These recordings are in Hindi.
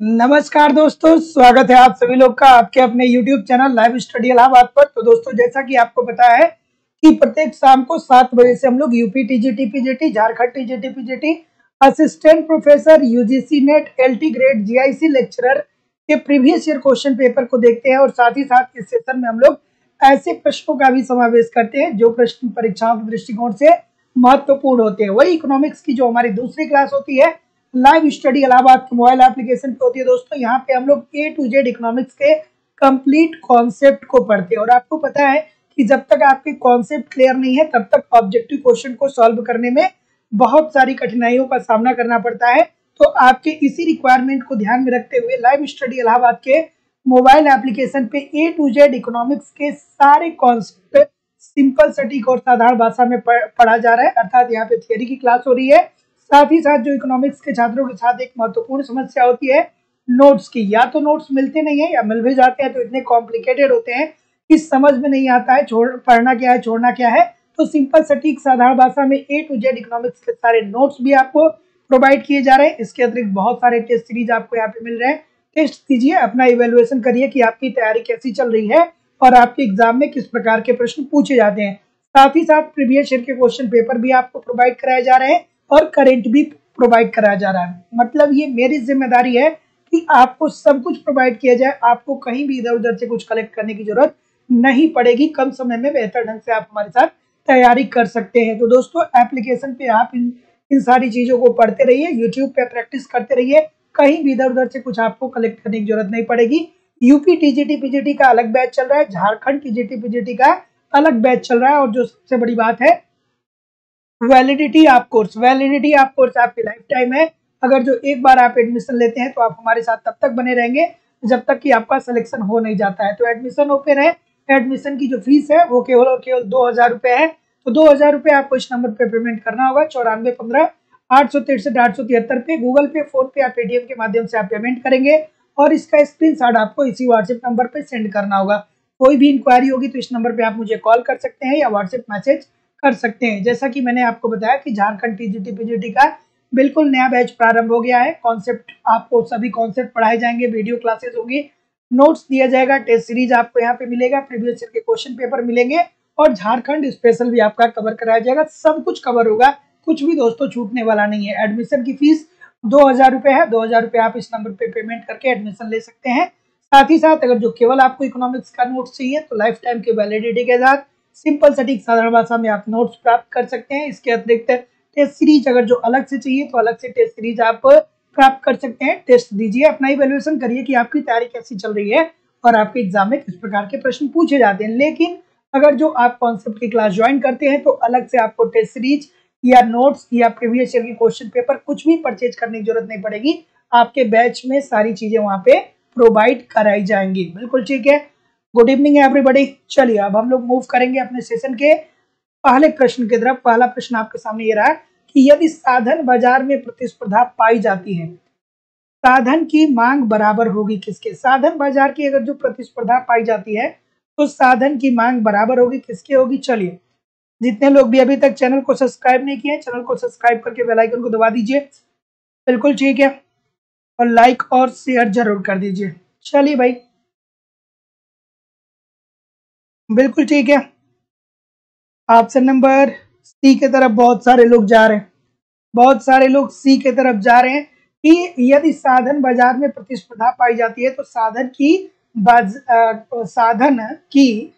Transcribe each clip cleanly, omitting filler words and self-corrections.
नमस्कार दोस्तों, स्वागत है आप सभी लोग का आपके अपने YouTube channel live study Allahabad पर। तो दोस्तों, जैसा कि आपको पता है कि प्रत्येक शाम को 7 बजे से हम लोग UP TGT PGT, Jharkhand TGT PGT, assistant professor, UGC net, LT grade, GIC lecturer के प्रीवियस ईयर क्वेश्चन पेपर को देखते हैं और साथ ही साथ इस सेशन में हम लोग ऐसे प्रश्नों का भी समावेश करते हैं जो प्रश्न परीक्षाओं के दृष्टिकोण से महत्वपूर्ण होते हैं। वही इकोनॉमिक्स की जो हमारी दूसरी क्लास होती है लाइव स्टडी इलाहाबाद के मोबाइल एप्लीकेशन पे होती है। दोस्तों, यहाँ पे हम लोग A to Z इकोनॉमिक्स के कंप्लीट कॉन्सेप्ट को पढ़ते हैं और आपको पता है कि जब तक आपके कॉन्सेप्ट क्लियर नहीं है तब तक ऑब्जेक्टिव क्वेश्चन को सॉल्व करने में बहुत सारी कठिनाइयों का सामना करना पड़ता है। तो आपके इसी रिक्वायरमेंट को ध्यान में रखते हुए लाइव स्टडी इलाहाबाद के मोबाइल एप्लीकेशन पे A to Z इकोनॉमिक्स के सारे कॉन्सेप्ट सिंपल, सटीक और साधारण भाषा में पढ़ा जा रहा है। अर्थात यहाँ पे थियरी की क्लास हो रही है। साथ ही साथ जो इकोनॉमिक्स के छात्रों के साथ एक महत्वपूर्ण समस्या होती है नोट्स की, या तो नोट्स मिलते नहीं है या मिल भी जाते हैं तो इतने कॉम्प्लिकेटेड होते हैं कि समझ में नहीं आता है पढ़ना क्या है, छोड़ना क्या है। तो सिंपल, सटीक, साधारण भाषा में A to Z इकोनॉमिक्स के सारे नोट्स भी आपको प्रोवाइड किए जा रहे हैं। इसके अतिरिक्त बहुत सारे टेस्ट सीरीज आपको यहाँ पे मिल रहे हैं। टेस्ट कीजिए, अपना इवेल्युएशन करिए कि आपकी तैयारी कैसी चल रही है और आपके एग्जाम में किस प्रकार के प्रश्न पूछे जाते हैं। साथ ही साथ प्रीवियस ईयर के क्वेश्चन पेपर भी आपको प्रोवाइड कराए जा रहे हैं और करंट भी प्रोवाइड कराया जा रहा है। मतलब ये मेरी जिम्मेदारी है कि आपको सब कुछ प्रोवाइड किया जाए, आपको कहीं भी इधर उधर से कुछ कलेक्ट करने की जरूरत नहीं पड़ेगी। कम समय में बेहतर ढंग से आप हमारे साथ तैयारी कर सकते हैं। तो दोस्तों, एप्लीकेशन पे आप इन सारी चीजों को पढ़ते रहिए, यूट्यूब पे प्रैक्टिस करते रहिए, कहीं भी इधर उधर से कुछ आपको कलेक्ट करने की जरूरत नहीं पड़ेगी। यूपी टीजीटी पीजीटी का अलग बैच चल रहा है, झारखंड टीजीटी पीजीटी का अलग बैच चल रहा है और जो सबसे बड़ी बात है वैलिडिटी ऑफ कोर्स आपकी लाइफ टाइम है। अगर जो एक बार आप एडमिशन लेते हैं तो आप हमारे साथ तब तक बने रहेंगे जब तक कि आपका सिलेक्शन हो नहीं जाता है। तो एडमिशन ओपन है। एडमिशन की जो फीस है वो केवल और केवल 2000 रुपये है। तो 2000 रुपये आपको इस नंबर पे पेमेंट करना होगा 9415 863 पे। गूगल पे, फोन पे या पेटीएम के माध्यम से आप पेमेंट करेंगे और इसका स्क्रीनशॉट आपको इसी व्हाट्सएप नंबर पे सेंड करना होगा। कोई भी इंक्वायरी होगी तो इस नंबर पे आप मुझे कॉल कर सकते हैं या व्हाट्सएप मैसेज कर सकते हैं। जैसा कि मैंने आपको बताया कि झारखंड टीजीटी पीजीटी का बिल्कुल नया बैच प्रारंभ हो गया है। कॉन्सेप्ट, आपको सभी कॉन्सेप्ट पढ़ाए जाएंगे, वीडियो क्लासेस होगी, नोट्स दिया जाएगा, टेस्ट सीरीज आपको यहाँ पे मिलेगा, प्रीवियस ईयर के क्वेश्चन पेपर मिलेंगे और झारखंड स्पेशल भी आपका कवर कराया जाएगा। सब कुछ कवर होगा, कुछ भी दोस्तों छूटने वाला नहीं है। एडमिशन की फीस 2000 रुपये है। 2000 रुपये आप इस नंबर पे पेमेंट करके एडमिशन ले सकते हैं। साथ ही साथ अगर जो केवल आपको इकोनॉमिक्स का नोट्स चाहिए तो लाइफ टाइम के वैलिडिटी के साथ सिंपल, सटीक, साधारण भाषा में आप नोट्स प्राप्त कर सकते हैं। इसके अतिरिक्त टेस्ट सीरीज अगर जो अलग से चाहिए तो अलग से टेस्ट सीरीज आप प्राप्त कर सकते हैं। टेस्ट दीजिए, अपना इवैल्यूएशन करिए कि आपकी तैयारी कैसी चल रही है और आपके एग्जाम में किस प्रकार के प्रश्न पूछे जाते हैं। लेकिन अगर जो आप कॉन्सेप्ट की क्लास ज्वाइन करते हैं तो अलग से आपको टेस्ट सीरीज या नोट्स या प्रीवियस ईयर के क्वेश्चन पेपर कुछ भी परचेज करने की जरूरत नहीं पड़ेगी। आपके बैच में सारी चीजें वहां पे प्रोवाइड कराई जाएंगी। बिल्कुल ठीक है। Good evening everybody. चलिए अब हम लोग मूव करेंगे अपने सेशन के पहले प्रश्न की तरफ। पहला प्रश्न आपके सामने ये रहा कि यदि साधन बाजार में प्रतिस्पर्धा पाई जाती है, साधन की मांग बराबर होगी किसके? साधन बाजार की अगर जो प्रतिस्पर्धा पाई जाती है तो साधन की मांग बराबर होगी किसके होगी? चलिए, जितने लोग भी अभी तक चैनल को सब्सक्राइब नहीं किए, चैनल को सब्सक्राइब करके बेल आइकन को दबा दीजिए। बिल्कुल ठीक है, और लाइक और शेयर जरूर कर दीजिए। चलिए भाई, बिल्कुल ठीक है। ऑप्शन नंबर सी के तरफ बहुत सारे लोग जा रहे हैं, बहुत सारे लोग सी के तरफ जा रहे हैं कि यदि साधन बाजार में प्रतिस्पर्धा पाई जाती है तो साधन की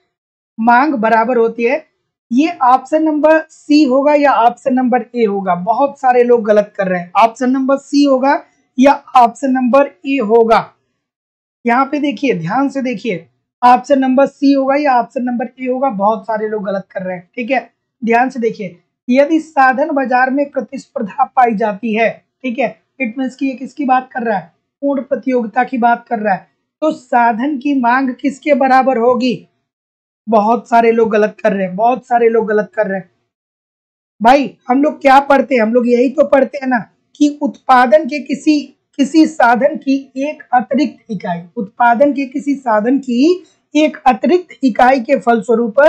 मांग बराबर होती है। ये ऑप्शन नंबर सी होगा या ऑप्शन नंबर ए होगा? बहुत सारे लोग गलत कर रहे हैं। ऑप्शन नंबर सी होगा या ऑप्शन नंबर ए होगा? यहाँ पे देखिए, ध्यान से देखिए, ऑप्शन नंबर सी होगा या ऑप्शन नंबर ए होगा? बहुत सारे लोग गलत कर रहे हैं। ठीक है, ध्यान से देखिए, यदि साधन बाजार में प्रतिस्पर्धा पाई जाती है, ठीक है, इट मीन्स की ये किसकी बात कर रहा है? पूर्ण प्रतियोगिता की बात कर रहा है। तो साधन की मांग किसके बराबर होगी? बहुत सारे लोग गलत कर रहे हैं, बहुत सारे लोग गलत कर रहे हैं। भाई, हम लोग क्या पढ़ते हैं? हम लोग यही तो पढ़ते हैं ना कि उत्पादन के किसी साधन की एक अतिरिक्त इकाई, उत्पादन के किसी साधन की एक अतिरिक्त इकाई के फलस्वरूप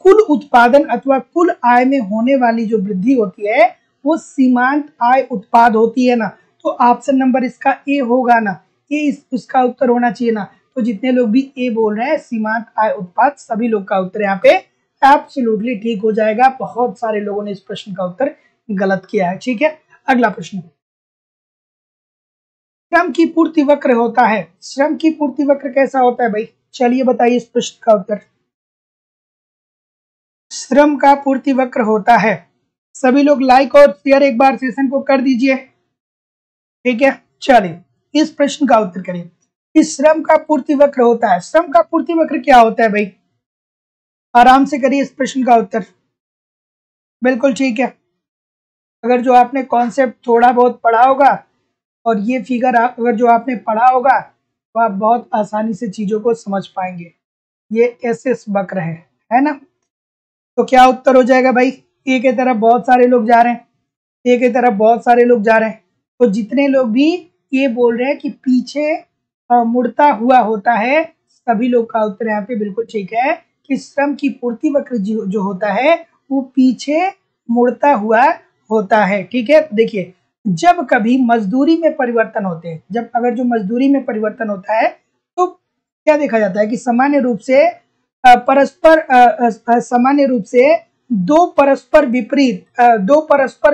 कुल उत्पादन अथवा कुल आय में होने वाली जो वृद्धि होती है वो सीमांत आय उत्पाद होती है ना। तो ऑप्शन नंबर इसका ए होगा ना। ये उसका उत्तर होना चाहिए ना। तो जितने लोग भी ए बोल रहे हैं सीमांत आय उत्पाद, सभी लोग का उत्तर यहाँ पे एब्सोल्युटली ठीक हो जाएगा। बहुत सारे लोगों ने इस प्रश्न का उत्तर गलत किया है। ठीक है, अगला प्रश्न, श्रम की पूर्ति वक्र होता है। श्रम की पूर्ति वक्र कैसा होता है भाई? चलिए बताइए इस प्रश्न का उत्तर। श्रम का पूर्ति वक्र होता है, सभी लोग लाइक और शेयर एक बार सेशन को कर दीजिए। ठीक है, चलिए इस प्रश्न का उत्तर करिए। इस श्रम का पूर्ति वक्र होता है, श्रम का पूर्ति वक्र क्या होता है भाई? आराम से करिए इस प्रश्न का उत्तर। बिल्कुल ठीक है, अगर जो आपने कॉन्सेप्ट थोड़ा बहुत पढ़ा होगा और ये फिगर अगर जो आपने पढ़ा होगा तो आप बहुत आसानी से चीजों को समझ पाएंगे। ये एसएस वक्र है ना? तो क्या उत्तर हो जाएगा भाई? ए की तरफ बहुत सारे लोग जा रहे हैं, ए की तरफ बहुत सारे लोग जा रहे हैं। तो जितने लोग भी ये बोल रहे हैं कि पीछे मुड़ता हुआ होता है, सभी लोग का उत्तर यहाँ पे बिल्कुल ठीक है कि श्रम की पूर्ति वक्र जो होता है वो पीछे मुड़ता हुआ होता है। ठीक है, देखिए जब कभी मजदूरी में परिवर्तन होते हैं, जब अगर जो मजदूरी में परिवर्तन होता है तो क्या देखा जाता है कि सामान्य रूप से सामान्य रूप से दो परस्पर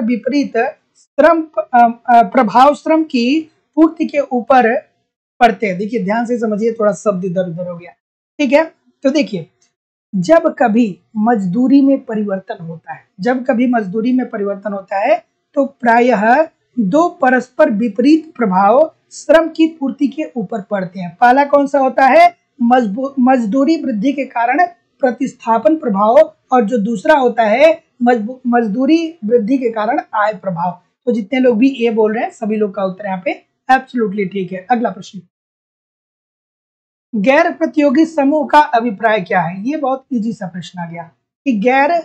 विपरीत श्रम प्रभाव श्रम की पूर्ति के ऊपर पड़ते हैं। देखिए ध्यान से समझिए, थोड़ा शब्द इधर उधर हो गया। ठीक है, तो देखिए जब कभी मजदूरी में परिवर्तन होता है, जब कभी मजदूरी में परिवर्तन होता है तो प्रायः दो परस्पर विपरीत प्रभाव श्रम की पूर्ति के ऊपर पड़ते हैं। पहला कौन सा होता है? मजदूरी वृद्धि के कारण प्रतिस्थापन प्रभाव, और जो दूसरा होता है मजदूरी वृद्धि के कारण आय प्रभाव। तो जितने लोग भी ये बोल रहे हैं सभी लोग का उत्तर यहाँ पे एब्सोल्युटली ठीक है। अगला प्रश्न, गैर प्रतियोगी समूह का अभिप्राय क्या है? ये बहुत इजी सा प्रश्न आ गया कि गैर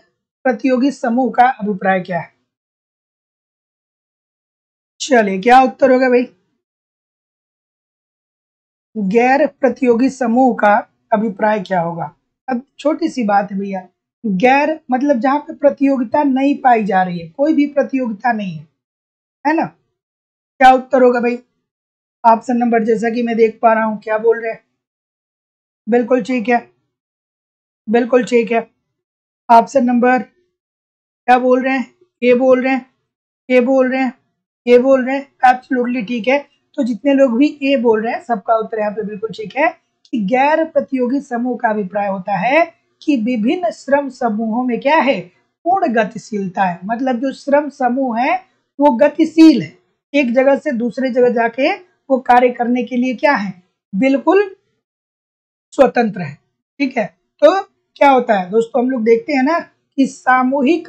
प्रतियोगी समूह का अभिप्राय क्या है। चलिए क्या उत्तर होगा भाई? गैर प्रतियोगी समूह का अभिप्राय क्या होगा? अब छोटी सी बात है भैया, गैर मतलब जहां पे प्रतियोगिता नहीं पाई जा रही है, कोई भी प्रतियोगिता नहीं है ना? क्या उत्तर होगा भाई? ऑप्शन नंबर जैसा कि मैं देख पा रहा हूं, क्या बोल रहे हैं? बिल्कुल ठीक है, बिल्कुल ठीक है। ऑप्शन नंबर क्या बोल रहे हैं? ए बोल रहे हैं, ए बोल रहे हैं, ए बोल रहे हैं, एब्सोल्युटली ठीक है। तो जितने लोग भी ए बोल रहे हैं सबका उत्तर यहाँ पे बिल्कुल ठीक है कि गैर प्रतियोगी समूह का अभिप्राय होता है कि विभिन्न श्रम समूहों में क्या है? पूर्ण गतिशीलता है। मतलब जो श्रम समूह है वो गतिशील है, एक जगह से दूसरे जगह जाके वो कार्य करने के लिए क्या है? बिल्कुल स्वतंत्र है। ठीक है, तो क्या होता है दोस्तों, हम लोग देखते हैं ना कि सामूहिक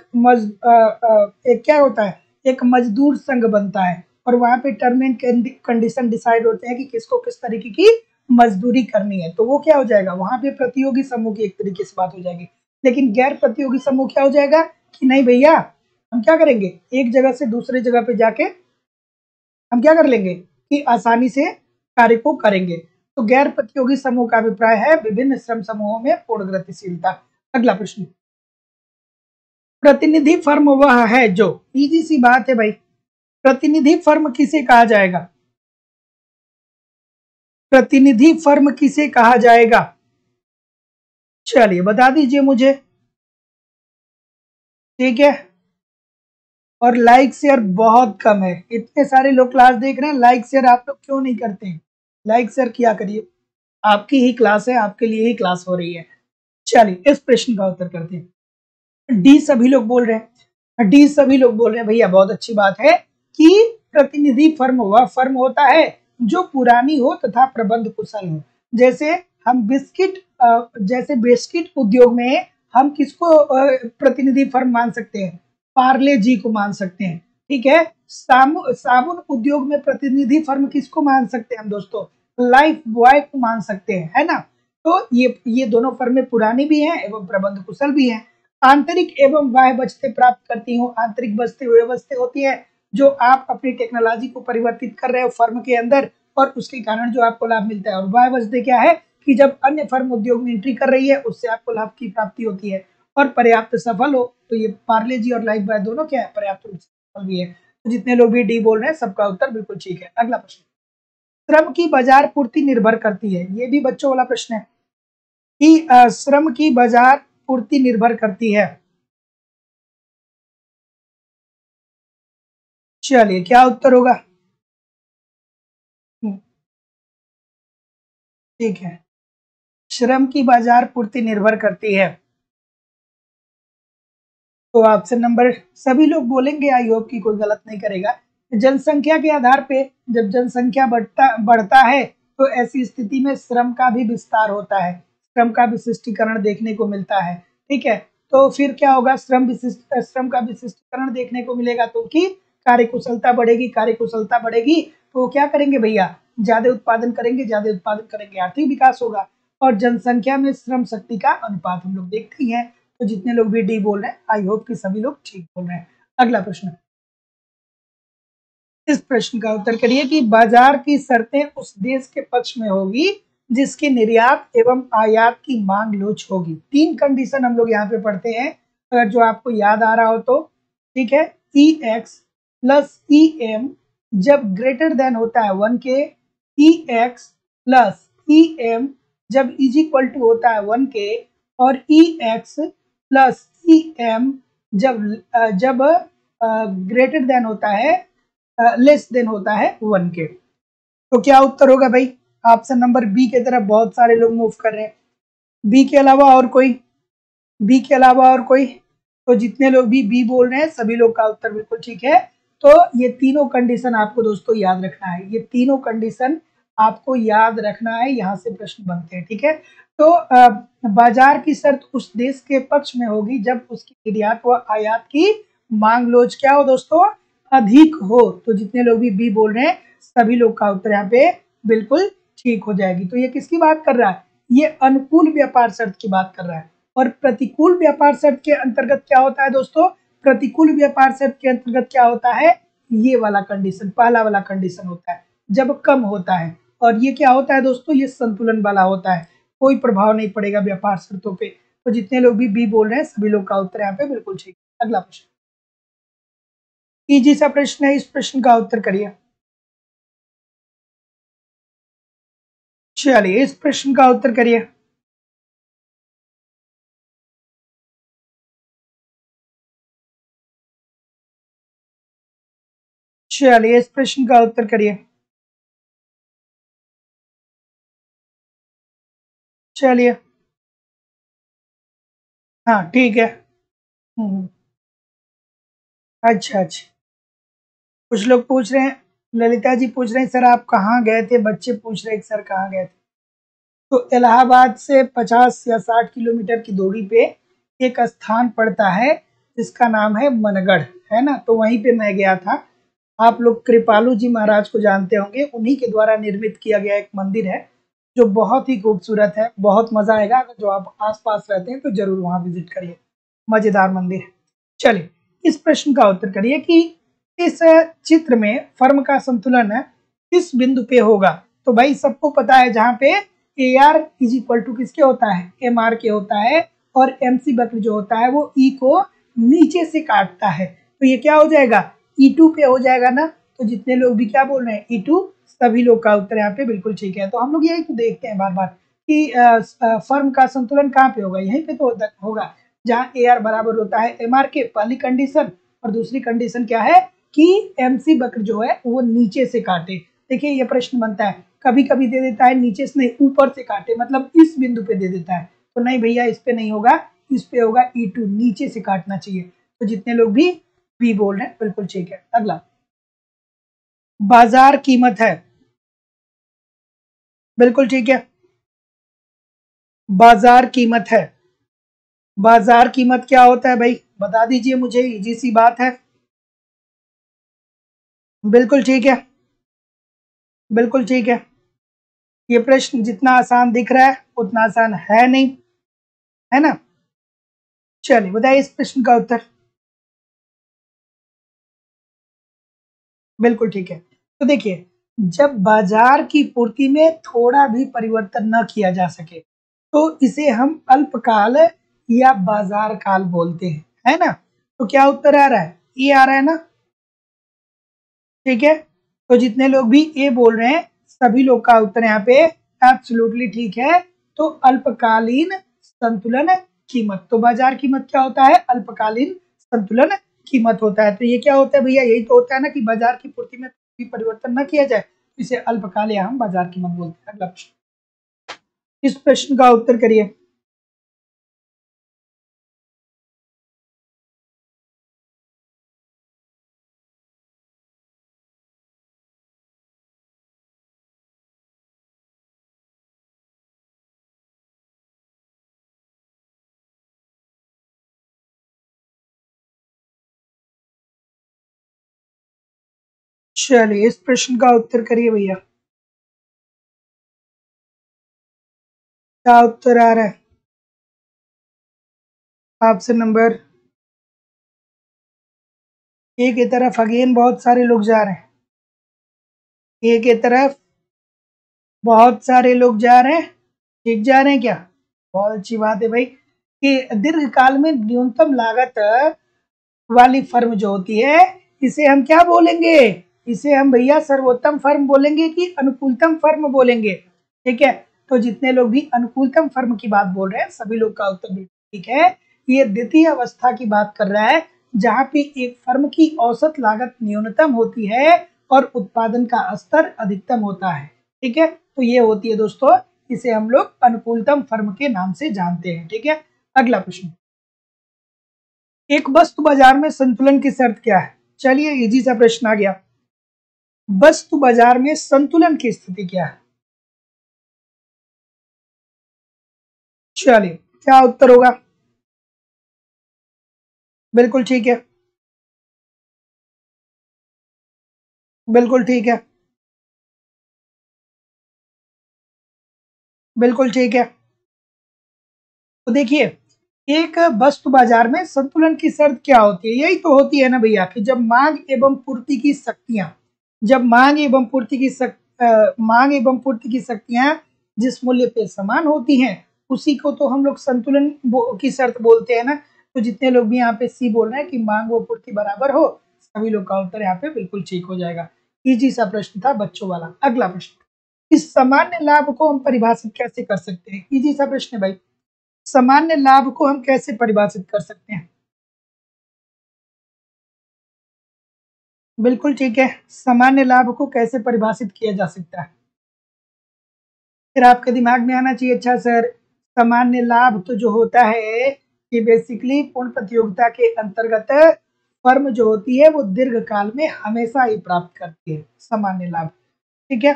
एक क्या होता है, एक मजदूर संघ बनता है और वहां पे टर्म एंड कंडीशन डिसाइड होते हैं कि किसको किस तरीके की मजदूरी करनी है। तो वो क्या हो जाएगा, वहां पे प्रतियोगी समूह की एक तरीके से बात हो जाएगी। लेकिन गैर प्रतियोगी समूह क्या हो जाएगा कि नहीं भैया, हम क्या करेंगे, एक जगह से दूसरे जगह पे जाके हम क्या कर लेंगे कि आसानी से कार्य को करेंगे। तो गैर प्रतियोगी समूह का अभिप्राय है विभिन्न श्रम समूहों में पूर्ण गतिशीलता। अगला प्रश्न, प्रतिनिधि फर्म वह है जो, इजी सी बात है भाई, प्रतिनिधि फर्म किसे कहा जाएगा? प्रतिनिधि फर्म किसे कहा जाएगा? चलिए बता दीजिए मुझे। ठीक है, और लाइक शेयर बहुत कम है, इतने सारे लोग क्लास देख रहे हैं, लाइक शेयर आप लोग क्यों नहीं करते हैं? लाइक शेयर किया करिए, आपकी ही क्लास है, आपके लिए ही क्लास हो रही है। चलिए इस प्रश्न का उत्तर करते हैं। डी सभी लोग बोल रहे हैं, डी सभी लोग बोल रहे हैं भैया, बहुत अच्छी बात है कि प्रतिनिधि फर्म वह फर्म होता है जो पुरानी हो तथा प्रबंध कुशल हो। जैसे हम जैसे बिस्किट उद्योग में हम किसको प्रतिनिधि फर्म मान सकते हैं? पार्ले जी को मान सकते हैं। ठीक है, साबुन उद्योग में प्रतिनिधि फर्म किसको मान सकते हैं हम दोस्तों? लाइफ बॉय को मान सकते हैं, है ना? तो ये दोनों फर्में पुरानी भी हैं एवं प्रबंध कुशल भी हैं। आंतरिक एवं बाह्य बचतें प्राप्त करती हूँ। आंतरिक बचतें वे बचतें होती है जो आप अपनी टेक्नोलॉजी को परिवर्तित कर रहे हो फर्म के अंदर और उसके कारण जो आपको लाभ मिलता है। और बाह्य बचतें क्या है कि जब अन्य फर्म उद्योग में एंट्री कर रही है उससे आपको लाभ की प्राप्ति होती है और पर्याप्त सफल हो। तो ये पार्ले जी और लाइफ बॉय दोनों क्या है? पर्याप्त रूप से सफल भी है। तो जितने लोग भी डी बोल रहे हैं सबका उत्तर बिल्कुल ठीक है। अगला प्रश्न, श्रम की बाजार पूर्ति निर्भर करती है, ये भी बच्चों वाला प्रश्न है कि श्रम की बाजार पूर्ति निर्भर करती है। चलिए क्या उत्तर होगा? ठीक है, श्रम की बाजार पूर्ति निर्भर करती है। तो ऑप्शन नंबर सभी लोग बोलेंगे, आई होप कि कोई गलत नहीं करेगा। जनसंख्या के आधार पे जब जनसंख्या बढ़ता है तो ऐसी स्थिति में श्रम का भी विस्तार होता है, श्रम का विशिष्टीकरण देखने को मिलता है। ठीक है, तो फिर क्या होगा, श्रम का विशिष्टीकरण देखने को मिलेगा तो कि कार्यकुशलता बढ़ेगी, कार्यकुशलता बढ़ेगी तो क्या करेंगे भैया, ज्यादा उत्पादन करेंगे, ज्यादा उत्पादन करेंगे, आर्थिक विकास होगा। और जनसंख्या में श्रम शक्ति का अनुपात हम लोग देखते ही हैं। तो जितने लोग भी डी बोल रहे हैं, आई होप कि सभी लोग ठीक बोल रहे हैं। अगला प्रश्न, इस प्रश्न का उत्तर करिए कि बाजार की शर्तें उस देश के पक्ष में होगी जिसकी निर्यात एवं आयात की मांग लोच होगी। 3 कंडीशन हम लोग यहाँ पे पढ़ते हैं, अगर जो आपको याद आ रहा हो तो। ठीक है, ई एक्स प्लस ई एम जब ग्रेटर देन होता है 1 के, ई एक्स प्लस ई एम जब इज इक्वल टू होता है 1 के, और ई एक्स प्लस ई एम जब जब ग्रेटर देन होता है, लेस देन होता है 1 के। तो क्या उत्तर होगा भाई? ऑप्शन नंबर बी के तरफ बहुत सारे लोग मूव कर रहे हैं। बी के अलावा और कोई? बी के अलावा और कोई? तो जितने लोग भी बी बोल रहे हैं सभी लोग का उत्तर बिल्कुल ठीक है। तो ये तीनों कंडीशन आपको दोस्तों याद रखना है, ये तीनों कंडीशन आपको याद रखना है, यहाँ से प्रश्न बनते हैं। ठीक है, तो बाजार की शर्त उस देश के पक्ष में होगी जब उसकी निर्यात व आयात की मांग लोच क्या हो दोस्तों, अधिक हो। तो जितने लोग भी बी बोल रहे हैं सभी लोग का उत्तर यहाँ पे बिल्कुल ठीक हो जाएगी। तो ये किसकी बात कर रहा है? ये अनुकूल व्यापार शर्त की बात कर रहा है। और प्रतिकूल व्यापार शर्त के अंतर्गत क्या होता है दोस्तों? प्रतिकूल व्यापार शर्त के अंतर्गत क्या होता है? ये वाला कंडीशन, पहला वाला कंडीशन होता है जब कम होता है। और ये क्या होता है दोस्तों? ये संतुलन वाला होता है, कोई प्रभाव नहीं पड़ेगा व्यापार शर्तों पे। तो जितने लोग भी बी बोल रहे हैं सभी लोग का उत्तर यहाँ पे बिल्कुल ठीक है। अगला प्रश्न, इजी सा प्रश्न है, इस प्रश्न का उत्तर करिए। चलिए इस प्रश्न का उत्तर करिए। चलिए इस प्रश्न का उत्तर करिए। चलिए हाँ ठीक है। हम्म, अच्छा अच्छा, कुछ लोग पूछ रहे हैं, ललिता जी पूछ रहे हैं सर आप कहाँ गए थे, बच्चे पूछ रहे हैं सर कहाँ गए थे। तो इलाहाबाद से 50 या 60 किलोमीटर की दूरी पे एक स्थान पड़ता है जिसका नाम है मनगढ़, है ना। तो वहीं पे मैं गया था। आप लोग कृपालू जी महाराज को जानते होंगे, उन्हीं के द्वारा निर्मित किया गया एक मंदिर है जो बहुत ही खूबसूरत है, बहुत मजा आएगा। अगर जो आप आसपास रहते हैं तो जरूर वहां विजिट करिए, मजेदार मंदिर है। चलिए इस प्रश्न का उत्तर करिए कि इस चित्र में फर्म का संतुलन किस बिंदु पे होगा। तो भाई सबको पता है जहाँ पे A R is equal to किसके होता है, एम आर के होता है, और एम सी वक्र जो होता है वो ई को नीचे से काटता है। तो ये क्या हो जाएगा, E2 पे हो जाएगा ना। तो जितने लोग भी क्या बोल रहे हैं E2, सभी लोग का उत्तर यहाँ पे बिल्कुल ठीक है। तो हम लोग यही तो देखते हैं बार बार कि फर्म का संतुलन कहाँ पे होगा, यहीं पे तो होगा जहाँ ए आर बराबर होता है एम आर के, पहली कंडीशन। और दूसरी कंडीशन क्या है कि एमसी वक्र जो है वो नीचे से काटे। देखिए ये प्रश्न बनता है, कभी कभी दे देता है नीचे से नहीं ऊपर से काटे, मतलब इस बिंदु पे दे देता है। तो नहीं भैया इस पे नहीं होगा, इस पे होगा E2, नीचे से काटना चाहिए। तो जितने लोग भी बी बोल रहे हैं बिल्कुल ठीक है। अगला, बाजार कीमत है, बिल्कुल ठीक है। बाजार कीमत है, बाजार कीमत क्या होता है भाई बता दीजिए मुझे, इजी सी बात है। बिल्कुल ठीक है, बिल्कुल ठीक है। ये प्रश्न जितना आसान दिख रहा है उतना आसान है नहीं, है ना। चलिए बताइए इस प्रश्न का उत्तर। बिल्कुल ठीक है। तो देखिए जब बाजार की पूर्ति में थोड़ा भी परिवर्तन न किया जा सके तो इसे हम अल्पकाल या बाजार काल बोलते हैं, है ना। तो क्या उत्तर आ रहा है, ये आ रहा है ना। ठीक है, तो जितने लोग भी ए बोल रहे हैं सभी लोग का उत्तर यहाँ पे एब्सोल्युटली ठीक है। तो अल्पकालीन संतुलन कीमत, तो बाजार कीमत क्या होता है? अल्पकालीन संतुलन कीमत होता है। तो ये क्या होता है भैया? यही तो होता है ना कि बाजार की पूर्ति में कोई परिवर्तन न किया जाए, इसे अल्पकाल या हम बाजार कीमत बोलते हैं। अगला प्रश्न, इस प्रश्न का उत्तर करिए। चलिए इस प्रश्न का उत्तर करिए भैया। क्या उत्तर आ रहा है? ऑप्शन नंबर ए की तरफ अगेन बहुत सारे लोग जा रहे हैं। ए की तरफ बहुत सारे लोग जा रहे हैं। ठीक जा रहे हैं क्या? बहुत अच्छी बात है भाई। कि दीर्घकाल में न्यूनतम लागत वाली फर्म जो होती है, इसे हम क्या बोलेंगे? इसे हम भैया सर्वोत्तम फर्म बोलेंगे कि अनुकूलतम फर्म बोलेंगे? ठीक है, तो जितने लोग भी अनुकूलतम फर्म की बात बोल रहे हैं, सभी लोग का उत्तर बिल्कुल ठीक है। ये द्वितीय अवस्था की बात कर रहा है, जहां पे एक फर्म की औसत लागत न्यूनतम होती है और उत्पादन का स्तर अधिकतम होता है। ठीक है, तो ये होती है दोस्तों, इसे हम लोग अनुकूलतम फर्म के नाम से जानते हैं। ठीक है, अगला प्रश्न, एक वस्तु बाजार में संतुलन की शर्त क्या है? चलिए इजी सा प्रश्न आ गया। वस्तु बाजार में संतुलन की स्थिति क्या है? चलिए क्या उत्तर होगा? बिल्कुल ठीक है, बिल्कुल ठीक है, बिल्कुल ठीक है। तो देखिए, एक वस्तु बाजार में संतुलन की शर्त क्या होती है? यही तो होती है ना भैया कि जब मांग एवं पूर्ति की शक्तियां, जब मांग एवं पूर्ति की शक्तियां जिस मूल्य पे समान होती हैं, उसी को तो हम लोग संतुलन की शर्त बोलते हैं ना। तो जितने लोग भी यहाँ पे सी बोल रहे हैं कि मांग व पूर्ति बराबर हो, सभी लोग का उत्तर यहाँ पे बिल्कुल ठीक हो जाएगा। इजी सा प्रश्न था बच्चों वाला। अगला प्रश्न, इस सामान्य लाभ को हम परिभाषित कैसे कर सकते हैं? इजी सा प्रश्न है भाई। सामान्य लाभ को हम कैसे परिभाषित कर सकते हैं? बिल्कुल ठीक है, सामान्य लाभ को कैसे परिभाषित किया जा सकता है? फिर आपके दिमाग में आना चाहिए, अच्छा सर सामान्य लाभ तो जो होता है कि बेसिकली पूर्ण प्रतियोगिता के अंतर्गत फर्म जो होती है वो दीर्घकाल में हमेशा ही प्राप्त करती है सामान्य लाभ। ठीक है,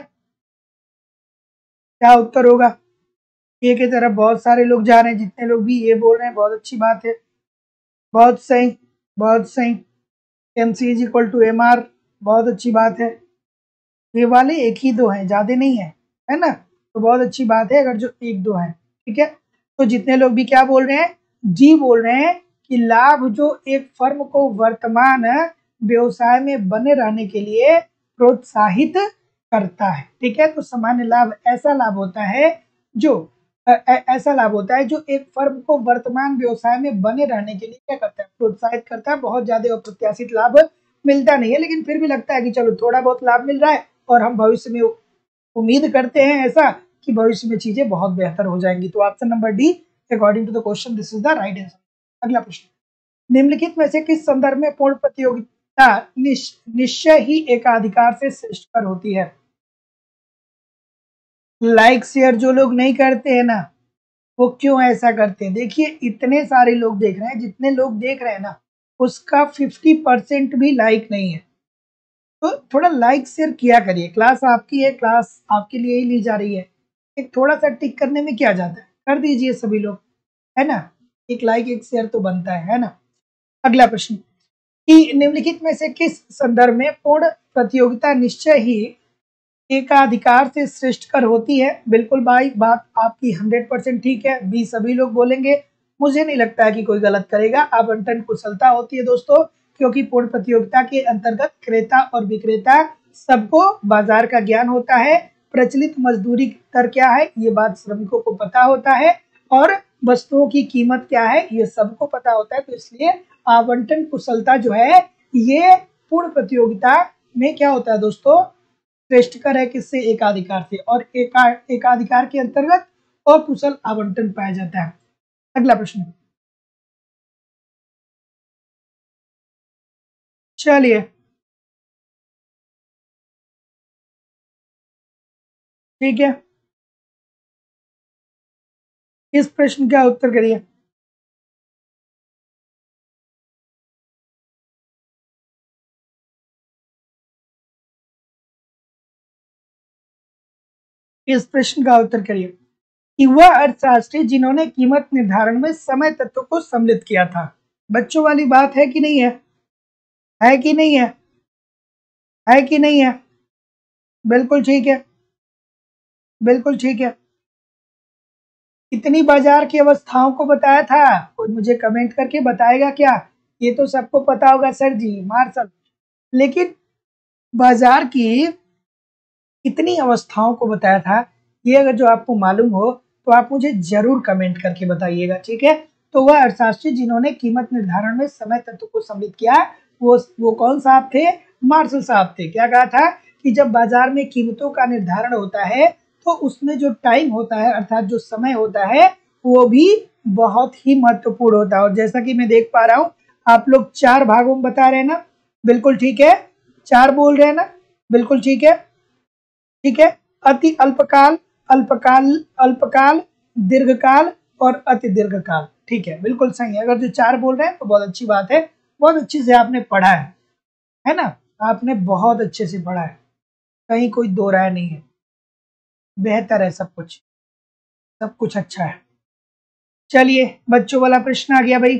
क्या उत्तर होगा? ये की तरफ बहुत सारे लोग जा रहे हैं, जितने लोग भी ये बोल रहे हैं बहुत अच्छी बात है, बहुत सही, बहुत सही। M C is equal to M R, बहुत अच्छी बात है। ये वाले एक ही दो हैं, ज्यादा नहीं है ना? तो बहुत अच्छी बात है अगर जो एक दो हैं। ठीक है, तो जितने लोग भी क्या बोल रहे हैं? जी बोल रहे हैं कि लाभ जो एक फर्म को वर्तमान व्यवसाय में बने रहने के लिए प्रोत्साहित करता है। ठीक है, तो सामान्य लाभ ऐसा लाभ होता है जो ऐसा लाभ होता है जो एक फर्म को वर्तमान व्यवसाय में बने रहने के लिए क्या करता है? प्रोत्साहित करता है। बहुत ज्यादा अप्रत्याशित लाभ मिलता नहीं है, लेकिन फिर भी लगता है कि चलो थोड़ा बहुत लाभ मिल रहा है और हम भविष्य में उम्मीद करते हैं ऐसा कि भविष्य में चीजें बहुत बेहतर हो जाएंगी। तो option number D, according to the question, this is the right answer. अगला प्रश्न, निम्नलिखित में से किस संदर्भ में पूर्ण प्रतियोगिता निश्चय ही एकाधिकार से श्रेष्ठकर होती है? लाइक शेयर जो लोग नहीं करते हैं ना, वो क्यों ऐसा करते हैं? देखिए इतने सारे लोग देख रहे हैं, जितने लोग देख रहे हैं ना, उसका 50% भी लाइक नहीं है। तो थोड़ा लाइक शेयर किया करिए। क्लास आपकी है, क्लास आपके लिए ही ली जा रही है। एक थोड़ा सा टिक करने में क्या जाता है, कर दीजिए सभी लोग, है ना? एक लाइक एक शेयर तो बनता है ना? अगला प्रश्न, कि निम्नलिखित में से किस संदर्भ में पूर्ण प्रतियोगिता निश्चय ही एकाधिकार से श्रेष्ठकर होती है? बिल्कुल भाई, बात आपकी 100% ठीक है। बी सभी लोग बोलेंगे। मुझे नहीं लगता है कि कोई गलत करेगा। आवंटन कुशलता होती है दोस्तों, क्योंकि पूर्ण प्रतियोगिता के अंतर्गत क्रेता और विक्रेता सबको बाजार का ज्ञान होता है। प्रचलित मजदूरी दर क्या है, ये बात श्रमिकों को पता होता है, और वस्तुओं की कीमत क्या है, ये सबको पता होता है। तो इसलिए आवंटन कुशलता जो है, ये पूर्ण प्रतियोगिता में क्या होता है दोस्तों, श्रेष्ठकर है किससे? एकाधिकार से। और एकाधिकार के अंतर्गत अकुशल आवंटन पाया जाता है। अगला प्रश्न, चलिए ठीक है, इस प्रश्न का उत्तर करिए। इस प्रश्न का उत्तर करिए कि वह अर्थशास्त्री जिन्होंने कीमत निर्धारण में समय तत्व को सम्मिलित किया था। बच्चों वाली बात है कि नहीं है? है कि नहीं है? है कि नहीं है? बिल्कुल ठीक है, बिल्कुल ठीक है। कितनी बाजार की अवस्थाओं को बताया था? कोई मुझे कमेंट करके बताएगा क्या? ये तो सबको पता होगा सर जी, मार्शल। लेकिन बाजार की कितनी अवस्थाओं को बताया था, ये अगर जो आपको मालूम हो तो आप मुझे जरूर कमेंट करके बताइएगा, ठीक है। तो वह अर्थशास्त्री जिन्होंने कीमत निर्धारण में समय तत्व को सम्मिलित किया, वो कौन साहब थे? मार्शल साहब थे। क्या कहा था कि जब बाजार में कीमतों का निर्धारण होता है तो उसमें जो टाइम होता है अर्थात जो समय होता है वो भी बहुत ही महत्वपूर्ण होता है। और जैसा कि मैं देख पा रहा हूँ आप लोग 4 भागों में बता रहे हैं ना, बिल्कुल ठीक है, 4 बोल रहे हैं ना, बिल्कुल ठीक है, ठीक है। अति अल्पकाल, अल्पकाल, अल्पकाल, दीर्घकाल और अति दीर्घकाल, ठीक है, बिल्कुल सही है। अगर जो 4 बोल रहे हैं तो बहुत अच्छी बात है, बहुत अच्छे से आपने पढ़ा है ना, आपने बहुत अच्छे से पढ़ा है, कहीं कोई दो राय नहीं है, बेहतर है सब कुछ, सब कुछ अच्छा है। चलिए बच्चों वाला प्रश्न आ गया भाई,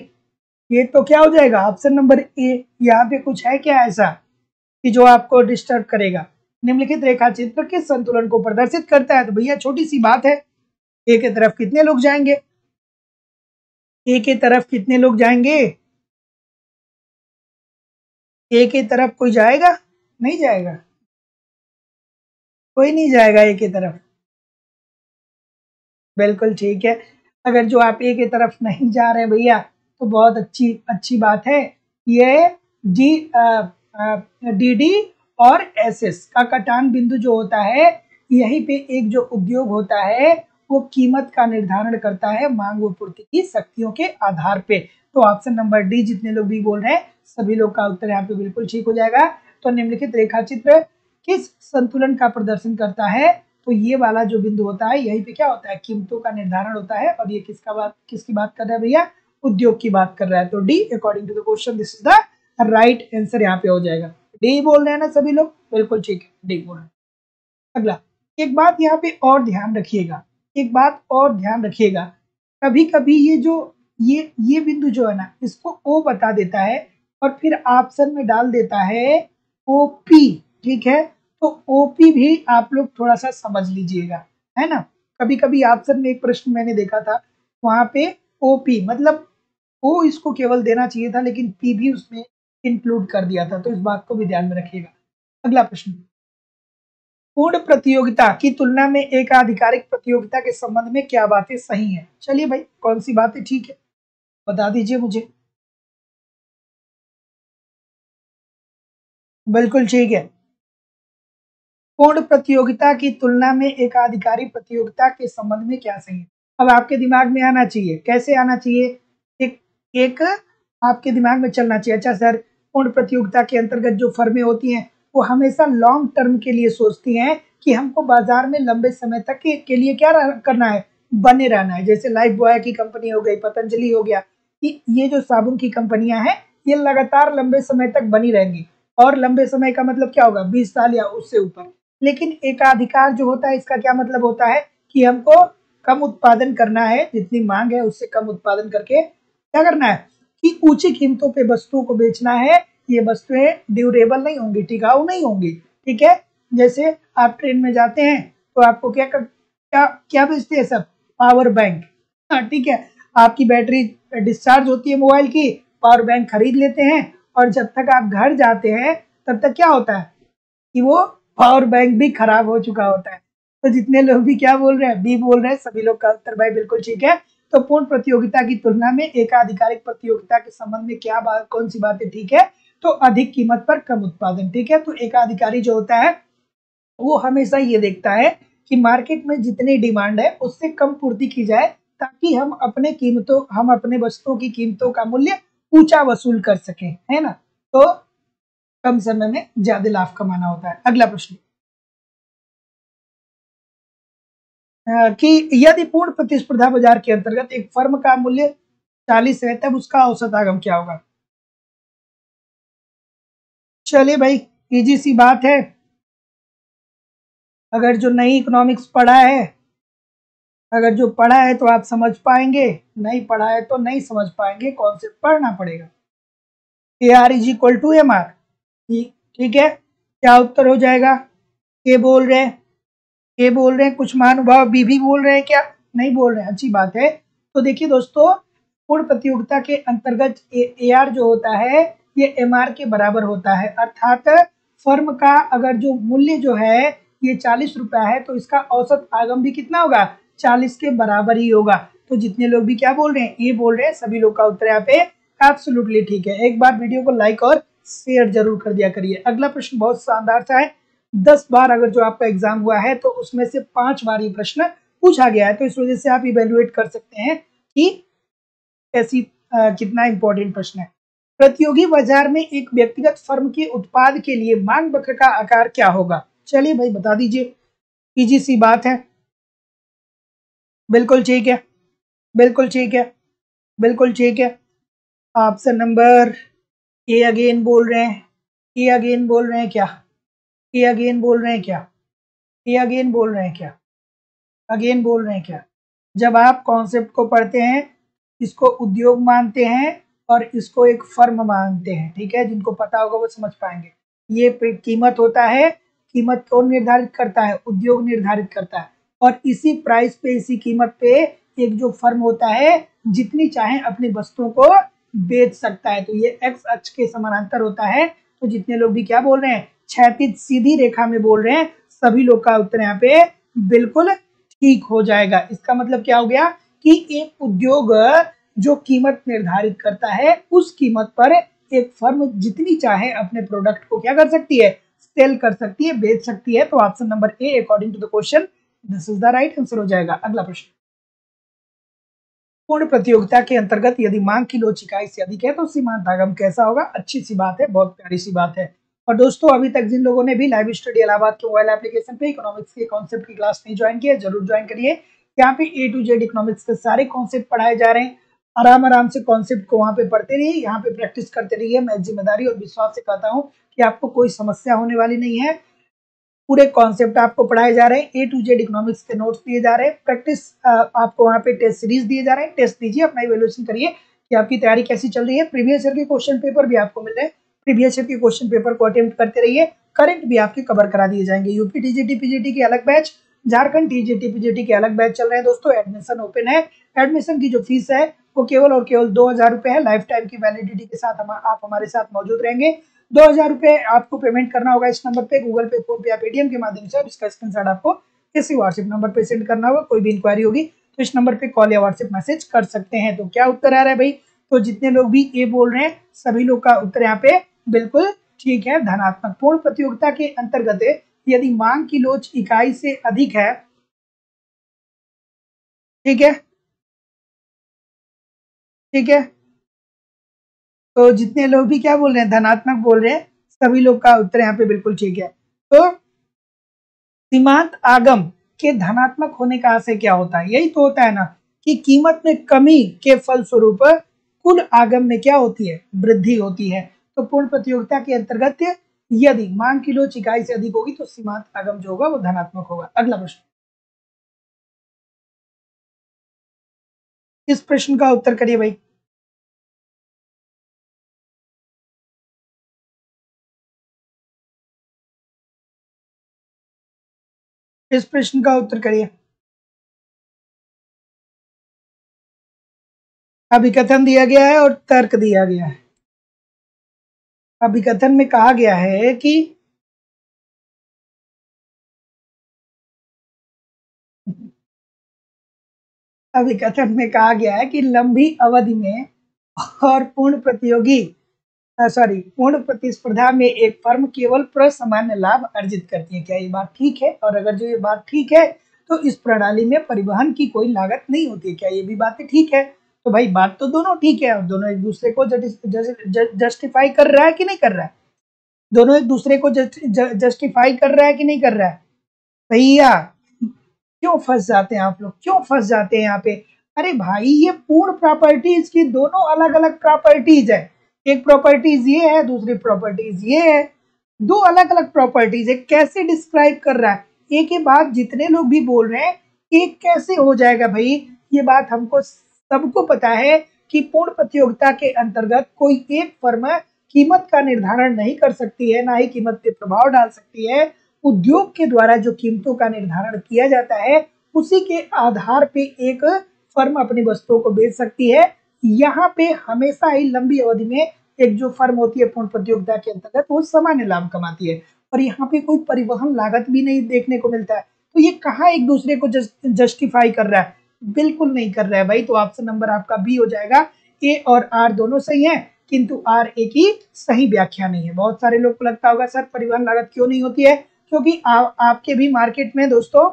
ये तो क्या हो जाएगा? ऑप्शन नंबर ए। यहाँ पे कुछ है क्या ऐसा कि जो आपको डिस्टर्ब करेगा? निम्नलिखित रेखा चित्र किस संतुलन को प्रदर्शित करता है? तो भैया छोटी सी बात है, ए के तरफ कितने लोग जाएंगे? ए के तरफ कितने लोग जाएंगे? ए के तरफ कोई जाएगा? नहीं जाएगा, कोई नहीं जाएगा ए के तरफ, बिल्कुल ठीक है। अगर जो आप ए की तरफ नहीं जा रहे भैया तो बहुत अच्छी अच्छी बात है। ये डी डी डी और एस एस का कटान बिंदु जो होता है, यहीं पे एक जो उद्योग होता है वो कीमत का निर्धारण करता है मांग व पूर्ति की शक्तियों के आधार पे। तो ऑप्शन नंबर डी, जितने लोग भी बोल रहे हैं सभी लोग का उत्तर यहाँ पे बिल्कुल ठीक हो जाएगा। तो निम्नलिखित रेखा चित्र किस संतुलन का प्रदर्शन करता है? तो ये वाला जो बिंदु होता है यहीं पे क्या होता है? कीमतों का निर्धारण होता है। और ये किसकी बात कर रहा है भैया? उद्योग की बात कर रहा है। तो D according to the question this is the right answer यहाँ पे हो जाएगा। डी बोल रहे हैं ना सभी लोग, बिल्कुल ठीक है, डी बोल रहे हैं। अगला, एक बात यहाँ पे और ध्यान रखिएगा, एक बात और ध्यान रखिएगा, कभी कभी ये बिंदु जो है ना इसको ओ बता देता है और फिर ऑप्शन में डाल देता है ओपी, ठीक है। तो ओपी भी आप लोग थोड़ा सा समझ लीजिएगा, है ना। कभी कभी ऑप्शन में एक प्रश्न मैंने देखा था, वहां पे ओपी मतलब ओ इसको केवल देना चाहिए था लेकिन पी भी उसमें इंक्लूड कर दिया था, तो इस बात को भी ध्यान में रखिएगा। अगला प्रश्न, पूर्ण प्रतियोगिता की तुलना में एक आधिकारिक प्रतियोगिता के संबंध में क्या बातें सही हैं? चलिए भाई, कौन सी बातें ठीक है बता दीजिए मुझे। बिल्कुल ठीक है, पूर्ण प्रतियोगिता की तुलना में एक आधिकारिक प्रतियोगिता के संबंध में क्या सही है? अब आपके दिमाग में आना चाहिए, कैसे आना चाहिए? एक एक आपके दिमाग में चलना चाहिए, अच्छा सर पूर्ण प्रतियोगिता के अंतर्गत जो फर्में होती हैं वो हमेशा लॉन्ग टर्म के लिए सोचती हैं कि हमको बाजार में लंबे समय तक के लिए क्या करना है? बने रहना है। जैसे लाइफ बॉय की कंपनी हो गई, पतंजलि हो गया, ये जो साबुन की कंपनियां हैं ये लगातार लंबे समय तक बनी रहेंगी। और लंबे समय का मतलब क्या होगा? 20 साल या उससे ऊपर। लेकिन एकाधिकार जो होता है इसका क्या मतलब होता है कि हमको कम उत्पादन करना है, जितनी मांग है उससे कम उत्पादन करके क्या करना है कि ऊंची कीमतों पे वस्तुओं को बेचना है। ये वस्तुएं ड्यूरेबल नहीं होंगी, टिकाऊ नहीं होंगी, ठीक है। जैसे आप ट्रेन में जाते हैं तो आपको क्या क्या बेचते हैं सब? पावर बैंक, हाँ ठीक है। आपकी बैटरी डिस्चार्ज होती है मोबाइल की, पावर बैंक खरीद लेते हैं और जब तक आप घर जाते हैं तब तक क्या होता है कि वो पावर बैंक भी खराब हो चुका होता है। तो जितने लोग भी क्या बोल रहे हैं? बी बोल रहे हैं, सभी लोग का उत्तर भाई बिल्कुल ठीक है। तो पूर्ण प्रतियोगिता की तुलना में एक आधिकारिक प्रतियोगिता के संबंध में क्या बात, कौन सी बातें ठीक है? तो अधिक कीमत पर कम उत्पादन, ठीक है। तो एक अधिकारी जो होता है वो हमेशा ये देखता है कि मार्केट में जितनी डिमांड है उससे कम पूर्ति की जाए, ताकि हम अपने वस्तुओं की कीमतों का मूल्य ऊंचा वसूल कर सकें, है ना। तो कम समय में ज्यादा लाभ कमाना होता है। अगला प्रश्न, कि यदि पूर्ण प्रतिस्पर्धा बाजार के अंतर्गत एक फर्म का मूल्य 40 है, तब उसका औसत आगम क्या होगा। चलिए भाई, इजी सी बात है। अगर जो नई इकोनॉमिक्स पढ़ा है, अगर जो पढ़ा है तो आप समझ पाएंगे, नहीं पढ़ा है तो नहीं समझ पाएंगे, कॉन्सेप्ट पढ़ना पड़ेगा। A R is equal to M R. ठीक है, क्या उत्तर हो जाएगा। के बोल रहे हैं, के बोल रहे हैं, कुछ महानुभाव बी भी बोल रहे हैं क्या, नहीं बोल रहे हैं, अच्छी बात है। तो देखिए दोस्तों, पूर्ण प्रतियोगिता के अंतर्गत ए आर जो होता है ये एम आर के बराबर होता है, अर्थात फर्म का अगर जो मूल्य जो है ये 40 रुपया है, तो इसका औसत आगम भी कितना होगा, 40 के बराबर ही होगा। तो जितने लोग भी क्या बोल रहे हैं, ये बोल रहे हैं, सभी लोग का उत्तर यहाँ पे एब्सोल्युटली ठीक है। एक बार वीडियो को लाइक और शेयर जरूर कर दिया करिए। अगला प्रश्न बहुत शानदार सा है। 10 बार अगर जो आपका एग्जाम हुआ है तो उसमें से 5 बार ये प्रश्न पूछा गया है, तो इस वजह से आप इवेल्युएट कर सकते हैं कि ऐसी कितना इंपॉर्टेंट प्रश्न है। प्रतियोगी बाजार में एक व्यक्तिगत फर्म के उत्पाद के लिए मांग वक्र का आकार क्या होगा। चलिए भाई बता दीजिए, इजी सी बात है। बिल्कुल ठीक है, बिल्कुल ठीक है, बिल्कुल ठीक है। ऑप्शन नंबर ए अगेन बोल रहे हैं, ए अगेन बोल रहे हैं क्या, ए अगेन बोल रहे हैं क्या, ए अगेन बोल रहे हैं क्या, अगेन बोल रहे हैं क्या। जब आप कॉन्सेप्ट को पढ़ते हैं, इसको उद्योग मानते हैं और इसको एक फर्म मानते हैं, ठीक है, जिनको पता होगा वो समझ पाएंगे। ये कीमत होता है, कीमत कौन निर्धारित करता है, उद्योग निर्धारित करता है। और इसी प्राइस पे, इसी कीमत पे एक जो फर्म होता है जितनी चाहे अपनी वस्तुओं को बेच सकता है। तो ये एक्स अक्ष के समानांतर होता है। तो जितने लोग भी क्या बोल रहे हैं, क्षैतिज सीधी रेखा में बोल रहे हैं, सभी लोग का उत्तर यहाँ पे बिल्कुल ठीक हो जाएगा। इसका मतलब क्या हो गया कि एक उद्योग जो कीमत निर्धारित करता है, उस कीमत पर एक फर्म जितनी चाहे अपने प्रोडक्ट को क्या कर सकती है, सेल कर सकती है, बेच सकती है। तो option number A according to the question this is the right answer हो जाएगा। अगला प्रश्न, पूर्ण प्रतियोगिता के अंतर्गत यदि मांग की लोच इकाई से अधिक है तो सीमांत आगम कैसा होगा। अच्छी सी बात है, बहुत प्यारी सी बात है। और दोस्तों, अभी तक जिन लोगों ने भी लाइव स्टडी इलाहाबाद के मोबाइल एप्लीकेशन पे इकोनॉमिक्स के कॉन्सेप्ट की क्लास नहीं ज्वाइन किया, जरूर ज्वाइन करिए। यहाँ पे ए टू जेड इकोनॉमिक्स के सारे कॉन्सेप्ट पढ़ाए जा रहे हैं। आराम आराम से कॉन्सेप्ट को वहाँ पे पढ़ते रहिए, यहाँ पे प्रैक्टिस करते रहिए। मैं जिम्मेदारी और विश्वास से कहता हूँ कि आपको कोई समस्या होने वाली नहीं है। पूरे कॉन्सेप्ट आपको पढ़ाए जा रहे हैं, ए टू जेड इकोनॉमिक्स के नोट्स दिए जा रहे हैं, प्रैक्टिस आपको वहाँ पे टेस्ट सीरीज दिए जा रहे हैं। टेस्ट दीजिए, अपना इवैल्यूएशन करिए कि आपकी तैयारी कैसी चल रही है। प्रीवियस ईयर के क्वेश्चन पेपर भी आपको मिल रहे हैं, प्रीवियस ईयर के क्वेश्चन पेपर को अटेम्प्ट करते रहिए, करंट भी आपके कवर करा दिए जाएंगे। यूपी टीजीटी पीजीटी के अलग बैच, झारखंड टीजीटी पीजीटी के अलग बैच चल रहे हैं दोस्तों। एडमिशन ओपन है। एडमिशन की जो फीस है वो केवल और केवल 2000 रुपए है। लाइफ टाइम की वैलिडिटी के साथ आप हमारे साथ मौजूद रहेंगे। 2000 रुपए आपको पेमेंट करना होगा इस नंबर पे, गूगल पे, फोन पे या पेटीएम के माध्यम से। इसका स्क्रीनशॉट आपको किसी व्हाट्सएप नंबर पे सेंड करना होगा। कोई भी इंक्वायरी होगी तो इस नंबर पे कॉल या व्हाट्सएप मैसेज कर सकते हैं। तो क्या उत्तर आ रहा है भाई, तो जितने लोग भी ए बोल रहे हैं सभी लोग का उत्तर यहाँ पे बिल्कुल ठीक है, धनात्मक। पूर्ण प्रतियोगिता के अंतर्गत यदि मांग की लोच इकाई से अधिक है, ठीक है, ठीक है, तो जितने लोग भी क्या बोल रहे हैं, धनात्मक बोल रहे हैं, सभी लोग का उत्तर यहाँ पे बिल्कुल ठीक है। तो सीमांत आगम के धनात्मक होने का आशय क्या होता है, यही तो होता है ना कि कीमत में कमी के फलस्वरूप कुल आगम में क्या होती है, वृद्धि होती है। तो पूर्ण प्रतियोगिता के अंतर्गत यदि मांग की लोच इकाई से अधिक होगी तो सीमांत आगम जो होगा वो धनात्मक होगा। अगला प्रश्न, इस प्रश्न का उत्तर करिए भाई। इस प्रश्न का उत्तर करिए। अभिकथन दिया गया है और तर्क दिया गया है। अभिकथन में कहा गया है कि अभिकथन में कहा गया है कि लंबी अवधि में और पूर्ण प्रतियोगी सॉरी, पूर्ण प्रतिस्पर्धा में एक फर्म केवल प्रसामान्य लाभ अर्जित करती है। क्या ये बात ठीक है? और अगर जो ये बात ठीक है तो इस प्रणाली में परिवहन की कोई लागत नहीं होती है। क्या ये भी बातें ठीक है? तो भाई बात तो दोनों ठीक है, और दोनों एक दूसरे को जस्टिफाई कर रहा है कि नहीं कर रहा है? दोनों एक दूसरे को जस्टिफाई कर रहा है कि नहीं कर रहा है? भैया क्यों फंस जाते हैं आप लोग, क्यों फंस जाते हैं यहाँ पे? अरे भाई ये पूर्ण प्रॉपर्टीज की दोनों अलग अलग प्रॉपर्टीज है। एक प्रॉपर्टीज ये है, दूसरी प्रॉपर्टीज ये है, दो अलग अलग प्रॉपर्टीज है। कैसे डिस्क्राइब कर रहा है? एक ही बात जितने लोग भी बोल रहे हैं, एक कैसे हो जाएगा भाई? ये बात हमको सबको पता है कि पूर्ण प्रतियोगिता के अंतर्गत कोई एक फर्म कीमत का निर्धारण नहीं कर सकती है, ना ही कीमत पे प्रभाव डाल सकती है। उद्योग के द्वारा जो कीमतों का निर्धारण किया जाता है, उसी के आधार पे एक फर्म अपनी वस्तुओं को बेच सकती है। यहाँ पे हमेशा ही लंबी अवधि में एक जो फर्म होती है पूर्ण प्रतियोगिता के अंतर्गत, वो सामान्य लाभ कमाती है, और यहाँ पे कोई परिवहन लागत भी नहीं देखने को मिलता है। तो ये कहाँ एक दूसरे को जस्टिफाई कर रहा है? बिल्कुल नहीं कर रहा है भाई। तो ऑप्शन नंबर आपका बी हो जाएगा। ए और आर दोनों सही है, किंतु आर ए की सही व्याख्या नहीं है। बहुत सारे लोग को लगता होगा सर परिवहन लागत क्यों नहीं होती है? क्योंकि आपके भी मार्केट में दोस्तों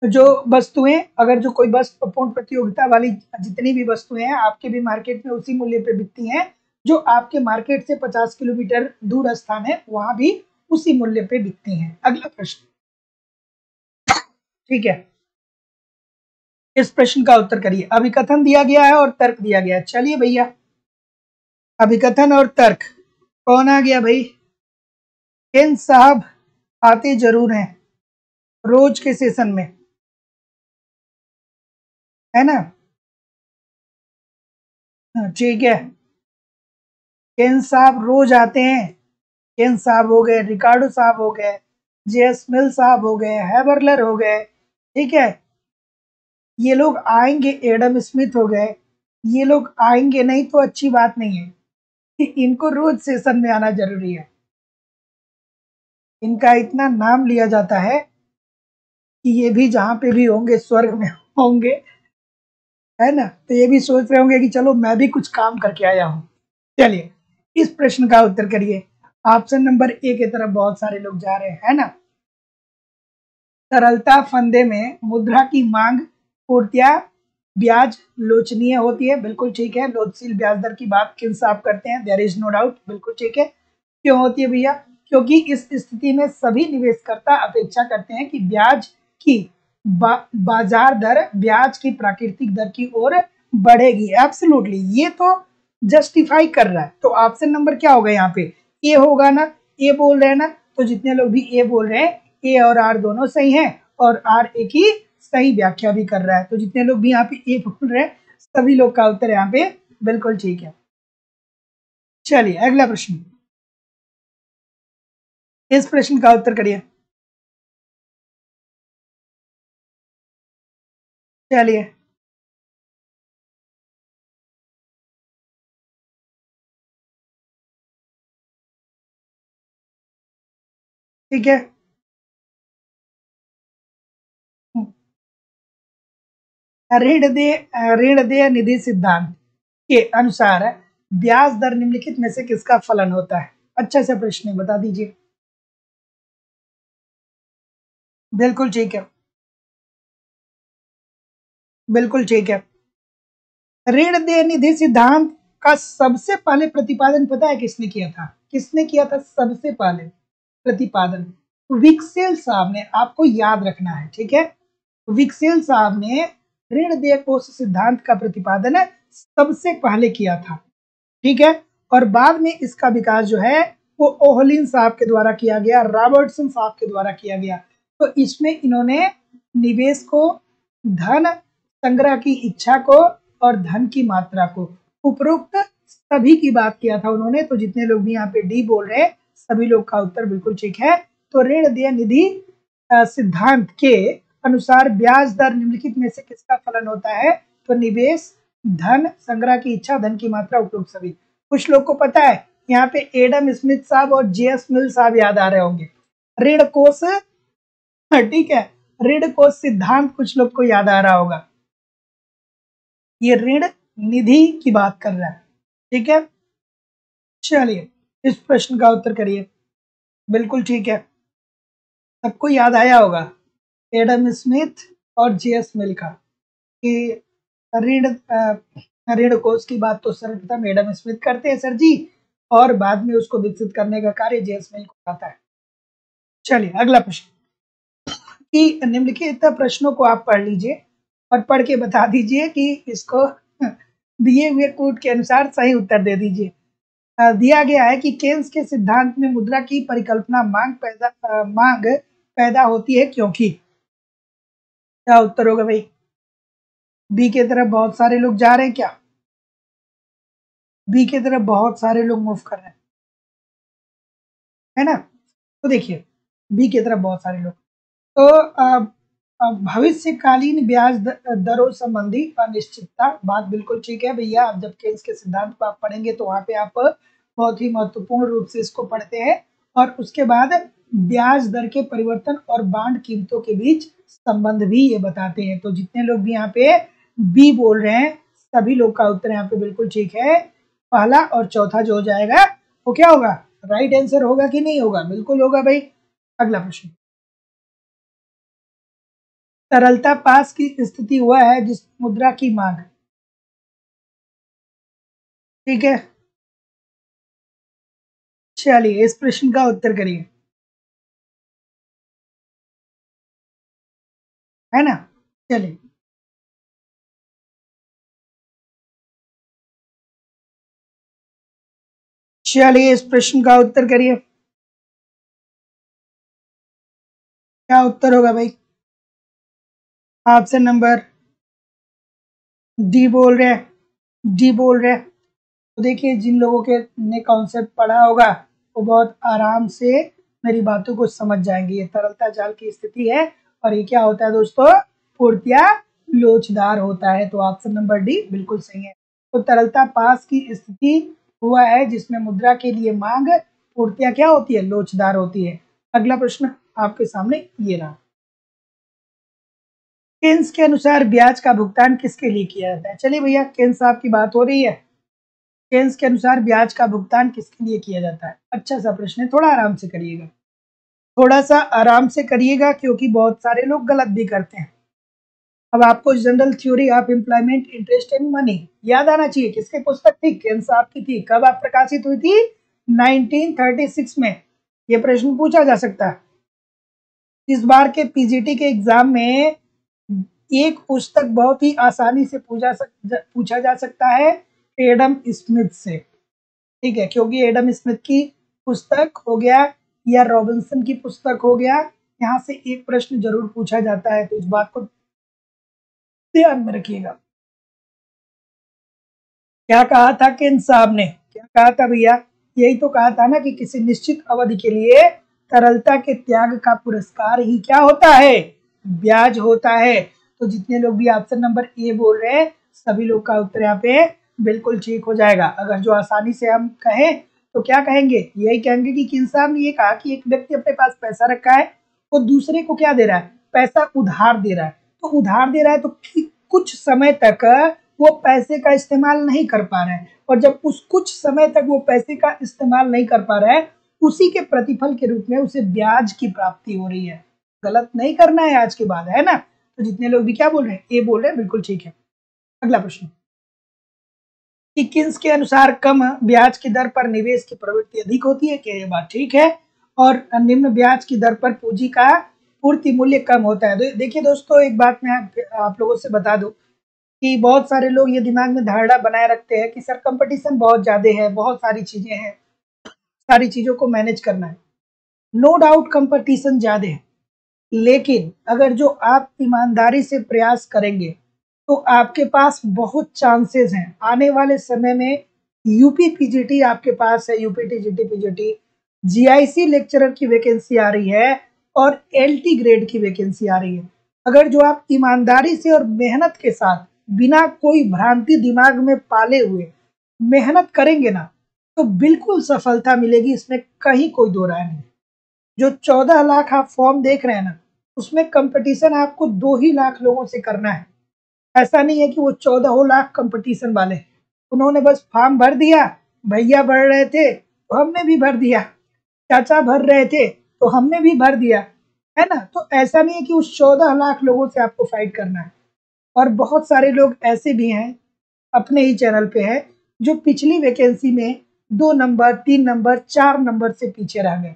जो वस्तुएं, अगर जो कोई वस्तु पूर्ण प्रतियोगिता वाली जितनी भी वस्तुएं हैं आपके भी मार्केट में उसी मूल्य पे बिकती हैं, जो आपके मार्केट से 50 किलोमीटर दूर स्थान है वहां भी उसी मूल्य पे बिकती हैं। अगला प्रश्न, ठीक है, इस प्रश्न का उत्तर करिए। अभिकथन दिया गया है और तर्क दिया गया है। चलिए भैया, अभिकथन और तर्क कौन आ गया भाई? केन साहब आते जरूर हैं रोज के सेशन में, है ना? ठीक है, केन साहब रोज आते हैं। केन साहब हो गए, रिकार्डो साहब हो गए, जेएस मिल साहब हो गए, हैबरलर हो गए, ठीक है, ये लोग आएंगे। एडम स्मिथ हो गए, ये लोग आएंगे नहीं तो अच्छी बात नहीं है कि इनको रोज सेशन में आना जरूरी है। इनका इतना नाम लिया जाता है कि ये भी जहां पे भी होंगे स्वर्ग में होंगे, है ना? तो ये भी सोच रहे होंगे कि चलो मैं भी कुछ काम करके आया हूं। चलिए इस प्रश्न का उत्तर करिए। ऑप्शन नंबर ए की तरफ बहुत सारे लोग जा रहे हैं, है ना? तरलता फंदे में मुद्रा की मांग पूर्तिया ब्याज लोचनीय होती है। बिल्कुल ठीक है। लोचशील ब्याज दर की बात किन साहब करते हैं? There is no doubt. बिल्कुल ठीक है। क्यों होती है भैया? क्योंकि इस स्थिति में सभी निवेशकर्ता अपेक्षा करते हैं कि ब्याज की बाजार दर ब्याज की प्राकृतिक दर की ओर बढ़ेगी। एब्सोल्युटली, ये तो जस्टिफाई कर रहा है। तो ऑप्शन नंबर क्या होगा यहाँ पे? ए होगा ना? ए बोल रहे हैं ना? तो जितने लोग भी ए बोल रहे हैं, ए और आर दोनों सही हैं, और आर ए की सही व्याख्या भी कर रहा है। तो जितने लोग भी यहाँ पे ए बोल रहे हैं, सभी लोग का उत्तर यहाँ पे बिल्कुल ठीक है। चलिए अगला प्रश्न, इस प्रश्न का उत्तर करिए। चलिए ठीक है। ऋण देय निधि सिद्धांत के अनुसार ब्याज दर निम्नलिखित में से किसका फलन होता है? अच्छा सा प्रश्न है, बता दीजिए। बिल्कुल ठीक है, बिल्कुल ठीक है। ऋण देय निधि सिद्धांत का सबसे पहले प्रतिपादन पता है किसने किया था? किसने किया था सबसे पहले प्रतिपादन? विक्सेल साहब ने। आपको याद रखना है, ठीक है। विक्सेल साहब ने ऋण देय कोष सिद्धांत का प्रतिपादन सबसे पहले किया था, ठीक है। और बाद में इसका विकास जो है वो ओहलिन साहब के द्वारा किया गया, रॉबर्टसन साहब के द्वारा किया गया। तो इसमें इन्होंने निवेश को, धन संग्रह की इच्छा को, और धन की मात्रा को, उपरोक्त सभी की बात किया था उन्होंने। तो जितने लोग भी यहाँ पे डी बोल रहे हैं, सभी लोग का उत्तर बिल्कुल ठीक है। तो ऋण देय निधि सिद्धांत के अनुसार ब्याज दर निम्नलिखित में से किसका फलन होता है? तो निवेश, धन संग्रह की इच्छा, धन की मात्रा, उपरोक्त सभी। कुछ लोग को पता है यहाँ पे एडम स्मिथ साहब और जेएस मिल साहब याद आ रहे होंगे। ऋण कोष, ठीक है, ऋण कोष सिद्धांत कुछ लोग को याद आ रहा होगा। ये ऋण निधि की बात कर रहा है, ठीक है। चलिए इस प्रश्न का उत्तर करिए। बिल्कुल ठीक है, सबको याद आया होगा एडम स्मिथ और जेएस मिल का कि ऋण ऋण कोष की बात तो सर्वप्रथम एडम स्मिथ करते हैं सर जी, और बाद में उसको विकसित करने का कार्य जेएस मिल को आता है। चलिए अगला प्रश्न, कि निम्नलिखित प्रश्नों को आप पढ़ लीजिए और पढ़ के बता दीजिए कि इसको दिए हुए कोड के अनुसार सही उत्तर दे दीजिए। दिया गया है कि केन्स के सिद्धांत में मुद्रा की परिकल्पना मांग पैदा होती है क्योंकि, क्या उत्तर होगा भाई? बी की तरफ बहुत सारे लोग जा रहे हैं क्या? बी की तरफ बहुत सारे लोग मूव कर रहे हैं, है ना? तो देखिए बी की तरफ बहुत सारे लोग, तो भविष्यकालीन ब्याज दरों संबंधी अनिश्चितता, बात बिल्कुल ठीक है भैया। आप जब केन्स के सिद्धांत को आप पढ़ेंगे तो वहां पे आप बहुत ही महत्वपूर्ण रूप से इसको पढ़ते हैं, और उसके बाद ब्याज दर के परिवर्तन और बांड कीमतों के बीच संबंध भी ये बताते हैं। तो जितने लोग भी यहाँ पे बी बोल रहे हैं सभी लोग का उत्तर यहाँ पे बिल्कुल ठीक है। पहला और चौथा जो हो जाएगा वो क्या होगा, राइट आंसर होगा कि नहीं होगा? बिल्कुल होगा भाई। अगला प्रश्न, तरलता पास की स्थिति हुआ है जिस मुद्रा की मांग, ठीक है। चलिए इस प्रश्न का उत्तर करिए, है ना? चलिए चलिए इस प्रश्न का उत्तर करिए, क्या उत्तर होगा भाई? ऑप्शन नंबर डी बोल रहे हैं, डी बोल रहे हैं। तो देखिए जिन लोगों के ने कॉन्सेप्ट पढ़ा होगा वो बहुत आराम से मेरी बातों को समझ जाएंगे। ये तरलता जाल की स्थिति है और ये क्या होता है दोस्तों, पूर्तिया लोचदार होता है। तो ऑप्शन नंबर डी बिल्कुल सही है। तो तरलता पास की स्थिति हुआ है जिसमें मुद्रा के लिए मांग पूर्तिया क्या होती है, लोचदार होती है। अगला प्रश्न आपके सामने ये रहा, केन्स के अनुसार ब्याज का भुगतान किसके लिए किया जाता है? चलिए भैया केन्स साहब की बात हो रही है, केन्स के अनुसार ब्याज का भुगतान किसके लिए किया जाता है? अच्छा सा प्रश्न है, थोड़ा आराम से करिएगा, थोड़ा सा आराम से करिएगा क्योंकि बहुत सारे लोग गलत भी करते हैं। अब आपको general theory of employment interest in money याद आना चाहिए। किसकी पुस्तक थी? केन्स साहब की थी। कब आप प्रकाशित हुई थी? 1936 में। ये प्रश्न पूछा जा सकता है इस बार के पीजीटी के एग्जाम में। एक पुस्तक बहुत ही आसानी से पूछा जा सकता है एडम स्मिथ से, ठीक है, क्योंकि एडम स्मिथ की पुस्तक हो गया या रॉबिन्सन की पुस्तक हो गया, यहाँ से एक प्रश्न जरूर पूछा जाता है। तो इस बात को ध्यान में रखिएगा। क्या कहा था केन्स साहब ने, क्या कहा था भैया? यही तो कहा था ना कि किसी निश्चित अवधि के लिए तरलता के त्याग का पुरस्कार ही क्या होता है, ब्याज होता है। तो जितने लोग भी ऑप्शन नंबर ए बोल रहे हैं सभी लोग का उत्तर यहाँ पे बिल्कुल ठीक हो जाएगा। अगर जो आसानी से हम कहें तो क्या कहेंगे, यही कहेंगे कि केन्स साहब ने ये कहा कि एक व्यक्ति अपने पास पैसा रखा है, वो दूसरे को क्या दे रहा है, पैसा उधार दे रहा है। तो उधार दे रहा है तो कुछ समय तक वो पैसे का इस्तेमाल नहीं कर पा रहे हैं, और जब उस कुछ समय तक वो पैसे का इस्तेमाल नहीं कर पा रहा है उसी के प्रतिफल के रूप में उसे ब्याज की प्राप्ति हो रही है। गलत नहीं करना है आज के बाद, है ना? तो जितने लोग भी क्या बोल रहे हैं, ए बोल रहे हैं, बिल्कुल ठीक है। अगला प्रश्न, कि किन्स के अनुसार कम ब्याज की दर पर निवेश की प्रवृत्ति अधिक होती है? क्या ये बात ठीक है? और निम्न ब्याज की दर पर पूंजी का पूर्ति मूल्य कम होता है। देखिए दोस्तों एक बात मैं आप लोगों से बता दूं कि बहुत सारे लोग ये दिमाग में धारणा बनाए रखते हैं कि सर कंपटीशन बहुत ज्यादा है, बहुत सारी चीजें हैं, सारी चीजों को मैनेज करना है। नो डाउट कंपटीशन ज्यादा है, लेकिन अगर जो आप ईमानदारी से प्रयास करेंगे तो आपके पास बहुत चांसेस हैं आने वाले समय में। यूपी पीजीटी आपके पास है, UP TGT PGT, GIC lecturer की वैकेंसी आ रही है और एलटी ग्रेड की वैकेंसी आ रही है। अगर जो आप ईमानदारी से और मेहनत के साथ बिना कोई भ्रांति दिमाग में पाले हुए मेहनत करेंगे ना तो बिल्कुल सफलता मिलेगी, इसमें कहीं कोई दो राय नहीं। जो 14 लाख आप फॉर्म देख रहे हैं ना उसमें कंपटीशन आपको 2 ही लाख लोगों से करना है। ऐसा नहीं है कि वो 14 लाख कंपटीशन वाले, उन्होंने बस फॉर्म भर दिया भैया भर रहे थे तो हमने भी भर दिया, चाचा भर रहे थे तो हमने भी भर दिया, है ना। तो ऐसा नहीं है कि उस 14 लाख लोगों से आपको फाइट करना है। और बहुत सारे लोग ऐसे भी हैं, अपने ही चैनल पे है, जो पिछली वैकेंसी में 2 नंबर 3 नंबर 4 नंबर से पीछे रह गए।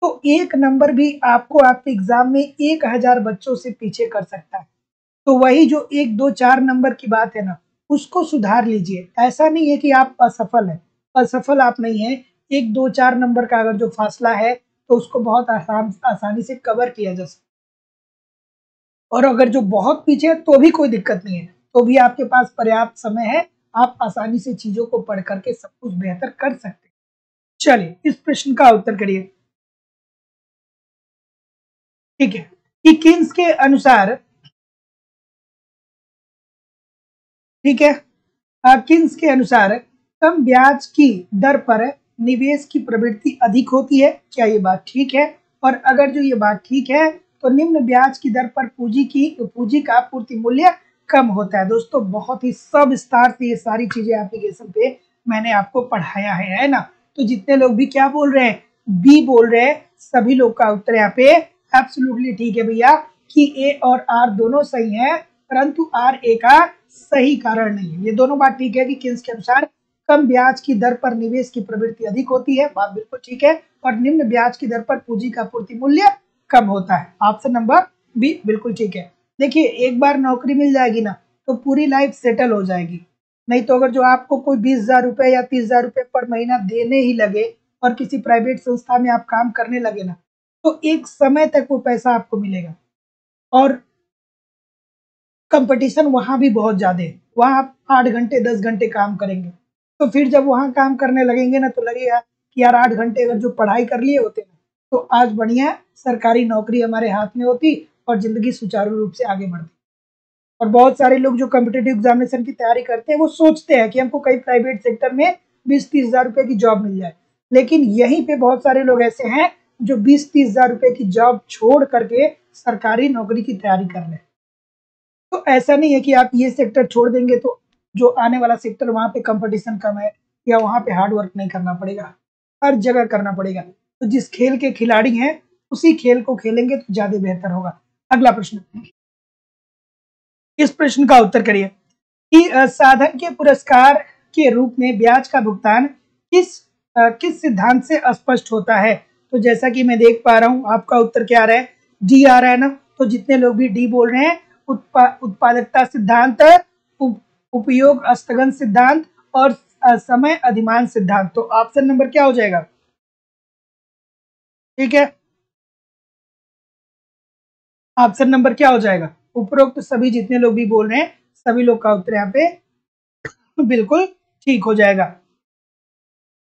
तो 1 नंबर भी आपको आपके एग्जाम में 1000 बच्चों से पीछे कर सकता है। तो वही जो 1 2 4 नंबर की बात है ना, उसको सुधार लीजिए। ऐसा नहीं है कि आप असफल हैं, असफल आप नहीं हैं। 1 2 4 नंबर का अगर जो फासला है तो उसको बहुत आसानी से कवर किया जा सकता है। और अगर जो बहुत पीछे है तो भी कोई दिक्कत नहीं है, तो भी आपके पास पर्याप्त समय है, आप आसानी से चीजों को पढ़ करके सब कुछ बेहतर कर सकते हैं। चलिए इस प्रश्न का उत्तर करिए। ठीक है, कि किन्स के अनुसार, ठीक है, किन्स के अनुसार कम ब्याज की दर पर निवेश की प्रवृत्ति अधिक होती है, क्या ये बात ठीक है? और अगर जो ये बात ठीक है तो निम्न ब्याज की दर पर पूंजी का पूर्ति मूल्य कम होता है। दोस्तों बहुत ही सब विस्तार से ये सारी चीजें एप्लीकेशन पे मैंने आपको पढ़ाया है ना। तो जितने लोग भी क्या बोल रहे हैं, बी बोल रहे हैं, सभी लोग का उत्तर यहाँ पे एब्सोल्युटली ठीक है भैया, कि ए और आर दोनों सही है, परंतु आर ए का सही कारण नहीं है। ये दोनों बात ठीक है कि किन्स के अनुसार कम ब्याज की दर पर निवेश की प्रवृत्ति अधिक होती है, बात बिल्कुल ठीक है, और निम्न ब्याज की दर पर पूंजी का पूर्ति मूल्य कम होता है। ऑप्शन नंबर बी बिल्कुल ठीक है। देखिए एक बार नौकरी मिल जाएगी ना तो पूरी लाइफ सेटल हो जाएगी। नहीं तो अगर जो आपको कोई 20,000 रुपए या 30,000 रुपए पर महीना देने ही लगे और किसी प्राइवेट संस्था में आप काम करने लगे ना, तो एक समय तक वो पैसा आपको मिलेगा। और कंपटीशन वहां भी बहुत ज्यादा है, वहां आप 8 घंटे 10 घंटे काम करेंगे। तो फिर जब वहां काम करने लगेंगे ना तो लगेगा कि यार 8 घंटे अगर जो पढ़ाई कर लिए होते ना तो आज बढ़िया सरकारी नौकरी हमारे हाथ में होती और जिंदगी सुचारू रूप से आगे बढ़ती। और बहुत सारे लोग जो कम्पिटेटिव एग्जामिनेशन की तैयारी करते हैं वो सोचते हैं कि हमको कहीं प्राइवेट सेक्टर में 20-30 हजार रुपए की जॉब मिल जाए, लेकिन यहीं पे बहुत सारे लोग ऐसे हैं जो 20-30 हजार रुपए की जॉब छोड़ करके सरकारी नौकरी की तैयारी कर रहे हैं। तो ऐसा नहीं है कि आप ये सेक्टर छोड़ देंगे तो जो आने वाला सेक्टर वहां पे कंपटीशन कम है या वहां पे हार्ड वर्क नहीं करना पड़ेगा, हर जगह करना पड़ेगा। तो जिस खेल के खिलाड़ी हैं उसी खेल को खेलेंगे तो ज्यादा बेहतर होगा। अगला प्रश्न, इस प्रश्न का उत्तर करिए कि साधन के पुरस्कार के रूप में ब्याज का भुगतान किस सिद्धांत से स्पष्ट होता है? तो जैसा कि मैं देख पा रहा हूं आपका उत्तर क्या आ रहा है, डी आ रहा है ना। तो जितने लोग भी डी बोल रहे हैं, उत्पादकता सिद्धांत, उपयोग स्थगन सिद्धांत और समय अधिमान सिद्धांत। तो ऑप्शन नंबर क्या हो जाएगा? ठीक है, ऑप्शन नंबर क्या हो जाएगा? उपरोक्त सभी जितने लोग भी बोल रहे हैं सभी लोग का उत्तर यहाँ पे बिल्कुल ठीक हो जाएगा।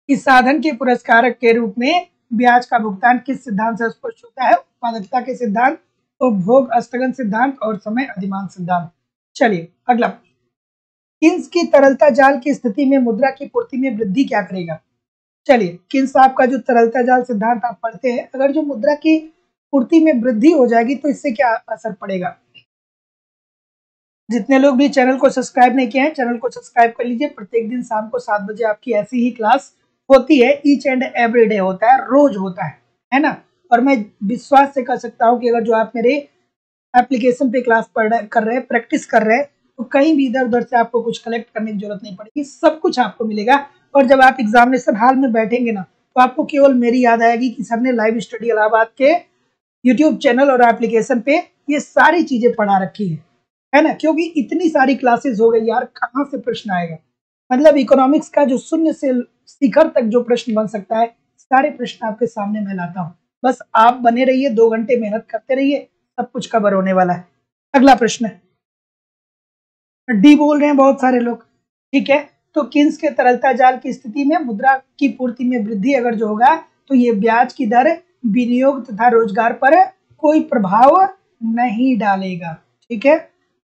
इस साधन के पुरस्कार के रूप में ब्याज का भुगतान किस सिद्धांत से स्पष्ट होता है? उत्पादकता के सिद्धांत, उपभोग स्थगन सिद्धांत और समय अधिमान सिद्धांत। चलिए अगला, किन्स की तरलता जाल की स्थिति में मुद्रा की पूर्ति में वृद्धि क्या करेगा? चलिए किन्स साहब का जो तरलता जाल सिद्धांत आप पढ़ते हैं, अगर जो मुद्रा की पूर्ति में वृद्धि हो जाएगी तो इससे क्या असर पड़ेगा? जितने लोग भी चैनल को सब्सक्राइब नहीं किए हैं चैनल को सब्सक्राइब कर लीजिए। प्रत्येक दिन शाम को 7 बजे आपकी ऐसी ही क्लास होती है, ईच एंड एवरी डे होता है, रोज होता है ना। और मैं विश्वास से कह सकता हूँ कि अगर जो आप मेरे एप्लीकेशन पे क्लास कर रहे हैं, प्रैक्टिस कर रहे हैं, तो कहीं भी इधर उधर से आपको कुछ कलेक्ट करने की जरूरत नहीं पड़ेगी, सब कुछ आपको मिलेगा। और जब आप एग्जामिनेशन हॉल में बैठेंगे ना तो आपको केवल मेरी याद आएगी कि सर ने लाइव स्टडी इलाहाबाद के यूट्यूब चैनल और एप्लीकेशन पे ये सारी चीजें पढ़ा रखी है ना। क्योंकि इतनी सारी क्लासेस हो गई यार, कहाँ से प्रश्न आएगा? मतलब इकोनॉमिक्स का जो शून्य से शिखर तक जो प्रश्न बन सकता है, सारे प्रश्न आपके सामने मैं लाता हूँ। बस आप बने रहिए, 2 घंटे मेहनत करते रहिए, सब कुछ कवर होने वाला है। अगला प्रश्न, डी बोल रहे हैं बहुत सारे लोग, ठीक है। तो किन्स के तरलता जाल की स्थिति में मुद्रा की पूर्ति में वृद्धि अगर जो होगा तो ये ब्याज की दर, विनियोग तथा रोजगार पर कोई प्रभाव नहीं डालेगा, ठीक है,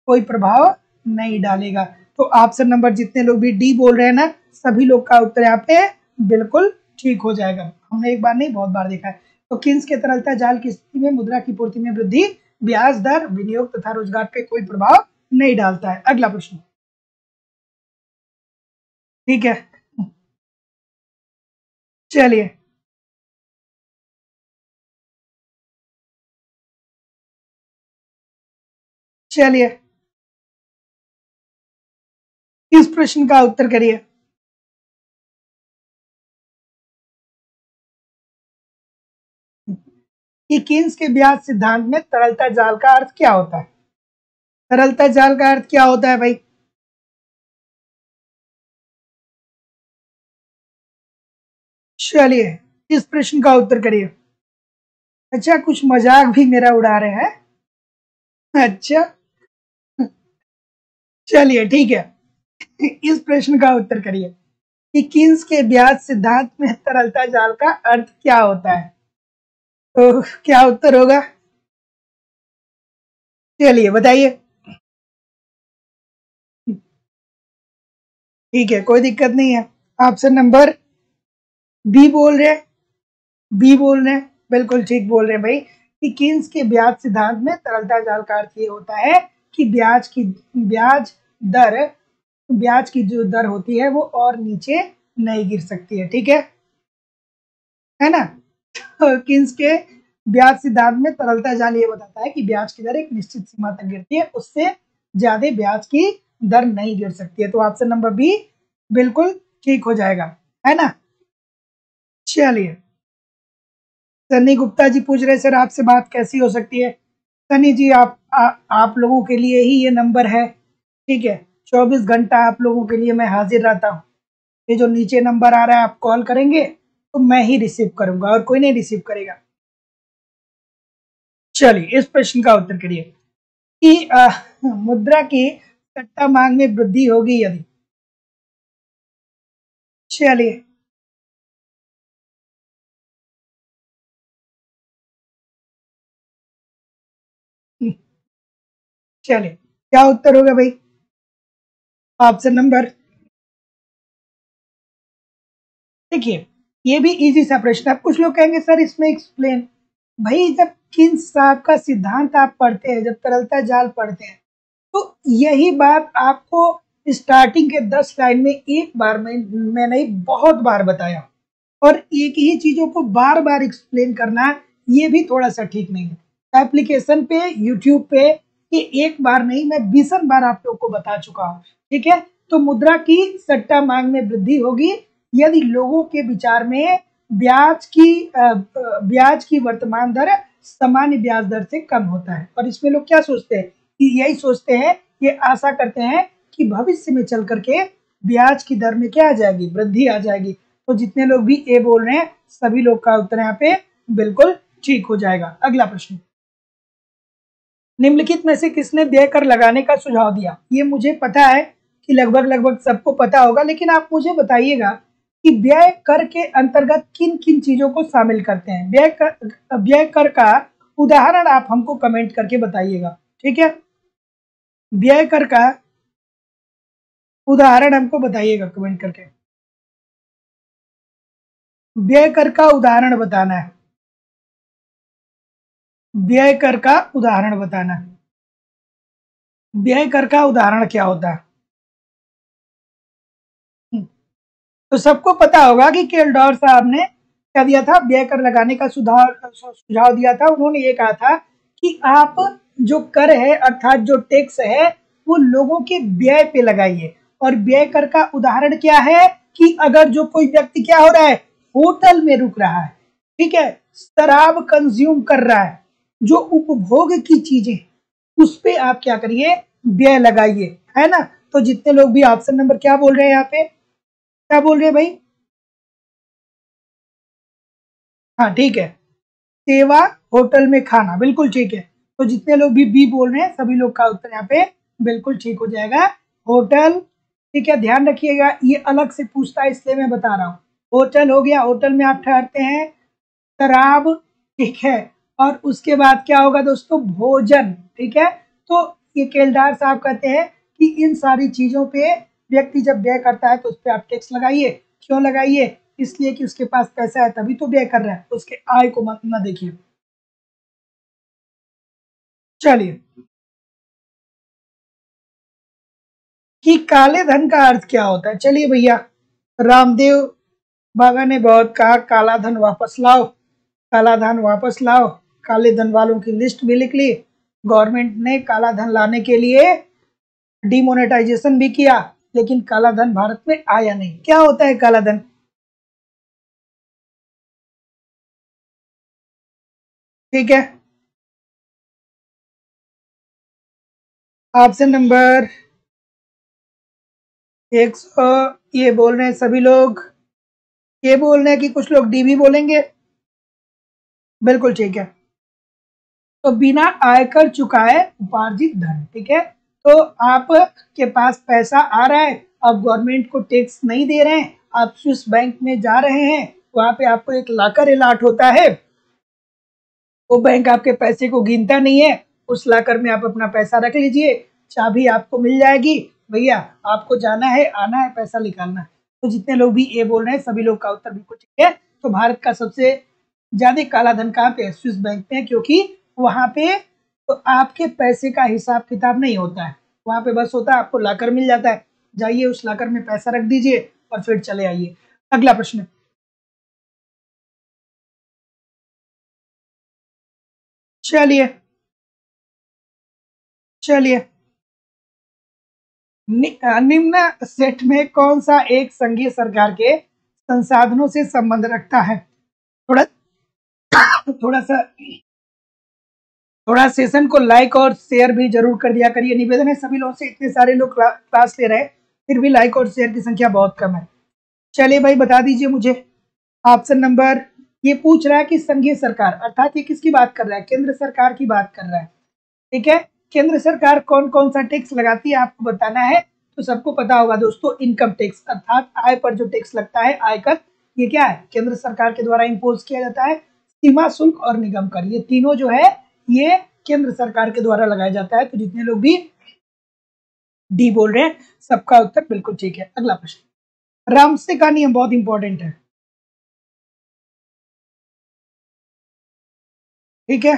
कोई प्रभाव नहीं डालेगा। तो ऑप्शन नंबर जितने लोग भी डी बोल रहे हैं ना, सभी लोग का उत्तर यहाँ पे बिल्कुल ठीक हो जाएगा। हमने एक बार नहीं बहुत बार देखा है। तो किन्स के तरलता जाल की स्थिति में मुद्रा की पूर्ति में वृद्धि ब्याज दर, विनियोग तथा रोजगार पे कोई प्रभाव नहीं डालता है। अगला प्रश्न, ठीक है, चलिए चलिए इस प्रश्न का उत्तर करिए। कि कीन्स के ब्याज सिद्धांत में तरलता जाल का अर्थ क्या होता है? तरलता जाल का अर्थ क्या होता है भाई? चलिए इस प्रश्न का उत्तर करिए। अच्छा, कुछ मजाक भी मेरा उड़ा रहे हैं। अच्छा, चलिए ठीक है। इस प्रश्न का उत्तर करिए कि कीन्स के ब्याज सिद्धांत में तरलता जाल का अर्थ क्या होता है? तो क्या उत्तर होगा? चलिए बताइए। ठीक है, कोई दिक्कत नहीं है। ऑप्शन नंबर बी बोल रहे हैं। बी बोल रहे हैं, बिल्कुल ठीक बोल रहे हैं भाई। कि कीन्स के ब्याज सिद्धांत में तरलता जाल का अर्थ ये होता है कि ब्याज दर ब्याज की जो दर होती है वो और नीचे नहीं गिर सकती है। ठीक है ना? तो कीन्स के ब्याज सिद्धांत में तरलता जाल ये बताता है कि ब्याज की दर एक निश्चित सीमा तक गिरती है, उससे ज्यादा ब्याज की दर नहीं गिर सकती है। तो ऑप्शन नंबर बी बिल्कुल ठीक हो जाएगा, है ना? चलिए, सन्नी गुप्ता जी पूछ रहे सर आपसे बात कैसी हो सकती है? सनी जी, आप लोगों के लिए ही ये नंबर है। ठीक है, 24 घंटा आप लोगों के लिए मैं हाजिर रहता हूँ। ये जो नीचे नंबर आ रहा है आप कॉल करेंगे तो मैं ही रिसीव करूंगा और कोई नहीं रिसीव करेगा। चलिए इस प्रश्न का उत्तर करिए कि मुद्रा की सट्टा मांग में वृद्धि होगी यदि। चलिए, चलिए क्या उत्तर होगा भाई? ऑप्शन नंबर, देखिए ये भी इजी सा प्रश्न है। कुछ लोग कहेंगे सर इसमें एक्सप्लेन। भाई जब किन्स साहब का सिद्धांत आप पढ़ते हैं, जब तरलता जाल पढ़ते हैं, तो यही बात आपको स्टार्टिंग के 10 लाइन में एक बार में मैंने बहुत बार बताया। और एक ही चीजों को बार बार एक्सप्लेन करना ये भी थोड़ा सा ठीक नहीं है। एप्लीकेशन पे, यूट्यूब पे ये एक बार नहीं, मैं 20 बार आप लोग को बता चुका हूँ। ठीक है, तो मुद्रा की सट्टा मांग में वृद्धि होगी यदि लोगों के विचार में ब्याज की वर्तमान दर सामान्य ब्याज दर से कम होता है। और इसमें लोग क्या सोचते हैं कि यही सोचते हैं, ये आशा करते हैं कि भविष्य में चल करके ब्याज की दर में क्या आ जाएगी, वृद्धि आ जाएगी। तो जितने लोग भी ए बोल रहे हैं सभी लोग का उत्तर यहाँ पे बिल्कुल ठीक हो जाएगा। अगला प्रश्न, निम्नलिखित में से किसने व्यय कर लगाने का सुझाव दिया? ये मुझे पता है कि लगभग लगभग सबको पता होगा, लेकिन आप मुझे बताइएगा कि व्यय कर के अंतर्गत किन किन चीजों को शामिल करते हैं। व्यय कर का उदाहरण आप हमको कमेंट करके बताइएगा। ठीक है, व्यय कर का उदाहरण हमको बताइएगा कमेंट करके। व्यय कर का उदाहरण बताना है। व्यय कर का उदाहरण बताना है। व्यय कर का उदाहरण क्या होता है? तो सबको पता होगा कि केल्डॉर साहब ने क्या दिया था, व्यय कर लगाने का सुझाव दिया था। उन्होंने ये कहा था कि आप जो कर है अर्थात जो टैक्स है वो लोगों के व्यय पे लगाइए। और व्यय कर का उदाहरण क्या है कि अगर जो कोई व्यक्ति क्या हो रहा है, होटल में रुक रहा है, ठीक है, शराब कंज्यूम कर रहा है, जो उपभोग की चीजें, उस पे आप क्या करिए, व्यय लगाइए, है ना? तो जितने लोग भी ऑप्शन नंबर क्या बोल रहे हैं यहाँ पे, क्या बोल रहे हैं भाई? हाँ ठीक है, सेवा, होटल में खाना, बिल्कुल ठीक है। तो जितने लोग भी बी बोल रहे हैं सभी लोग का उत्तर यहाँ पे बिल्कुल ठीक हो जाएगा, होटल। ठीक है, ध्यान रखिएगा ये अलग से पूछता है इसलिए मैं बता रहा हूँ। होटल हो गया, होटल में आप ठहरते हैं। शराब, ठीक है, और उसके बाद क्या होगा दोस्तों, भोजन। ठीक है, तो ये केलदार साहब कहते हैं कि इन सारी चीजों पे व्यक्ति जब व्यय करता है तो उस पर आप टैक्स लगाइए। क्यों लगाइए? इसलिए कि उसके पास पैसा है तभी तो व्यय कर रहा है, उसके आय को मत ना देखिए। चलिए, कि काले धन का अर्थ क्या होता है? चलिए भैया, रामदेव बाबा ने बहुत कहा काला धन वापस लाओ, काला धन वापस लाओ। काले धन वालों की लिस्ट भी लिख ली। गवर्नमेंट ने काला धन लाने के लिए डिमोनेटाइजेशन भी किया, लेकिन काला धन भारत में आया नहीं। क्या होता है काला धन? ठीक है, ऑप्शन नंबर 100 ये बोल रहे हैं सभी लोग। ये बोल रहे हैं कि कुछ लोग डी भी बोलेंगे। बिल्कुल ठीक है। तो बिना आयकर चुकाए उपार्जित धन। ठीक है, तो आप के पास पैसा आ रहा है, आप गवर्नमेंट को टैक्स नहीं दे रहे हैं, आप स्विस बैंक में जा रहे हैं, वहां पे आपको एक लाकर अलॉट होता है। वो बैंक आपके पैसे को गिनता नहीं है, उस लाकर में आप अपना पैसा रख लीजिए, चाबी आपको मिल जाएगी। भैया आपको जाना है, आना है, पैसा निकालना है। तो जितने लोग भी ये बोल रहे हैं सभी लोग का उत्तर बिल्कुल ठीक है। तो भारत का सबसे ज्यादा काला धन कहाँ पे है? स्विस बैंक में, क्योंकि वहां पे तो आपके पैसे का हिसाब किताब नहीं होता है, वहां पे बस होता है आपको लाकर मिल जाता है, जाइए उस लाकर में पैसा रख दीजिए और फिर चले आइए। अगला प्रश्न। चलिए चलिए, निम्न सेट में कौन सा एक संघीय सरकार के संसाधनों से संबंध रखता है? थोड़ा थोड़ा सा थोड़ा सेशन को लाइक और शेयर भी जरूर कर दिया करिए। निवेदन है सभी लोगों से, इतने सारे लोग क्लास ले रहे हैं फिर भी लाइक और शेयर की संख्या बहुत कम है। चलिए भाई बता दीजिए मुझे। ऑप्शन नंबर, ये पूछ रहा है कि संघीय सरकार अर्थात ये किसकी बात कर रहा है? केंद्र सरकार की बात कर रहा है। ठीक है, केंद्र सरकार कौन कौन सा टैक्स लगाती है आपको बताना है। तो सबको पता होगा दोस्तों, इनकम टैक्स अर्थात आय पर जो टैक्स लगता है आयकर, ये क्या है? केंद्र सरकार के द्वारा इम्पोज किया जाता है। सीमा शुल्क और निगम कर, ये तीनों जो है ये केंद्र सरकार के द्वारा लगाया जाता है। तो जितने लोग भी डी बोल रहे हैं सबका उत्तर बिल्कुल ठीक है। अगला प्रश्न, रामसे का नियम बहुत इंपॉर्टेंट है। ठीक है,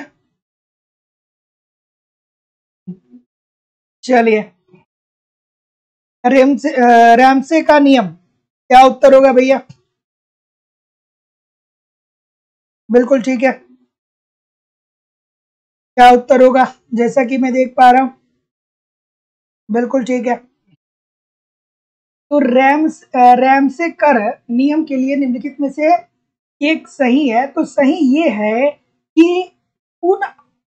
चलिए रामसे का नियम क्या उत्तर होगा भैया? बिल्कुल ठीक है, क्या उत्तर होगा? जैसा कि मैं देख पा रहा हूं, बिल्कुल ठीक है। तो रैमसे कर नियम के लिए निम्नलिखित में से एक सही है। तो सही ये है कि उन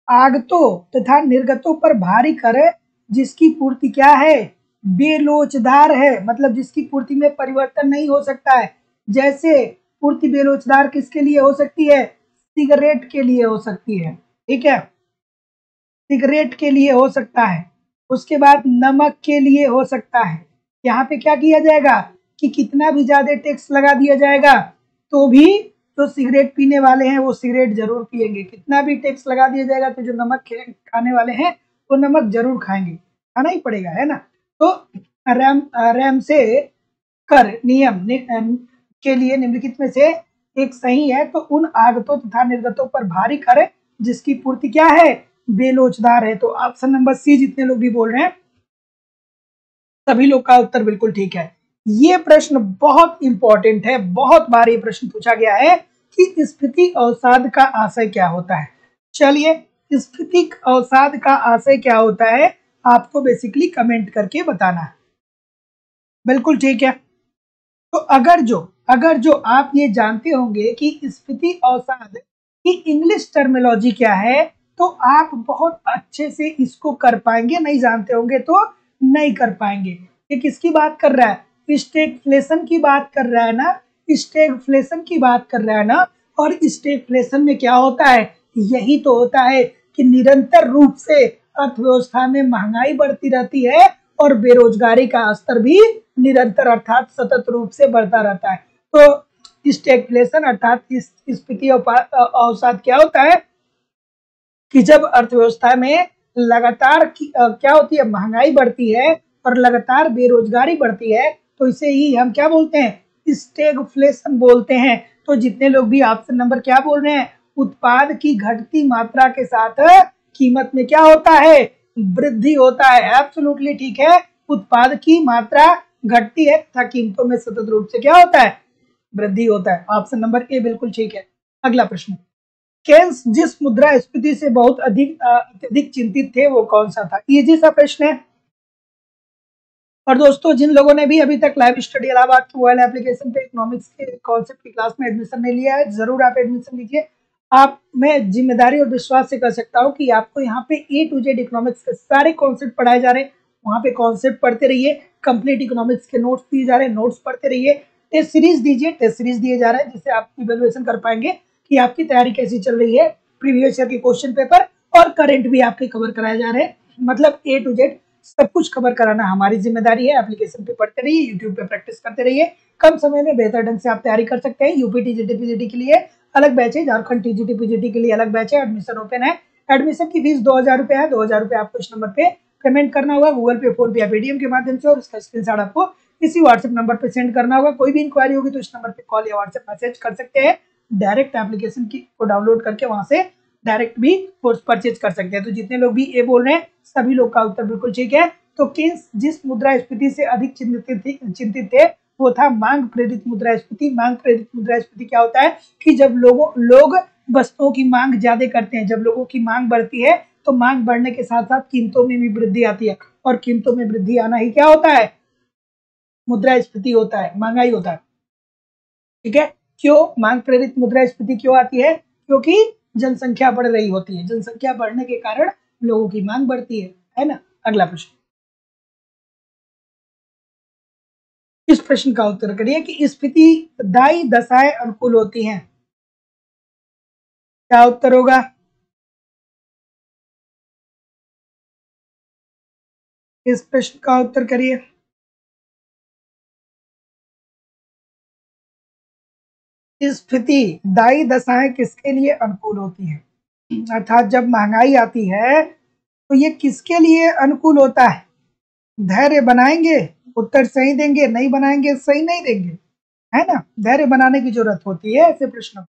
आगतों तथा निर्गतों पर भारी कर जिसकी पूर्ति क्या है? बेलोचदार है, मतलब जिसकी पूर्ति में परिवर्तन नहीं हो सकता है। जैसे पूर्ति बेलोचदार किसके लिए हो सकती है? सिगरेट के लिए हो सकती है। ठीक है, सिगरेट के लिए हो सकता है। उसके बाद नमक के लिए हो सकता है। यहाँ पे क्या किया जाएगा कि कितना भी ज्यादा टैक्स लगा दिया जाएगा तो भी जो सिगरेट पीने वाले हैं वो सिगरेट जरूर पिएंगे। कितना भी टैक्स लगा दिया जाएगा तो जो नमक खाने वाले हैं वो नमक जरूर खाएंगे, खाना ही पड़ेगा, है ना। तो रैम से कर नियम के लिए निम्नलिखित में से एक सही है। तो उन आगतों तथा निर्गतों पर भारी कर जिसकी पूर्ति क्या है? बेलोचदार है। तो ऑप्शन नंबर सी जितने लोग भी बोल रहे हैं सभी लोग का उत्तर बिल्कुल ठीक है। ये प्रश्न बहुत इंपॉर्टेंट है, बहुत बार ये प्रश्न पूछा गया है कि स्फीति अवसाद का आशय क्या होता है। चलिए, स्फीति अवसाद का आशय क्या होता है आपको बेसिकली कमेंट करके बताना है। बिल्कुल ठीक है। तो अगर जो आप ये जानते होंगे कि स्फीति अवसाद की इंग्लिश टर्मिनोलॉजी क्या है तो आप बहुत अच्छे से इसको कर पाएंगे, नहीं जानते होंगे तो नहीं कर पाएंगे। ये किसकी बात कर रहा है? स्टैगफ्लेशन की बात कर रहा है ना, स्टैगफ्लेशन की बात कर रहा है ना। और स्टैगफ्लेशन में क्या होता है? यही तो होता है कि निरंतर रूप से अर्थव्यवस्था में महंगाई बढ़ती रहती है और बेरोजगारी का स्तर भी निरंतर अर्थात सतत रूप से बढ़ता रहता है। तो स्टैगफ्लेशन अर्थात स्फीति अवसाद क्या होता है कि जब अर्थव्यवस्था में लगातार क्या होती है? महंगाई बढ़ती है और लगातार बेरोजगारी बढ़ती है, तो इसे ही हम क्या बोलते हैं? स्टैगफ्लेशन बोलते हैं। तो जितने लोग भी ऑप्शन नंबर क्या बोल रहे हैं? उत्पाद की घटती मात्रा के साथ कीमत में क्या होता है? वृद्धि होता है। एब्सोल्युटली ठीक है, उत्पाद की मात्रा घटती है तथा कीमतों में सतत रूप से क्या होता है? वृद्धि होता है। ऑप्शन नंबर ए बिल्कुल ठीक है। अगला प्रश्न, केन्स जिस मुद्रास्फीति से बहुत अत्यधिक चिंतित थे वो कौन सा था? इजी सा प्रश्न है। और दोस्तों, जिन लोगों ने भी अभी तक लाइव स्टडी इलाहाबाद की मोबाइल एप्लीकेशन पे इकोनॉमिक्स के कॉन्सेप्ट की क्लास में एडमिशन नहीं लिया है, जरूर आप एडमिशन लीजिए। आप, मैं जिम्मेदारी और विश्वास से कह सकता हूँ कि आपको यहाँ पे ए टू जेड इकोनॉमिक्स के सारे कॉन्सेप्ट पढ़ाए जा रहे हैं। वहाँ पे कॉन्सेप्ट पढ़ते रहिए, कंप्लीट इकोनॉमिक्स के नोट्स दिए जा रहे हैं, नोट्स पढ़ते रहिए। टेस्ट सीरीज दीजिए, टेस्ट सीरीज दिए जा रहे हैं जिससे आप इवेल्युएशन कर पाएंगे कि आपकी तैयारी कैसी चल रही है। प्रीवियस ईयर के क्वेश्चन पेपर और करंट भी आपके कवर कराए जा रहे हैं। मतलब ए टू जेड सब कुछ कवर कराना हमारी जिम्मेदारी है। एप्लीकेशन पे पढ़ते रहिए, यूट्यूब पे प्रैक्टिस करते रहिए। कम समय में बेहतर ढंग से आप तैयारी कर सकते हैं। यूपी टीजीटी पीजीटी के लिए अलग बैच है, झारखंड टीजीटी पीजीटी के लिए अलग बैच है। एडमिशन ओपन है। एडमिशन की फीस 2000 रुपए है। 2000 रुपए आपको इस नंबर पे पेमेंट करना होगा, गूगल पे, फोन पे या पेटीएम के माध्यम से, और उसका स्क्रीनशॉट आपको इसी व्हाट्सएप नंबर पे सेंड करना होगा। कोई भी इंक्वायरी होगी तो इस नंबर पे कॉल या व्हाट्सएप मैसेज कर सकते हैं। डायरेक्ट एप्लीकेशन की को डाउनलोड करके वहां से डायरेक्ट भी कोर्स परचेज कर सकते हैं। तो जितने लोग भी ए बोल रहे हैं सभी लोग का उत्तर बिल्कुल ठीक है। तो केन्स जिस मुद्रास्फीति से अधिक चिंतित थे वो था मांग प्रेरित मुद्रास्फीति। मांग प्रेरित मुद्रास्फीति क्या होता है कि जब लोग वस्तुओं की मांग ज्यादा करते हैं, जब लोगों की मांग बढ़ती है तो मांग बढ़ने के साथ साथ कीमतों में भी वृद्धि आती है, और कीमतों में वृद्धि आना ही क्या होता है? मुद्रास्फीति होता है, महंगाई होता है। ठीक है। क्यों मांग प्रेरित मुद्रास्फीति क्यों आती है? क्योंकि जनसंख्या बढ़ रही होती है। जनसंख्या बढ़ने के कारण लोगों की मांग बढ़ती है ना। अगला प्रश्न, इस प्रश्न का उत्तर करिए कि स्फीति दायी दशाएं अनुकूल होती हैं। क्या उत्तर होगा? इस प्रश्न का उत्तर करिए। स्फीति दायी दशाएं किसके लिए अनुकूल होती हैं? अर्थात जब महंगाई आती है तो ये किसके लिए अनुकूल होता है? धैर्य बनाएंगे, उत्तर सही देंगे, नहीं बनाएंगे सही नहीं देंगे, है ना। धैर्य बनाने की जरूरत होती है ऐसे प्रश्नों।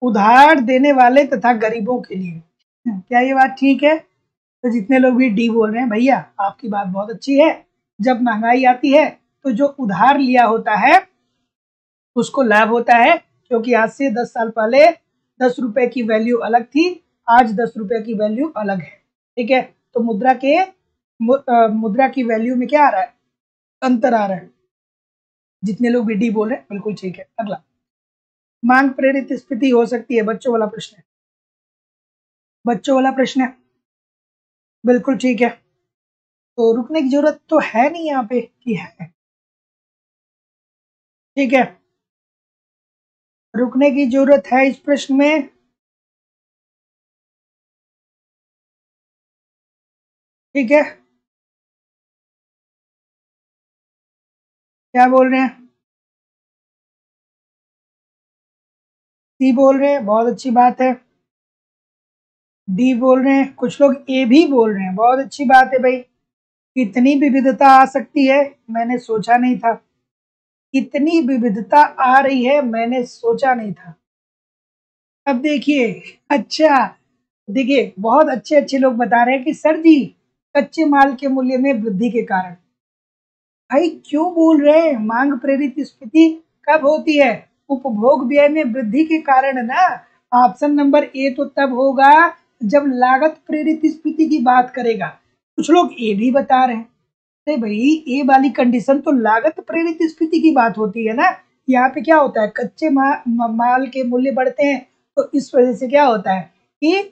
उधार देने वाले तथा गरीबों के लिए। क्या ये बात ठीक है? तो जितने लोग भी डी बोल रहे हैं भैया, आपकी बात बहुत अच्छी है। जब महंगाई आती है तो जो उधार लिया होता है उसको लाभ होता है, क्योंकि आज से 10 साल पहले 10 रुपए की वैल्यू अलग थी, आज 10 रुपए की वैल्यू अलग है। ठीक है। तो मुद्रा की वैल्यू में क्या आ रहा है? अंतर आ रहा है। जितने लोग भी डी बोल रहे हैं बिल्कुल ठीक है। अगला, मांग प्रेरित स्थिति हो सकती है, बच्चों वाला प्रश्न है। बच्चों वाला प्रश्न है, बिल्कुल ठीक है। तो रुकने की जरूरत तो है नहीं यहाँ पे कि है? ठीक है, रुकने की जरूरत है इस प्रश्न में। ठीक है, क्या बोल रहे हैं? सी बोल रहे हैं, बहुत अच्छी बात है। डी बोल रहे हैं, कुछ लोग ए भी बोल रहे हैं, बहुत अच्छी बात है भाई। इतनी विविधता आ सकती है, मैंने सोचा नहीं था। इतनी विविधता आ रही है, मैंने सोचा नहीं था। अब देखिए, अच्छा, देखिए बहुत अच्छे अच्छे लोग बता रहे हैं कि सर जी कच्चे माल के मूल्य में वृद्धि के कारण। भाई क्यों बोल रहे हैं? मांग प्रेरित स्थिति कब होती है? उपभोग व्यय में वृद्धि के कारण ना। ऑप्शन नंबर ए तो तब होगा जब लागत प्रेरित स्थिति की बात करेगा। कुछ लोग ए भी बता रहे हैं। अरे भाई, ए वाली कंडीशन तो लागत प्रेरित स्थिति की बात होती है ना। यहाँ पे क्या होता है, कच्चे माल के मूल्य बढ़ते हैं तो इस वजह से क्या होता है कि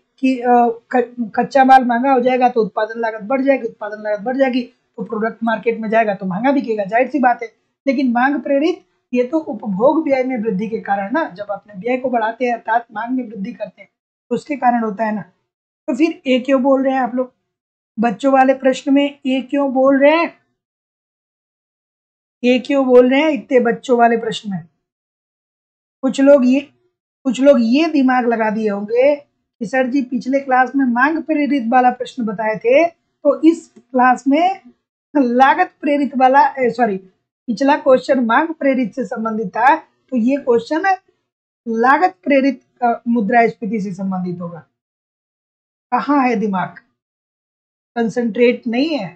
कच्चा माल महंगा हो जाएगा तो उत्पादन लागत बढ़ जाएगी, उत्पादन लागत बढ़ जाएगी तो प्रोडक्ट मार्केट में जाएगा तो महंगा बिकेगा, जाहिर सी बात है। लेकिन मांग प्रेरित, ये तो उपभोग व्यय में वृद्धि के कारण ना, जब अपने व्यय को बढ़ाते हैं अर्थात मांग में वृद्धि करते हैं तो उसके कारण होता है ना। तो फिर ए क्यों बोल रहे हैं आप लोग? बच्चों वाले प्रश्न में ए क्यों बोल रहे हैं? ये क्यों बोल रहे हैं इतने बच्चों वाले प्रश्न में? कुछ लोग ये कुछ लोग ये दिमाग लगा दिए होंगे कि सर जी पिछले क्लास में मांग प्रेरित वाला प्रश्न बताए थे तो इस क्लास में लागत प्रेरित वाला, सॉरी, पिछला क्वेश्चन मांग प्रेरित से संबंधित था तो ये क्वेश्चन लागत प्रेरित मुद्रास्फीति से संबंधित होगा। कहाँ है दिमाग? कंसंट्रेट नहीं है,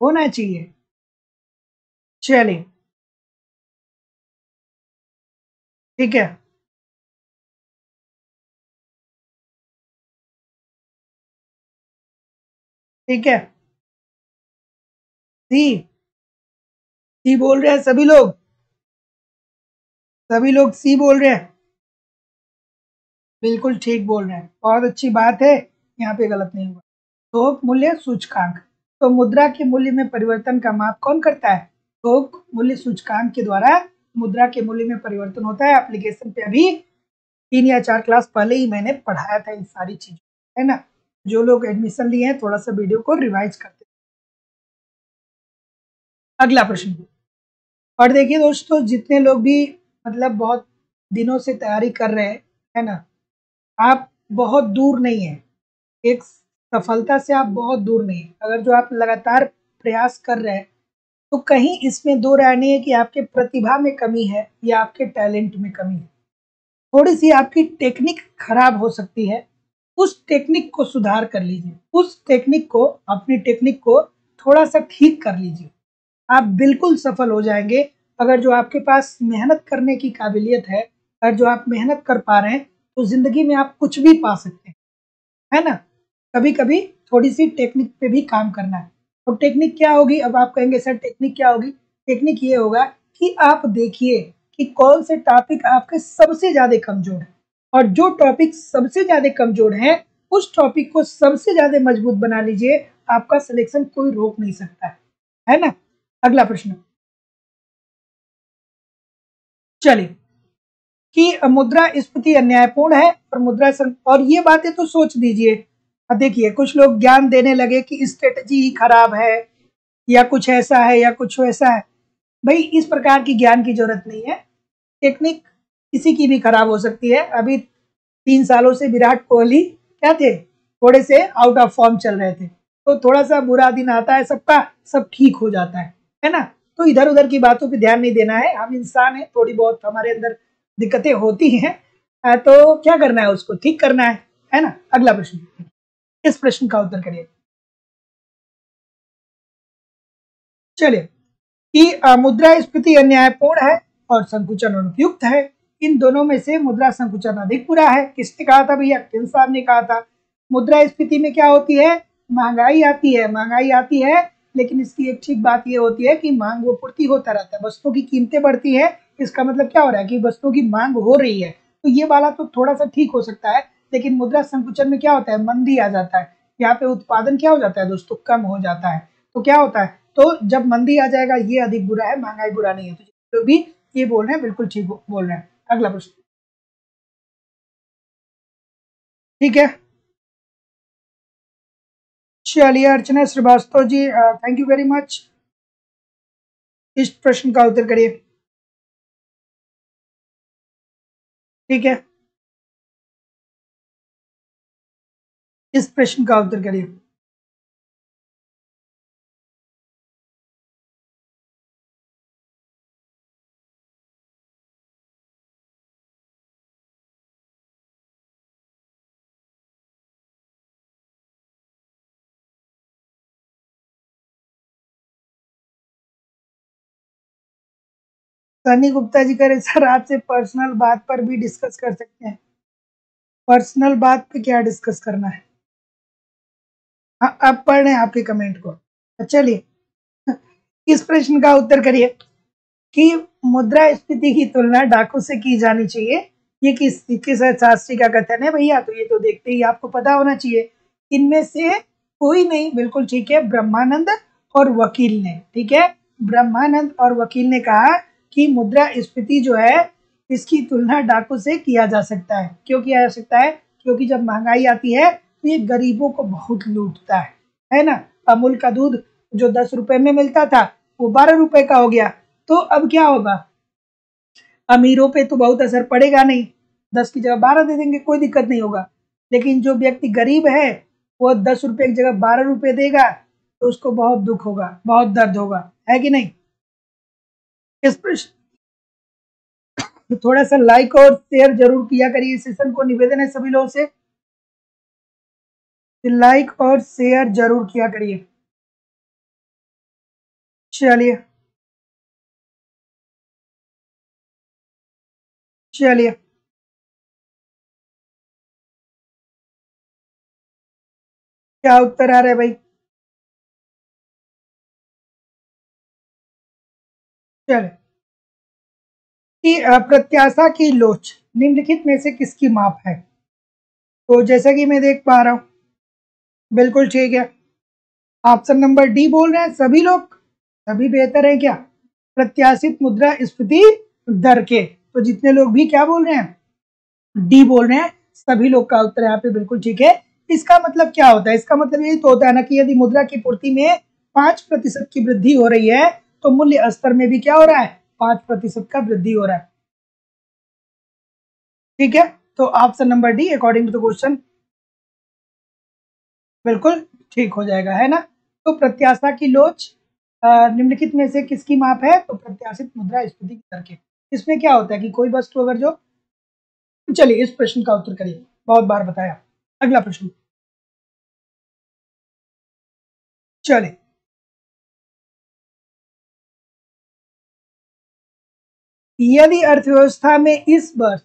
होना चाहिए। चलिए, ठीक है, ठीक है। सी, सी बोल रहे हैं सभी लोग, सभी लोग सी बोल रहे हैं। बिल्कुल ठीक बोल रहे हैं, बहुत अच्छी बात है, यहाँ पे गलत नहीं हुआ। थोक मूल्य सूचकांक, तो मुद्रा के मूल्य में परिवर्तन का माप कौन करता है? थोक मूल्य सूचकांक के द्वारा मुद्रा के मूल्य में परिवर्तन होता है। एप्लीकेशन पे अभी 3 या 4 क्लास पहले ही मैंने पढ़ाया था इन सारी चीजों, है ना। जो लोग एडमिशन लिए हैं थोड़ा सा वीडियो को रिवाइज करते हैं। अगला प्रश्न, और देखिए दोस्तों, जितने लोग भी मतलब बहुत दिनों से तैयारी कर रहे हैं, है ना, आप बहुत दूर नहीं है, एक सफलता से आप बहुत दूर नहीं है। अगर जो आप लगातार प्रयास कर रहे हैं तो कहीं इसमें दो राय नहीं है कि आपके प्रतिभा में कमी है या आपके टैलेंट में कमी है। थोड़ी सी आपकी टेक्निक खराब हो सकती है, उस टेक्निक को सुधार कर लीजिए, उस टेक्निक को, अपनी टेक्निक को थोड़ा सा ठीक कर लीजिए, आप बिल्कुल सफल हो जाएंगे। अगर जो आपके पास मेहनत करने की काबिलियत है, अगर जो आप मेहनत कर पा रहे हैं, तो जिंदगी में आप कुछ भी पा सकते हैं, है ना। कभी कभी थोड़ी सी टेक्निक पे भी काम करना है। तो टेक्निक क्या होगी? अब आप कहेंगे सर टेक्निक क्या होगी? टेक्निक ये होगा कि आप देखिए कि कौन से टॉपिक आपके सबसे ज्यादा कमजोर है, और जो टॉपिक सबसे ज्यादा कमजोर है उस टॉपिक को सबसे ज्यादा मजबूत बना लीजिए। आपका सिलेक्शन कोई रोक नहीं सकता है ना। अगला प्रश्न, चलिए, कि मुद्रास्फीति अन्यायपूर्ण है और और ये बातें तो सोच दीजिए। अब देखिए कुछ लोग ज्ञान देने लगे कि स्ट्रेटजी ही खराब है, या कुछ ऐसा है या कुछ वैसा है। भाई इस प्रकार की ज्ञान की जरूरत नहीं है। टेक्निक किसी की भी खराब हो सकती है। अभी 3 सालों से विराट कोहली क्या थे, थोड़े से आउट ऑफ फॉर्म चल रहे थे, तो थोड़ा सा बुरा दिन आता है सबका, सब ठीक हो जाता है ना। तो इधर उधर की बातों पे ध्यान नहीं देना है, हम इंसान हैं, थोड़ी बहुत हमारे अंदर दिक्कतें होती हैं, तो क्या करना है, उसको ठीक करना है ना। अगला प्रश्न, इस प्रश्न का उत्तर करिए। चलिए, कि मुद्रास्फीति अन्यायपूर्ण है और संकुचन अनुपयुक्त है। इन दोनों में से मुद्रा संकुचन अधिक बुरा है। किसने कहा था भैया? किन साहब ने कहा था। मुद्रास्फीति में क्या होती है? महंगाई आती है, महंगाई आती है, लेकिन इसकी एक ठीक बात यह होती है कि मांग वो पूर्ति होता रहता है, वस्तुओं की कीमतें बढ़ती है। इसका मतलब क्या हो रहा है कि वस्तुओं की मांग हो रही है, तो ये वाला तो थोड़ा सा ठीक हो सकता है। लेकिन मुद्रा संकुचन में क्या होता है? मंदी आ जाता है, यहाँ पे उत्पादन क्या हो जाता है दोस्तों? कम हो जाता है। तो क्या होता है? तो जब मंदी आ जाएगा, ये अधिक बुरा है, महंगाई बुरा नहीं है। तो भी ये बोल रहे हैं, बिल्कुल ठीक बोल रहे हैं। अगला प्रश्न, ठीक है। चलिए अर्चना Srivastava ji, thank you very much. इस प्रश्न का उत्तर करिए। ठीक है, इस प्रश्न का उत्तर करिए। सनी गुप्ता जी करे सर आपसे पर्सनल बात पर भी डिस्कस कर सकते हैं। पर्सनल बात पे क्या डिस्कस करना है? हाँ, अब पढ़ रहे हैं आपके कमेंट को। चलिए, इस प्रश्न का उत्तर करिए कि मुद्रास्फीति की तुलना डाकू से की जानी चाहिए। ये किस शास्त्री का कथन है भैया? तो ये तो देखते ही आपको पता होना चाहिए। इनमें से कोई नहीं, बिल्कुल ठीक है, ब्रह्मानंद और वकील ने। ठीक है, ब्रह्मानंद और वकील ने कहा कि मुद्रास्फीति जो है इसकी तुलना डाकू से किया जा सकता है। क्यों किया जा सकता है? क्योंकि जब महंगाई आती है तो ये गरीबों को बहुत लूटता है ना। अमूल का दूध जो 10 रुपए में मिलता था वो 12 रुपए का हो गया। तो अब क्या होगा? अमीरों पे तो बहुत असर पड़ेगा नहीं, 10 की जगह 12 दे देंगे, कोई दिक्कत नहीं होगा। लेकिन जो व्यक्ति गरीब है वो 10 रुपए की जगह 12 रुपए देगा, तो उसको बहुत दुख होगा, बहुत दर्द होगा, है कि नहीं। इस प्रश्न, तो थोड़ा सा लाइक और शेयर जरूर किया करिए। इस सेशन को निवेदन है सभी लोगों से, लाइक और शेयर जरूर किया करिए। चलिए, चलिए, क्या उत्तर आ रहा है भाई? चले, कि प्रत्याशा की लोच निम्नलिखित में से किसकी माप है? तो जैसा कि मैं देख पा रहा हूं, बिल्कुल ठीक है। ऑप्शन नंबर डी बोल रहे हैं सभी लोग। सभी बेहतर है क्या? प्रत्याशित मुद्रा स्फीति दर के। तो जितने लोग भी क्या बोल रहे हैं, डी बोल रहे हैं, सभी लोग का उत्तर यहाँ पे बिल्कुल ठीक है। इसका मतलब क्या होता है? इसका मतलब यही तो होता है ना कि यदि मुद्रा की पूर्ति में 5% की वृद्धि हो रही है तो मूल्य स्तर में भी क्या हो रहा है? 5% का वृद्धि हो रहा है। ठीक है, तो option number D according to the question बिल्कुल ठीक हो जाएगा, है ना। तो प्रत्याशा की लोच निम्नलिखित में से किसकी माप है? तो प्रत्याशित मुद्रा स्फीति दर के। इसमें क्या होता है कि कोई वस्तु अगर जो, चलिए इस प्रश्न का उत्तर करिए, बहुत बार बताया। अगला प्रश्न, चलिए, यदि अर्थव्यवस्था में इस वर्ष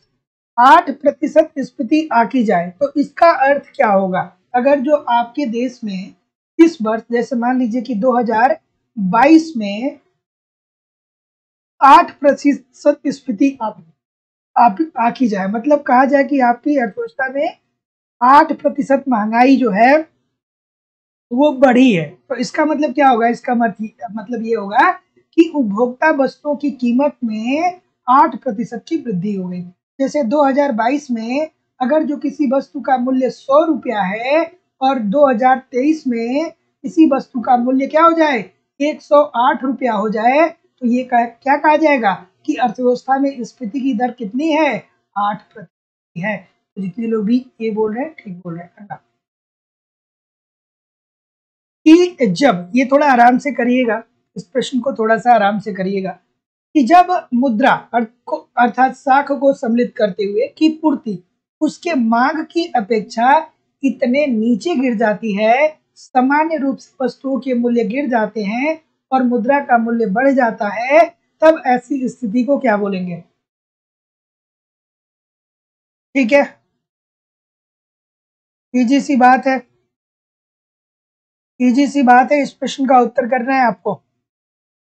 8% स्फीति आकी जाए तो इसका अर्थ क्या होगा? अगर जो आपके देश में इस वर्ष, जैसे मान लीजिए कि 2022 में 8% स्फीति आप आकी जाए, मतलब कहा जाए कि आपकी अर्थव्यवस्था में 8% महंगाई जो है वो बढ़ी है, तो इसका मतलब क्या होगा? इसका मतलब ये होगा कि उपभोक्ता वस्तुओं की कीमत में 8% की वृद्धि हो गई। जैसे 2022 में अगर जो किसी वस्तु का मूल्य 100 रुपया है और 2023 में किसी वस्तु का मूल्य क्या हो जाए? 108 रुपया हो जाए, तो ये क्या कहा जाएगा कि अर्थव्यवस्था में स्फीति की दर कितनी है? 8% है। तो जितने लोग भी ये बोल रहे हैं ठीक बोल रहे हैं। कि जब, ये थोड़ा आराम से करिएगा, इस प्रश्न को थोड़ा सा आराम से करिएगा, कि जब मुद्रा अर्थात साख को सम्मिलित करते हुए की पूर्ति उसके मांग की अपेक्षा इतने नीचे गिर जाती है, सामान्य रूप से वस्तुओं के मूल्य गिर जाते हैं और मुद्रा का मूल्य बढ़ जाता है, तब ऐसी स्थिति को क्या बोलेंगे? ठीक है, इजी सी बात है, इजी सी बात है, इस प्रश्न का उत्तर करना है आपको।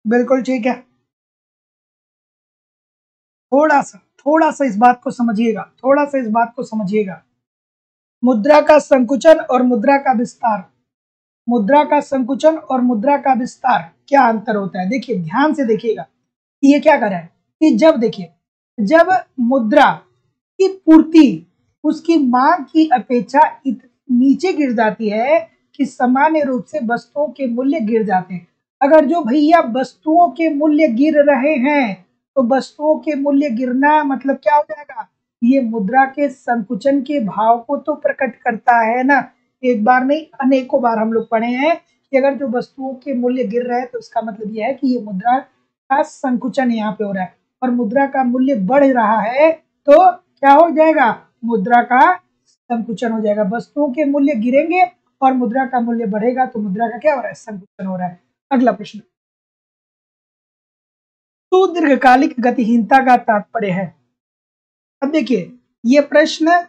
बिल्कुल ठीक है। थोड़ा सा इस बात को समझिएगा, थोड़ा सा इस बात को समझिएगा। मुद्रा का संकुचन और मुद्रा का विस्तार, मुद्रा का संकुचन और मुद्रा का विस्तार क्या अंतर होता है? देखिए ध्यान से देखिएगा, ये क्या कर रहा है कि जब देखिए, जब मुद्रा की पूर्ति उसकी मांग की अपेक्षा नीचे गिर जाती है कि सामान्य रूप से वस्तुओं के मूल्य गिर जाते हैं। अगर जो भैया वस्तुओं के मूल्य गिर रहे हैं तो वस्तुओं के मूल्य गिरना मतलब क्या हो जाएगा? ये मुद्रा के संकुचन के भाव को तो प्रकट करता है ना। एक बार नहीं अनेकों बार हम लोग पढ़े हैं कि अगर जो वस्तुओं के मूल्य गिर रहे हैं तो इसका मतलब यह है कि ये मुद्रा का संकुचन यहाँ पे हो रहा है, और मुद्रा का मूल्य बढ़ रहा है तो क्या हो जाएगा? मुद्रा का संकुचन हो जाएगा। वस्तुओं के मूल्य गिरेंगे और मुद्रा का मूल्य बढ़ेगा तो मुद्रा का क्या हो रहा है? संकुचन हो रहा है। अगला प्रश्न, तो दीर्घकालिक गतिहीनता का तात्पर्य है। अब देखिए, ये प्रश्न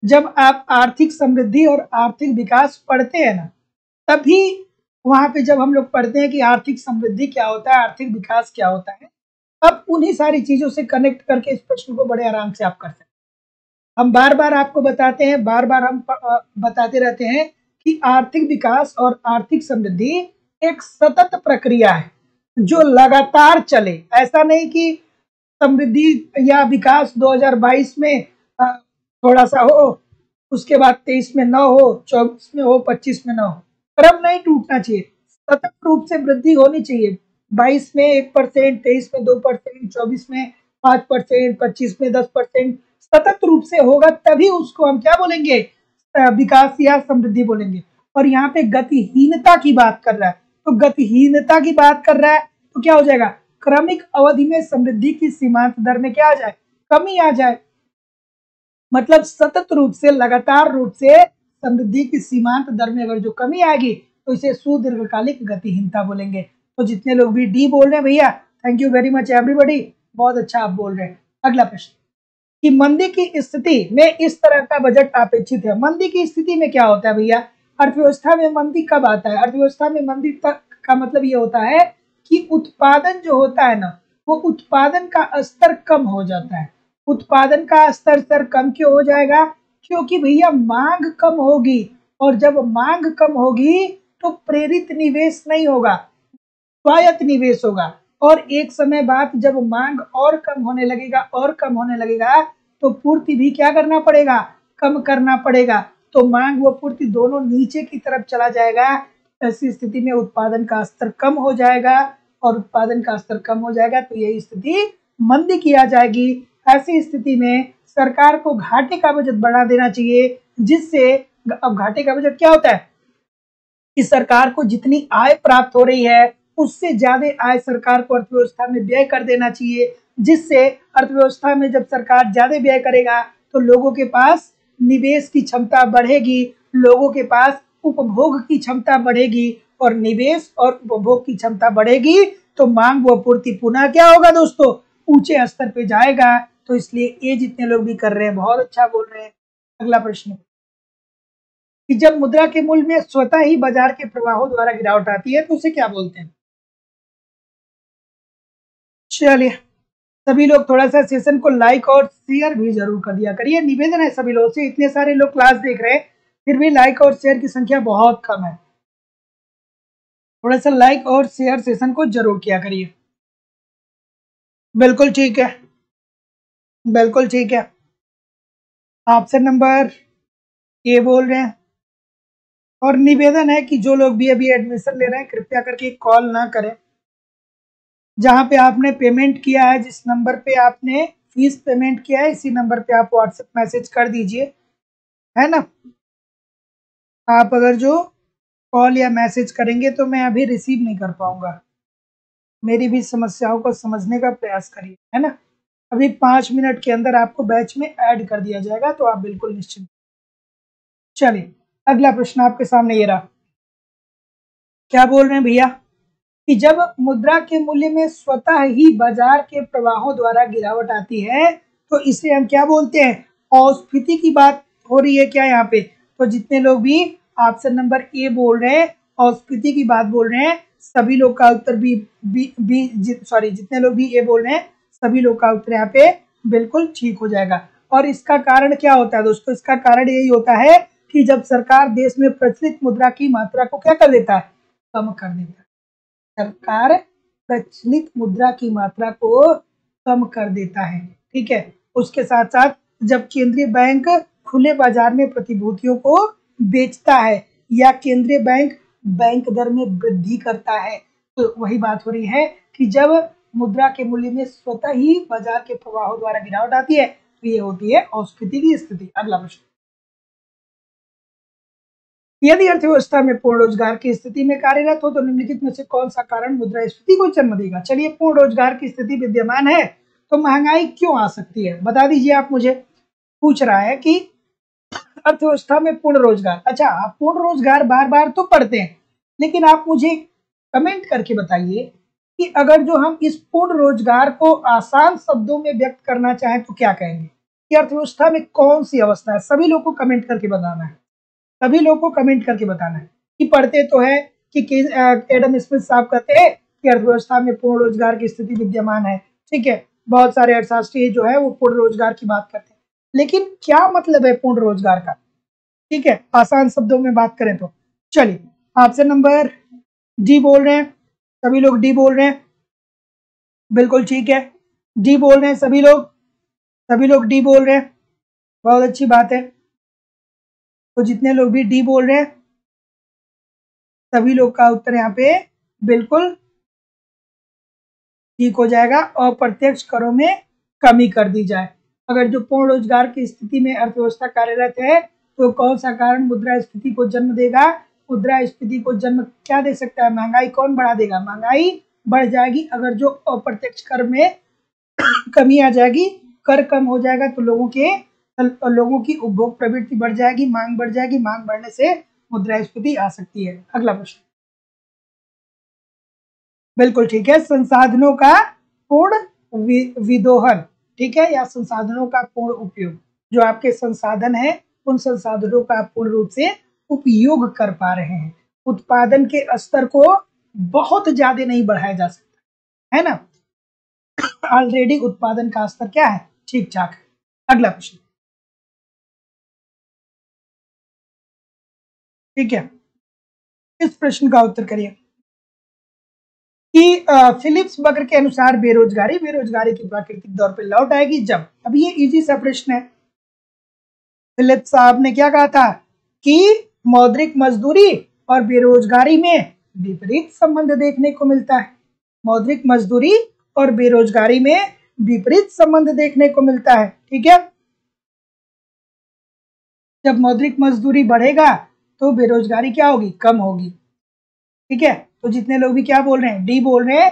जब आप आर्थिक समृद्धि और आर्थिक विकास पढ़ते हैं ना, तभी वहां पे जब हम लोग पढ़ते हैं कि आर्थिक समृद्धि क्या होता है, आर्थिक विकास क्या होता है, अब उन्हीं सारी चीजों से कनेक्ट करके इस प्रश्न को बड़े आराम से आप कर सकते हैं। हम बार बार आपको बताते हैं, बार बार हम बताते रहते हैं कि आर्थिक विकास और आर्थिक समृद्धि एक सतत प्रक्रिया है जो लगातार चले। ऐसा नहीं कि समृद्धि या विकास 2022 में थोड़ा सा हो, उसके बाद 23 में न हो, 24 में हो, 25 में न हो। क्रम नहीं टूटना चाहिए, सतत रूप से वृद्धि होनी चाहिए। 22 में 1%, 23 में 2%, 24 में 5%, 25 में 10%, सतत रूप से होगा तभी उसको हम क्या बोलेंगे? विकास या समृद्धि बोलेंगे। और यहाँ पे गतिहीनता की बात कर रहा है, तो गतिहीनता की बात कर रहा है तो क्या हो जाएगा? क्रमिक अवधि में समृद्धि की सीमांत दर में क्या आ जाए? कमी आ जाए। मतलब सतत रूप से, लगातार रूप से समृद्धि की सीमांत दर में अगर जो कमी आएगी तो इसे सुदीर्घकालिक गतिहीनता बोलेंगे। तो जितने लोग भी डी बोल रहे हैं भैया, thank you very much everybody, बहुत अच्छा आप बोल रहे हैं। अगला प्रश्न, कि मंदी की स्थिति में इस तरह का बजट अपेक्षित है। मंदी की स्थिति में क्या होता है भैया, अर्थव्यवस्था में मंदी कब आता है? अर्थव्यवस्था में मंदी तक का मतलब ये होता है कि उत्पादन जो होता है ना, वो उत्पादन का स्तर कम हो जाता है। उत्पादन का स्तर कम क्यों हो जाएगा? क्योंकि भैया मांग कम होगी, और जब मांग कम होगी तो प्रेरित निवेश नहीं होगा, स्वायत्त निवेश होगा। और एक समय बाद जब मांग और कम होने लगेगा तो पूर्ति भी क्या करना पड़ेगा? कम करना पड़ेगा। तो मांग व पूर्ति दोनों नीचे की तरफ चला जाएगा। ऐसी स्थिति में उत्पादन का स्तर कम हो जाएगा, और उत्पादन का स्तर कम हो जाएगा तो यही स्थिति मंदी की आ जाएगी। ऐसी स्थिति में सरकार को घाटे का बजट बढ़ा देना चाहिए, जिससे, अब घाटे का बजट क्या होता है कि सरकार को जितनी आय प्राप्त हो रही है उससे ज्यादा आय सरकार को अर्थव्यवस्था में व्यय कर देना चाहिए, जिससे अर्थव्यवस्था में जब सरकार ज्यादा व्यय करेगा तो लोगों के पास निवेश की क्षमता बढ़ेगी, लोगों के पास उपभोग की क्षमता बढ़ेगी, और निवेश और उपभोग की क्षमता बढ़ेगी तो मांग व पूर्ति पुनः क्या होगा दोस्तों? ऊंचे स्तर पे जाएगा। तो इसलिए ये जितने लोग भी कर रहे हैं बहुत अच्छा बोल रहे हैं। अगला प्रश्न कि जब मुद्रा के मूल्य में स्वतः ही बाजार के प्रवाहों द्वारा गिरावट आती है तो उसे क्या बोलते हैं? चलिए, सभी लोग थोड़ा सा सेशन को लाइक और शेयर भी जरूर कर दिया करिए। निवेदन है सभी लोगों से, इतने सारे लोग क्लास देख रहे हैं फिर भी लाइक और शेयर की संख्या बहुत कम है। थोड़ा सा लाइक और शेयर सेशन को जरूर किया करिए। बिल्कुल ठीक है, बिल्कुल ठीक है। ऑप्शन नंबर ए बोल रहे हैं। और निवेदन है कि जो लोग भी अभी एडमिशन ले रहे हैं कृपया करके कॉल ना करें। जहां पे आपने पेमेंट किया है, जिस नंबर पे आपने फीस पेमेंट किया है, इसी नंबर पे आप व्हाट्सएप मैसेज कर दीजिए, है ना। आप अगर जो कॉल या मैसेज करेंगे तो मैं अभी रिसीव नहीं कर पाऊंगा। मेरी भी समस्याओं को समझने का प्रयास करिए, है ना। अभी 5 मिनट के अंदर आपको बैच में ऐड कर दिया जाएगा, तो आप बिल्कुल निश्चिंत। चलिए, अगला प्रश्न आपके सामने ये रहा। क्या बोल रहे हैं भैया कि जब मुद्रा के मूल्य में स्वतः ही बाजार के प्रवाहों द्वारा गिरावट आती है तो इसे हम क्या बोलते हैं? अस्फीति की बात हो रही है क्या यहाँ पे? तो जितने लोग भी ऑप्शन नंबर ए बोल रहे हैं, अस्फीति की बात बोल रहे हैं, सभी लोग का उत्तर जितने लोग भी ए बोल रहे हैं सभी लोग का उत्तर यहाँ पे बिल्कुल ठीक हो जाएगा। और इसका कारण क्या होता है दोस्तों? इसका कारण यही होता है कि जब सरकार देश में प्रचलित मुद्रा की मात्रा को क्या कर देता है? कम कर देता है। सरकार प्रचलित मुद्रा की मात्रा को कम कर देता है, ठीक है। उसके साथ साथ जब केंद्रीय बैंक खुले बाजार में प्रतिभूतियों को बेचता है या केंद्रीय बैंक बैंक दर में वृद्धि करता है, तो वही बात हो रही है कि जब मुद्रा के मूल्य में स्वतः ही बाजार के प्रवाहों द्वारा गिरावट आती है तो ये होती है अस्फीति की स्थिति। अगला प्रश्न, यदि अर्थव्यवस्था में पूर्ण रोजगार की स्थिति में कार्यरत हो तो निम्नलिखित में से कौन सा कारण मुद्रास्फीति को जन्म देगा? चलिए, पूर्ण रोजगार की स्थिति विद्यमान है तो महंगाई क्यों आ सकती है, बता दीजिए आप मुझे। पूछ रहा है कि अर्थव्यवस्था में पूर्ण रोजगार। अच्छा, आप पूर्ण रोजगार बार बार तो पढ़ते हैं, लेकिन आप मुझे कमेंट करके बताइए कि अगर जो हम इस पूर्ण रोजगार को आसान शब्दों में व्यक्त करना चाहें तो क्या कहेंगे कि अर्थव्यवस्था में कौन सी अवस्था है? सभी लोग को कमेंट करके बताना है, सभी लोग को कमेंट करके बताना है कि पढ़ते तो है कि एडम स्मिथ साहब कहते हैं कि अर्थव्यवस्था में पूर्ण रोजगार की स्थिति विद्यमान है, ठीक है। बहुत सारे अर्थशास्त्री जो है वो पूर्ण रोजगार की बात करते हैं, लेकिन क्या मतलब है पूर्ण रोजगार का, ठीक है, आसान शब्दों में बात करें तो। चलिए, ऑप्शन नंबर डी बोल रहे हैं, सभी लोग डी बोल रहे हैं, बिल्कुल ठीक है, डी बोल रहे हैं सभी लोग डी बोल रहे हैं, बहुत अच्छी बात है। तो जितने लोग भी डी बोल रहे हैं सभी लोग का उत्तर यहाँ पे बिल्कुल ठीक हो जाएगा। अप्रत्यक्ष करों में कमी कर दी जाए। अगर जो पूर्ण रोजगार की स्थिति में अर्थव्यवस्था कार्यरत है तो कौन सा कारण मुद्रास्फीति को जन्म देगा? मुद्रास्फीति को जन्म क्या दे सकता है? महंगाई कौन बढ़ा देगा? महंगाई बढ़ जाएगी। अगर जो अप्रत्यक्ष कर में कमी आ जाएगी, कर कम हो जाएगा तो लोगों की उपभोग प्रवृत्ति बढ़ जाएगी, मांग बढ़ जाएगी, मांग बढ़ने से मुद्रास्फीति आ सकती है। अगला प्रश्न, बिल्कुल ठीक है, संसाधनों का पूर्ण विदोहन। ठीक है, या संसाधनों का पूर्ण उपयोग। जो आपके संसाधन है उन संसाधनों का आप पूर्ण रूप से उपयोग कर पा रहे हैं। उत्पादन के स्तर को बहुत ज्यादा नहीं बढ़ाया जा सकता, है ना। ऑलरेडी उत्पादन का स्तर क्या है, ठीक ठाक है। अगला प्रश्न, ठीक है, इस प्रश्न का उत्तर करिए कि फिलिप्स बकर के अनुसार बेरोजगारी की प्राकृतिक दौर पर लौट आएगी जब। अब ये इजी सा प्रश्न है। फिलिप्स साहब ने क्या कहा था कि मौद्रिक मजदूरी और बेरोजगारी में विपरीत संबंध देखने को मिलता है। मौद्रिक मजदूरी और बेरोजगारी में विपरीत संबंध देखने को मिलता है, ठीक है। जब मौद्रिक मजदूरी बढ़ेगा तो बेरोजगारी क्या होगी, कम होगी, ठीक है। तो जितने लोग भी क्या बोल रहे हैं, डी बोल रहे हैं,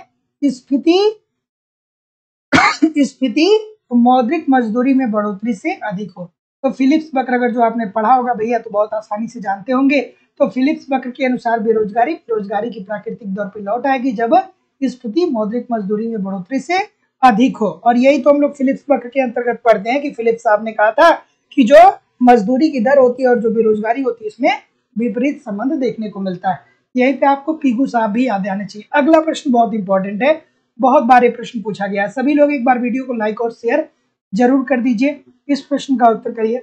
स्फीति मौद्रिक मजदूरी में बढ़ोतरी से अधिक हो। तो फिलिप्स बकर अगर जो आपने पढ़ा होगा भैया तो बहुत आसानी से जानते होंगे। तो फिलिप्स बकर के अनुसार बेरोजगारी की प्राकृतिक दौर पर लौट आएगी जब स्फीति मौद्रिक मजदूरी में बढ़ोतरी से अधिक हो। और यही तो हम लोग फिलिप्स बकर के अंतर्गत पढ़ते हैं कि फिलिप्स साहब ने कहा था कि जो मजदूरी की दर होती है और जो बेरोजगारी होती है इसमें विपरीत संबंध देखने को मिलता है। यहीं पे आपको पीगू साहब भी याद आने चाहिए। अगला प्रश्न बहुत इंपॉर्टेंट है, बहुत बार प्रश्न पूछा गया है। सभी लोग एक बार वीडियो को लाइक और शेयर जरूर कर दीजिए। इस प्रश्न का उत्तर करिए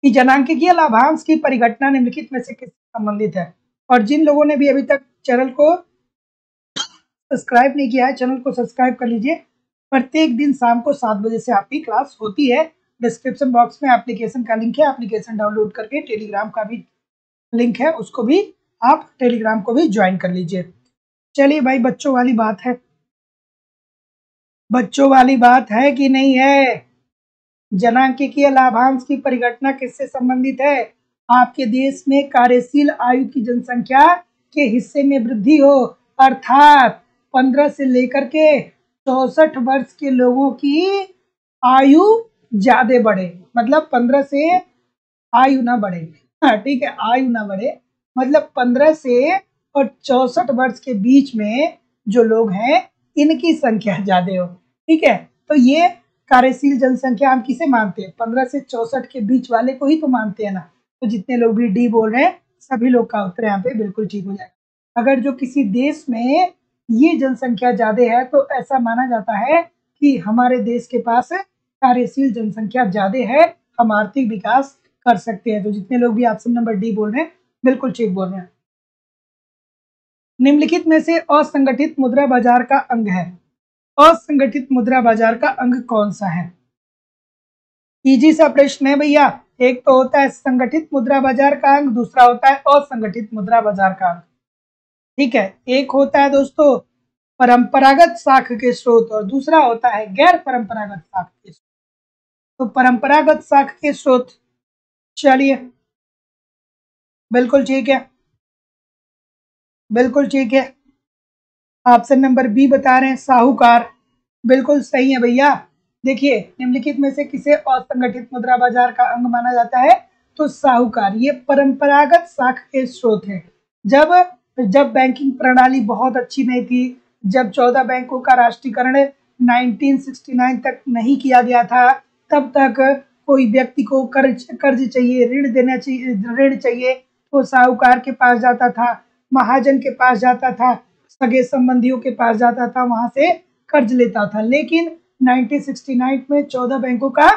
कि जनांकिकीय लाभांश की परिघटना निम्नलिखित में से किससे संबंधित है। और जिन लोगों ने भी अभी तक चैनल को सब्सक्राइब नहीं किया है, चैनल को सब्सक्राइब कर लीजिए। प्रत्येक दिन शाम को 7 बजे से आपकी क्लास होती है। डिस्क्रिप्शन बॉक्स में एप्लीकेशन का लिंक है, एप्लीकेशन डाउनलोड करके टेलीग्राम का भी लिंक है, उसको भी आप टेलीग्राम को भी ज्वाइन कर लीजिए। चलिए भाई, बच्चों वाली बात है, बच्चों वाली बात है कि नहीं है। जनांकिकीय लाभांश की परिघटना किससे संबंधित है। आपके देश में कार्यशील आयु की जनसंख्या के हिस्से में वृद्धि हो, अर्थात 15 से लेकर के 64 वर्ष के लोगों की आयु ज्यादा बढ़े, मतलब 15 से आयु ना बढ़े, हाँ ठीक है, आयु ना बढ़े, मतलब 15 से और 64 वर्ष के बीच में जो लोग हैं इनकी संख्या ज्यादा हो, ठीक है। तो ये कार्यशील जनसंख्या हम किसे मानते हैं, 15 से 64 के बीच वाले को ही तो मानते हैं ना। तो जितने लोग भी डी बोल रहे हैं सभी लोग का उत्तर यहाँ पे बिल्कुल ठीक हो जाएगा। अगर जो किसी देश में ये जनसंख्या ज्यादा है तो ऐसा माना जाता है कि हमारे देश के पास कार्यशील जनसंख्या ज्यादा है, हम आर्थिक विकास कर सकते हैं। तो जितने लोग भी ऑप्शन नंबर डी बोल रहे हैं बिल्कुल ठीक बोल रहे हैं। निम्नलिखित में से असंगठित मुद्रा बाजार का अंग है। असंगठित मुद्रा बाजार का अंग कौन सा है। इजी सा प्रश्न है भैया। एक तो होता है संगठित मुद्रा बाजार का अंग, दूसरा होता है असंगठित मुद्रा बाजार का अंग, ठीक है। एक होता है दोस्तों परंपरागत साख के स्रोत और दूसरा होता है गैर परंपरागत साख के स्रोत। तो परंपरागत साख के स्रोत, चलिए बिल्कुल ठीक है, बिल्कुल ठीक है। ऑप्शन नंबर बी बता रहे हैं साहूकार, बिल्कुल सही है भैया। देखिए निम्नलिखित में से किसे असंगठित मुद्रा बाजार का अंग माना जाता है, तो साहूकार। ये परंपरागत साख के स्रोत है। जब बैंकिंग प्रणाली बहुत अच्छी नहीं थी, जब 14 बैंकों का राष्ट्रीयकरण 1969 तक नहीं किया गया था, तब तक कोई व्यक्ति को कर्ज चाहिए, ऋण चाहिए तो साहूकार के पास जाता था, महाजन के पास जाता था, सगे संबंधियों के पास जाता था, वहां से कर्ज लेता था। लेकिन 1969 में 14 बैंकों का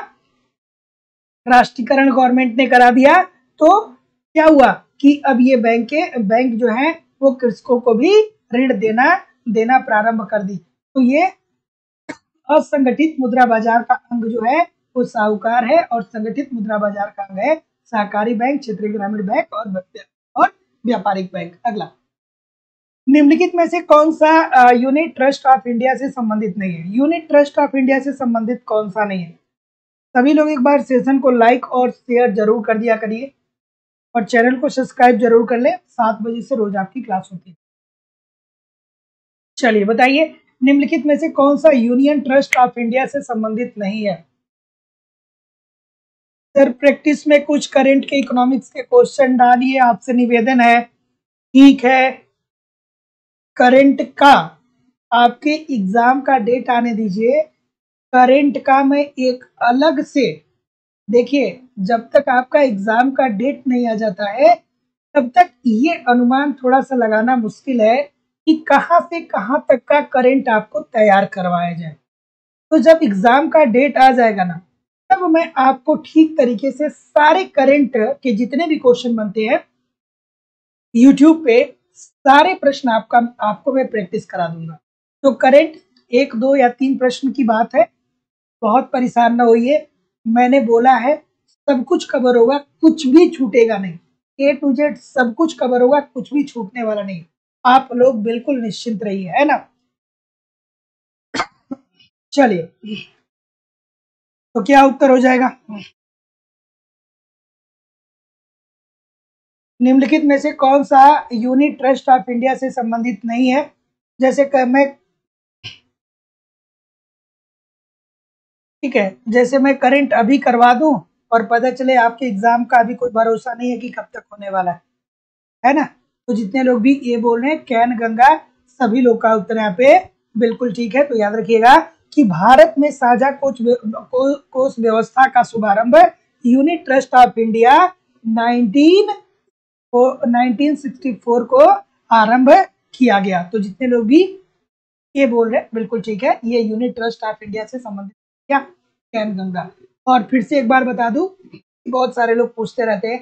राष्ट्रीयकरण गवर्नमेंट ने करा दिया, तो क्या हुआ कि अब ये बैंक जो है वो कृषकों को भी ऋण देना प्रारंभ कर दी। तो ये असंगठित मुद्रा बाजार का अंग जो है वो साहूकार है और संगठित मुद्रा बाजार का अंग है सहकारी बैंक, क्षेत्रीय ग्रामीण बैंक और व्यापारिक बैंक। अगला, निम्नलिखित में से कौन सा यूनिट ट्रस्ट ऑफ इंडिया से संबंधित नहीं है। यूनिट ट्रस्ट ऑफ इंडिया से संबंधित कौन सा नहीं है। सभी लोग एक बार सेशन को लाइक और शेयर जरूर कर दिया करिए और चैनल को सब्सक्राइब जरूर कर ले। 7 बजे से रोज आपकी क्लास होती है। चलिए बताइए निम्नलिखित में से कौन सा यूनियन ट्रस्ट ऑफ इंडिया से संबंधित नहीं है। सर प्रैक्टिस में कुछ करंट के इकोनॉमिक्स के क्वेश्चन डालिए, आपसे निवेदन है। ठीक है, करंट का आपके एग्जाम का डेट आने दीजिए, करंट का मैं एक अलग से, देखिए जब तक आपका एग्जाम का डेट नहीं आ जाता है तब तक ये अनुमान थोड़ा सा लगाना मुश्किल है कि कहाँ से कहाँ तक का करंट आपको तैयार करवाया जाए। तो जब एग्जाम का डेट आ जाएगा ना, तब मैं आपको ठीक तरीके से सारे करंट के जितने भी क्वेश्चन बनते हैं यूट्यूब पे, सारे प्रश्न आपको मैं प्रैक्टिस करा दूंगा। तो करंट 1 2 या 3 प्रश्न की बात है, बहुत परेशान ना होइए। मैंने बोला है सब कुछ कवर होगा, कुछ भी छूटेगा नहीं। ए टू जेड सब कुछ कवर होगा, कुछ भी छूटने वाला नहीं। आप लोग बिल्कुल निश्चिंत रहिए, है ना। चलिए, तो क्या उत्तर हो जाएगा? निम्नलिखित में से कौन सा यूनिट ट्रस्ट ऑफ इंडिया से संबंधित नहीं है? जैसे मैं, ठीक है, जैसे मैं करंट अभी करवा दूं और पता चले आपके एग्जाम का अभी कोई भरोसा नहीं है कि कब तक होने वाला है ना। तो जितने लोग भी ये बोल रहे हैं कैन गंगा, सभी लोग का उत्तर यहाँ पे बिल्कुल ठीक है। तो याद रखिएगा कि भारत में साझा कोष व्यवस्था का शुभारंभ यूनिट ट्रस्ट ऑफ इंडिया 1964 को आरंभ किया गया। तो जितने लोग भी ये बोल रहे हैं बिल्कुल ठीक है, ये यूनिट ट्रस्ट ऑफ इंडिया से संबंधित क्या, कैन गंगा। और फिर से एक बार बता दूं, बहुत सारे लोग पूछते रहते हैं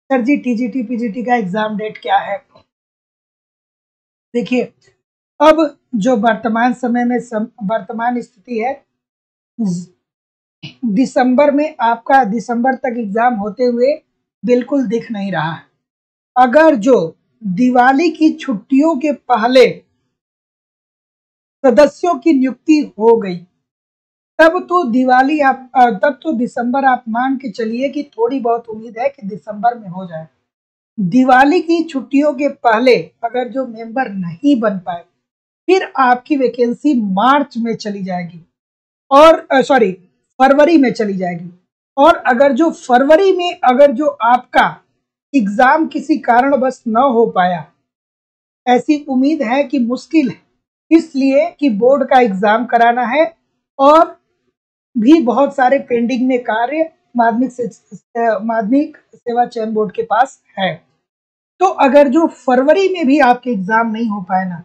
सर जी टीजीटी पीजीटी का एग्जाम डेट क्या है। देखिए, अब जो वर्तमान समय में वर्तमान स्थिति है, दिसंबर में आपका दिसंबर तक एग्जाम होते हुए बिल्कुल दिख नहीं रहा है। अगर जो दिवाली की छुट्टियों के पहले सदस्यों की नियुक्ति हो गई, तब तो तब तो दिसंबर आप मान के चलिए कि थोड़ी बहुत उम्मीद है कि दिसंबर में हो जाए। दिवाली की छुट्टियों के पहले अगर जो मेंबर नहीं बन पाए, फिर आपकी वैकेंसी मार्च में चली जाएगी, और सॉरी फरवरी में चली जाएगी। और अगर जो फरवरी में अगर जो आपका एग्जाम किसी कारणवश न हो पाया, ऐसी उम्मीद है कि मुश्किल है, इसलिए कि बोर्ड का एग्जाम कराना है और भी बहुत सारे पेंडिंग में कार्य माध्यमिक सेवा चयन बोर्ड के पास है। तो अगर जो फरवरी में भी आपके एग्जाम नहीं हो पाए ना,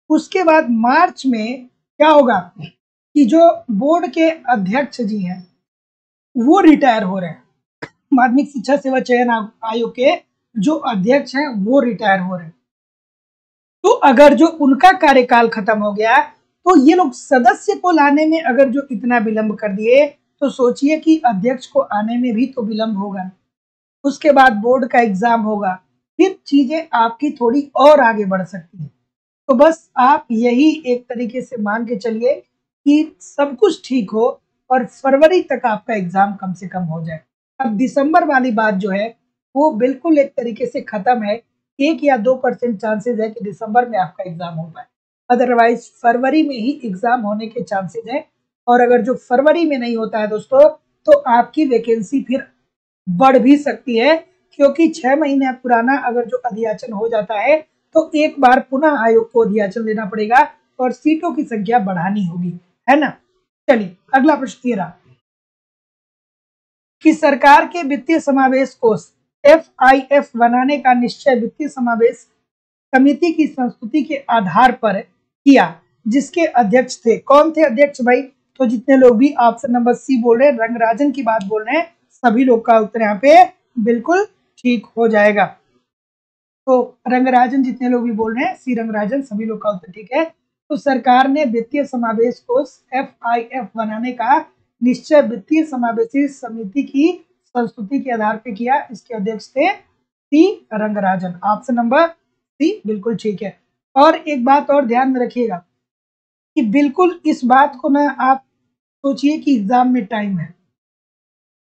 उसके बाद मार्च में क्या होगा कि जो बोर्ड के अध्यक्ष जी हैं वो रिटायर हो रहे हैं, माध्यमिक शिक्षा सेवा चयन आयोग के जो अध्यक्ष हैं वो रिटायर हो रहे हैं। तो अगर जो उनका कार्यकाल खत्म हो गया, तो ये लोग सदस्य को लाने में अगर जो इतना विलंब कर दिए, तो सोचिए कि अध्यक्ष को आने में भी तो विलंब होगा। उसके बाद बोर्ड का एग्जाम होगा, फिर चीजें आपकी थोड़ी और आगे बढ़ सकती है। तो बस आप यही एक तरीके से मान के चलिए कि सब कुछ ठीक हो और फरवरी तक आपका एग्जाम कम से कम हो जाए। अब दिसंबर वाली बात जो है वो बिल्कुल एक तरीके से खत्म है। 1 या 2% चांसेस है कि दिसंबर में आपका एग्जाम हो पाए, अदरवाइज फरवरी में ही एग्जाम होने के चांसेस है। और अगर जो फरवरी में नहीं होता है दोस्तों, तो आपकी वैकेंसी फिर बढ़ भी सकती है, क्योंकि 6 महीने पुराना अगर जो अधियाचन हो जाता है तो एक बार पुनः आयोग को अधियाचन लेना पड़ेगा और सीटों की संख्या बढ़ानी होगी, है ना। चलिए अगला प्रश्न ये रहा कि सरकार के वित्तीय समावेश कोष FIF बनाने का निश्चय वित्तीय समावेश समिति की संस्तुति के आधार पर किया, जिसके अध्यक्ष थे, कौन थे अध्यक्ष भाई? तो जितने लोग भी ऑप्शन नंबर सी बोल रहे हैं, रंगराजन की बात बोल रहे हैं, सभी लोग का उत्तर यहाँ पे बिल्कुल ठीक हो जाएगा। तो रंगराजन जितने लोग भी बोल रहे हैं, सी रंगराजन, सभी लोग का उत्तर ठीक है। तो सरकार ने वित्तीय समावेश कोष FIF बनाने का निश्चय वित्तीय समावेशी समिति की संस्तुति के आधार पर किया, इसके अध्यक्ष थे सी रंगराजन। ऑप्शन नंबर सी बिल्कुल ठीक है। और एक बात और ध्यान में रखिएगा कि बिल्कुल इस बात को ना आप सोचिए कि एग्जाम में टाइम है।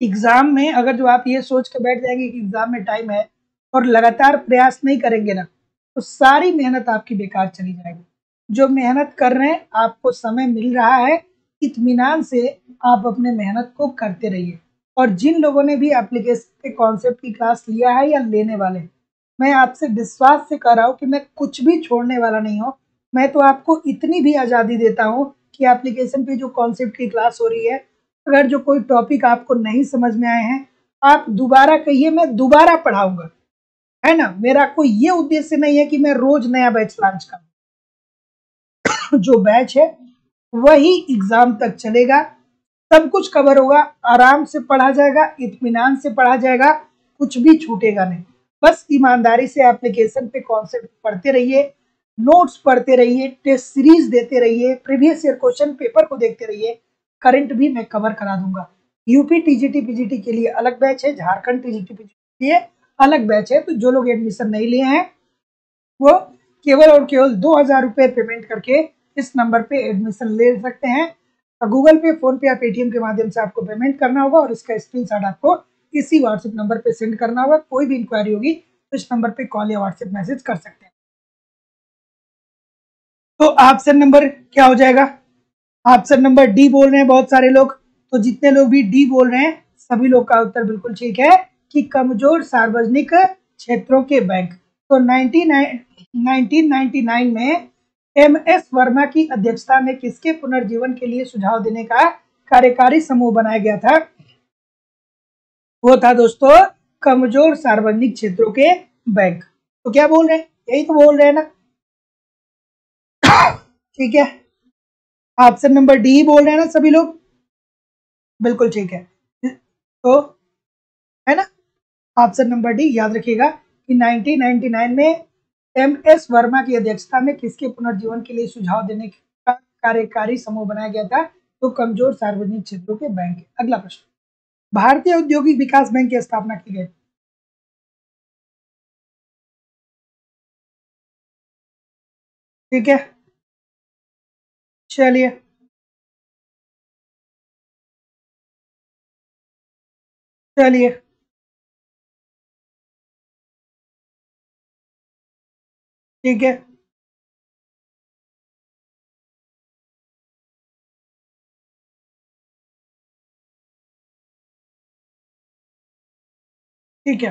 एग्जाम में अगर जो आप ये सोच के बैठ जाएंगे कि एग्जाम में टाइम है और लगातार प्रयास नहीं करेंगे ना, तो सारी मेहनत आपकी बेकार चली जाएगी। जो मेहनत कर रहे हैं, आपको समय मिल रहा है, इत्मीनान से आप अपने मेहनत को करते रहिए। और जिन लोगों ने भी एप्लीकेशन के कॉन्सेप्ट की क्लास लिया है या लेने वाले, मैं आपसे विश्वास से कह रहा हूँ कि मैं कुछ भी छोड़ने वाला नहीं हूँ। मैं तो आपको इतनी भी आज़ादी देता हूँ कि एप्लीकेशन पे जो कॉन्सेप्ट की क्लास हो रही है, अगर जो कोई टॉपिक आपको नहीं समझ में आए हैं, आप दोबारा कहिए, मैं दोबारा पढ़ाऊंगा, है ना। मेरा कोई ये उद्देश्य नहीं है कि मैं रोज नया बैच लॉन्च करूं। जो बैच है वही एग्जाम तक चलेगा, सब कुछ कवर होगा, आराम से पढ़ा जाएगा, इत्मीनान से पढ़ा जाएगा, कुछ भी छूटेगा नहीं। बस ईमानदारी से एप्लीकेशन पे कॉन्सेप्ट पढ़ते रहिए, नोट्स पढ़ते रहिए, टेस्ट सीरीज देते रहिए, प्रीवियस ईयर क्वेश्चन पेपर को देखते रहिए, करंट भी मैं कवर करा दूंगा। यूपी टीजीटी पीजीटी के लिए अलग बैच है, झारखंड टीजीटी पीजीटी के लिए अलग बैच है। तो जो लोग एडमिशन नहीं लिए हैं वो केवल और केवल 2,000 रुपये पेमेंट करके इस नंबर पे एडमिशन ले सकते हैं। और गूगल पे, फोन पे या पेटीएम के माध्यम से आपको पेमेंट करना होगा और इसका स्क्रीनशॉट आपको इसी व्हाट्सएप नंबर पे सेंड करना होगा। कोई भी इंक्वायरी होगी तो इस नंबर पे कॉल या व्हाट्सएप मैसेज कर सकते हैं। तो ऑप्शन नंबर क्या हो जाएगा? ऑप्शन नंबर डी बोल रहे हैं बहुत सारे लोग। तो जितने लोग भी डी बोल रहे हैं सभी लोग का उत्तर बिल्कुल ठीक है कि कमजोर सार्वजनिक क्षेत्रों के बैंक। तो 1999 में एमएस वर्मा की अध्यक्षता में किसके पुनर्जीवन के लिए सुझाव देने का कार्यकारी समूह बनाया गया था? वो था दोस्तों कमजोर सार्वजनिक क्षेत्रों के बैंक। तो क्या बोल रहे हैं? यही तो बोल रहे हैं ना। ठीक है, ऑप्शन नंबर डी बोल रहे हैं ना सभी लोग, बिल्कुल ठीक है। तो है ना, ऑप्शन नंबर डी याद रखिएगा कि 1999 में एमएस वर्मा की अध्यक्षता में किसके पुनर्जीवन के लिए सुझाव देने का कार्यकारी समूह बनाया गया था? तो कमजोर सार्वजनिक क्षेत्रों के बैंक। अगला प्रश्न, भारतीय औद्योगिक विकास बैंक की स्थापना की गई? ठीक है, चलिए चलिए ठीक है, ठीक है,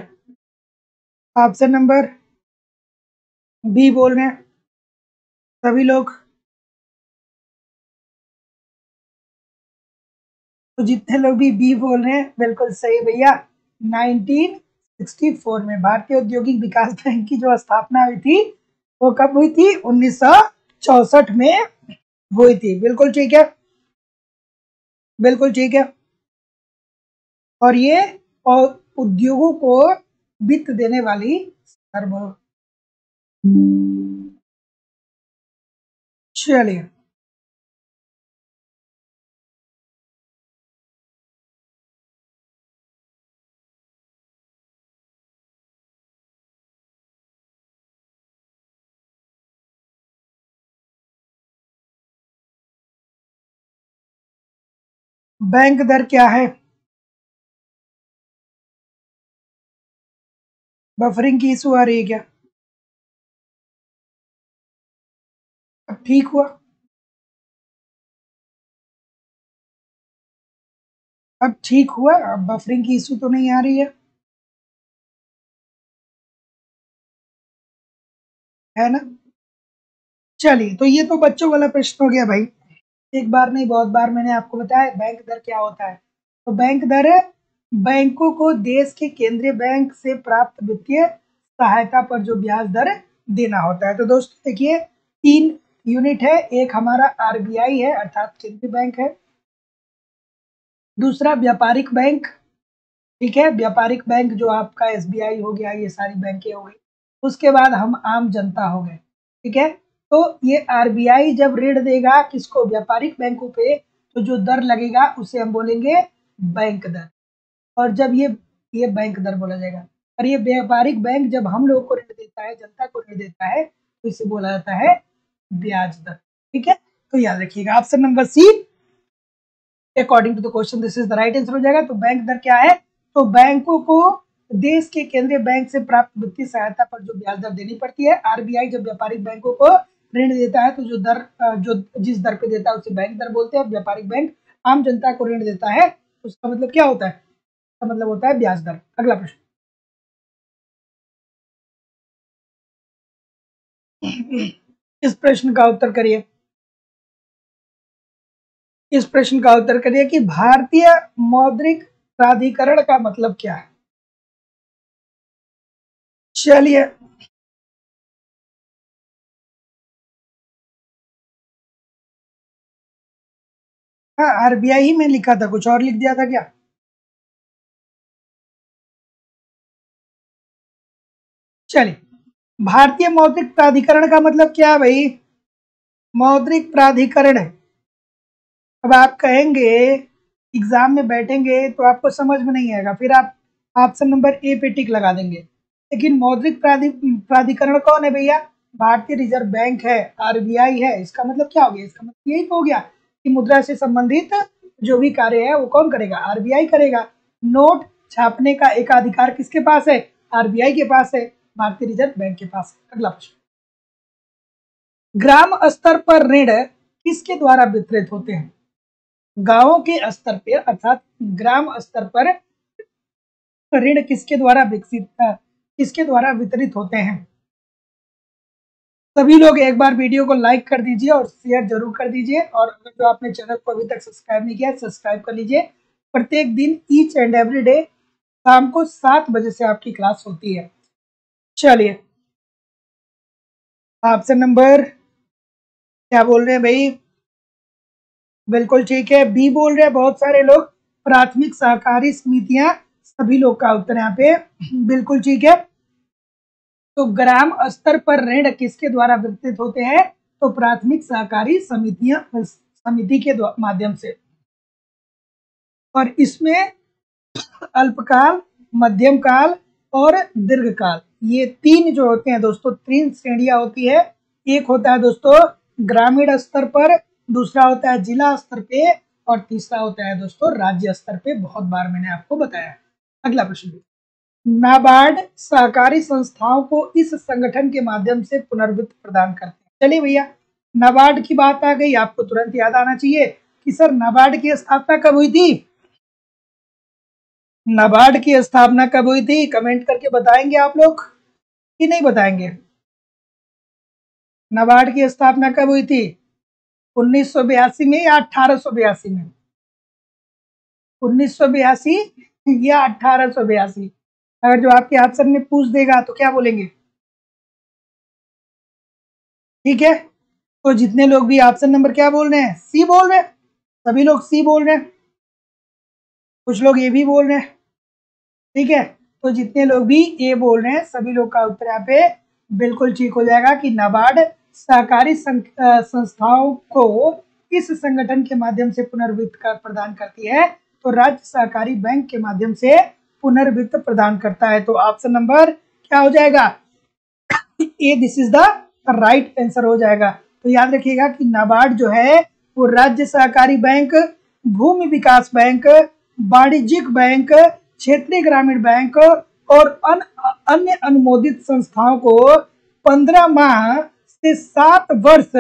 ऑप्शन नंबर बी बोल रहे हैं सभी लोग। तो जितने लोग भी बी बोल रहे हैं बिल्कुल सही भैया। 1964 में भारतीय औद्योगिक विकास बैंक की जो स्थापना हुई थी वो कब हुई थी? 1964 में हुई थी। बिल्कुल ठीक है, बिल्कुल ठीक है। और ये और उद्योगों को वित्त देने वाली सर्व। चलिए, बैंक दर क्या है? बफरिंग की इशू आ रही है क्या? अब ठीक हुआ? अब ठीक हुआ? अब बफरिंग की इशू तो नहीं आ रही है ना? चलिए, तो ये तो बच्चों वाला प्रश्न हो गया भाई। एक बार नहीं बहुत बार मैंने आपको बताया बैंक दर क्या होता है। तो बैंक दर है बैंकों को देश के केंद्रीय बैंक से प्राप्त वित्तीय सहायता पर जो ब्याज दर देना होता है। तो दोस्तों देखिए, तीन यूनिट है। एक हमारा आरबीआई है अर्थात केंद्रीय बैंक है, दूसरा व्यापारिक बैंक। ठीक है, व्यापारिक बैंक जो आपका एसबीआई हो गया, ये सारी बैंकें हो गई। उसके बाद हम आम जनता हो गए। ठीक है, तो ये आरबीआई जब ऋण देगा किसको? व्यापारिक बैंकों पे, तो जो दर लगेगा उसे हम बोलेंगे बैंक दर। और जब ये बैंक दर बोला जाएगा। और ये व्यापारिक बैंक जब हम लोगों को ऋण देता है, जनता को ऋण देता है, तो इसे बोला जाता है ब्याज दर। ठीक है, तो याद रखिएगा option number C according to the question this is the right answer हो जाएगा। तो बैंक दर क्या है? तो बैंकों को देश के केंद्रीय बैंक से प्राप्त वित्तीय सहायता पर जो ब्याज दर देनी पड़ती है। आरबीआई जब व्यापारिक बैंकों को ऋण देता है तो जो दर जो जिस दर पे देता है उसे बैंक दर बोलते हैं। व्यापारिक बैंक आम जनता को ऋण देता है, उसका मतलब क्या होता है? उसका मतलब होता है ब्याज दर। अगला प्रश्न, इस प्रश्न का उत्तर करिए। इस प्रश्न का उत्तर करिए कि भारतीय मौद्रिक प्राधिकरण का मतलब क्या है। चलिए, हाँ, आरबीआई ही में लिखा था, कुछ और लिख दिया था क्या। चलिए, भारतीय मौद्रिक प्राधिकरण का मतलब क्या है भाई। मौद्रिक प्राधिकरण है। अब आप कहेंगे, एग्जाम में बैठेंगे तो आपको समझ में नहीं आएगा, फिर आप ऑप्शन नंबर ए पे टिक लगा देंगे। लेकिन मौद्रिक प्राधिकरण कौन है भैया। भारतीय रिजर्व बैंक है, आरबीआई है। इसका मतलब क्या हो गया, इसका मतलब यही तो हो गया कि मुद्रा से संबंधित जो भी कार्य है वो कौन करेगा, आरबीआई करेगा। नोट छापने का एकाधिकार किसके पास है, आरबीआई के पास है, भारतीय रिजर्व बैंक के पास है। अगला प्रश्न, ग्राम स्तर पर ऋण किसके द्वारा वितरित होते हैं। गांवों के स्तर पे अर्थात ग्राम स्तर पर ऋण किसके द्वारा वितरित होते हैं। सभी लोग एक बार वीडियो को लाइक कर दीजिए और शेयर जरूर कर दीजिए, और अगर जो आपने चैनल को अभी तक सब्सक्राइब नहीं किया सब्सक्राइब कर लीजिए। प्रत्येक दिन ईच एंड एवरी डे शाम को 7 बजे से आपकी क्लास होती है। चलिए, ऑप्शन नंबर क्या बोल रहे हैं भाई, बिल्कुल ठीक है, बी बोल रहे हैं बहुत सारे लोग, प्राथमिक सहकारी समितियां। सभी लोग का उत्तर यहाँ पे बिल्कुल ठीक है। तो ग्राम स्तर पर ऋण किसके द्वारा वितरित होते हैं, तो प्राथमिक सहकारी समिति के माध्यम से। और इसमें अल्पकाल, मध्यम काल और दीर्घकाल, ये तीन जो होते हैं दोस्तों, तीन श्रेणियां होती है। एक होता है दोस्तों ग्रामीण स्तर पर, दूसरा होता है जिला स्तर पे, और तीसरा होता है दोस्तों राज्य स्तर पे। बहुत बार मैंने आपको बताया। अगला प्रश्न, नाबार्ड सहकारी संस्थाओं को इस संगठन के माध्यम से पुनर्वित्त प्रदान करते हैं। चलिए भैया, नाबार्ड की बात आ गई, आपको तुरंत याद आना चाहिए कि सर नाबार्ड की स्थापना कब हुई थी। नाबार्ड की स्थापना कब हुई थी, कमेंट करके बताएंगे आप लोग कि नहीं बताएंगे। नाबार्ड की स्थापना कब हुई थी, 1982 में या 1882 में। 1982 या 1882। अगर जो आपके ऑप्शन में पूछ देगा तो क्या बोलेंगे। ठीक है, तो जितने लोग भी ऑप्शन नंबर क्या बोल रहे हैं, सी बोल रहे हैं, सभी लोग सी बोल रहे हैं, कुछ लोग ये भी बोल रहे हैं। ठीक है, तो जितने लोग भी ए बोल रहे हैं सभी लोग का उत्तर यहाँ पे बिल्कुल ठीक हो जाएगा कि नाबार्ड सहकारी संस्थाओं को इस संगठन के माध्यम से पुनर्वित्त प्रदान करती है, तो राज्य सहकारी बैंक के माध्यम से पुनर्वित्त प्रदान करता है। तो ऑप्शन नंबर क्या हो जाएगा, A, this is the right answer हो जाएगा। तो याद रखिएगा कि नाबार्ड जो है वो राज्य सहकारी बैंक, भूमि विकास बैंक, वाणिज्यिक बैंक, क्षेत्रीय ग्रामीण बैंक और अन्य अनुमोदित संस्थाओं को 15 माह से 7 वर्ष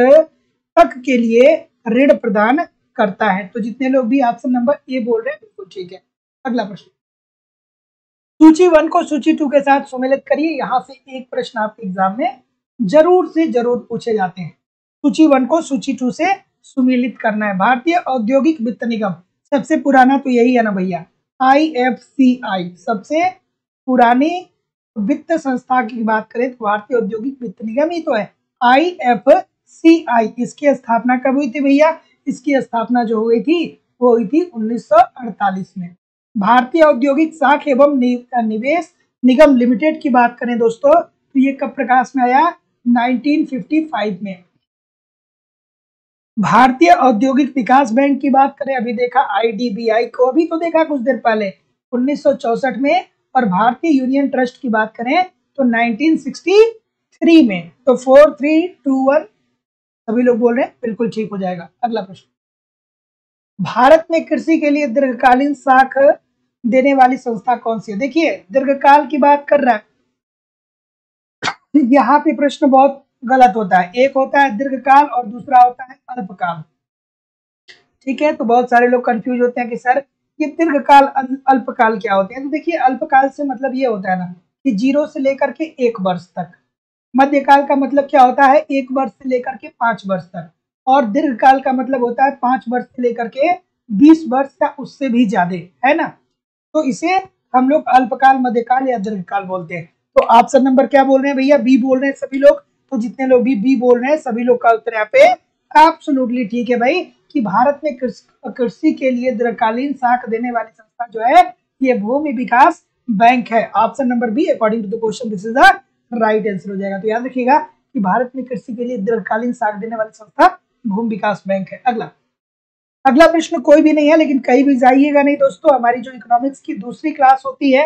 तक के लिए ऋण प्रदान करता है। तो जितने लोग भी ऑप्शन नंबर ए बोल रहे हैं बिल्कुल ठीक है। अगला प्रश्न, सूची 1 को सूची 2 के साथ सुमेलित करिए। यहां से एक प्रश्न आपके एग्जाम में जरूर से जरूर पूछे जाते हैं। सूची 1 को सूची 2 से सुमेलित करना है। भारतीय औद्योगिक वित्त निगम, सबसे पुराना तो यही है ना भैया, IFCI, सबसे पुरानी वित्त संस्था की बात करें तो भारतीय औद्योगिक वित्त निगम ही तो है, IFCI। इसकी स्थापना कब हुई थी भैया, इसकी स्थापना जो हुई थी वो हुई थी 1948 में। भारतीय औद्योगिक साख एवं निवेश निगम लिमिटेड की बात करें दोस्तों तो ये कब प्रकाश में आया, 1955 में। भारतीय औद्योगिक विकास बैंक की बात करें, अभी देखा IDBI को, अभी तो देखा कुछ देर पहले 1964 में। और भारतीय यूनियन ट्रस्ट की बात करें तो 1963 में। तो 4 3 2 1 सभी लोग बोल रहे हैं बिल्कुल ठीक हो जाएगा। अगला प्रश्न, भारत में कृषि के लिए दीर्घकालीन साख देने वाली संस्था कौन सी है। देखिए, दीर्घकाल की बात कर रहा है, यहाँ पे प्रश्न बहुत गलत होता है। एक होता है दीर्घकाल और दूसरा होता है अल्पकाल। ठीक है, तो बहुत सारे लोग कंफ्यूज होते हैं कि सर ये दीर्घकाल अल्पकाल क्या होते हैं। तो देखिए, अल्पकाल से मतलब ये होता है ना कि 0 से लेकर के 1 वर्ष तक। मध्यकाल का मतलब क्या होता है, 1 वर्ष से लेकर के 5 वर्ष तक। और दीर्घकाल का मतलब होता है 5 वर्ष से लेकर के 20 वर्ष या उससे भी ज्यादा, है ना। तो इसे हम लोग अल्पकाल, मध्यकाल या दीर्घकाल बोलते हैं। तो ऑप्शन नंबर क्या बोल रहे हैं भैया? बी बोल रहे हैं सभी लोग। तो जितने लोग भी बी बोल रहे हैं सभी लोग का उत्तर यहाँ पे एब्सोल्युटली ठीक है भाई, कि भारत में कृषि के लिए दीर्घकालीन साख देने वाली संस्था जो है ये भूमि विकास बैंक है। Option number B according to the question this is the right answer हो जाएगा। तो याद रखिएगा कि भारत में कृषि के लिए दीर्घकालीन साख देने वाली संस्था भूमि विकास बैंक है। अगला प्रश्न कोई भी नहीं है, लेकिन कहीं भी जाइएगा नहीं दोस्तों। हमारी जो इकोनॉमिक्स की दूसरी क्लास होती है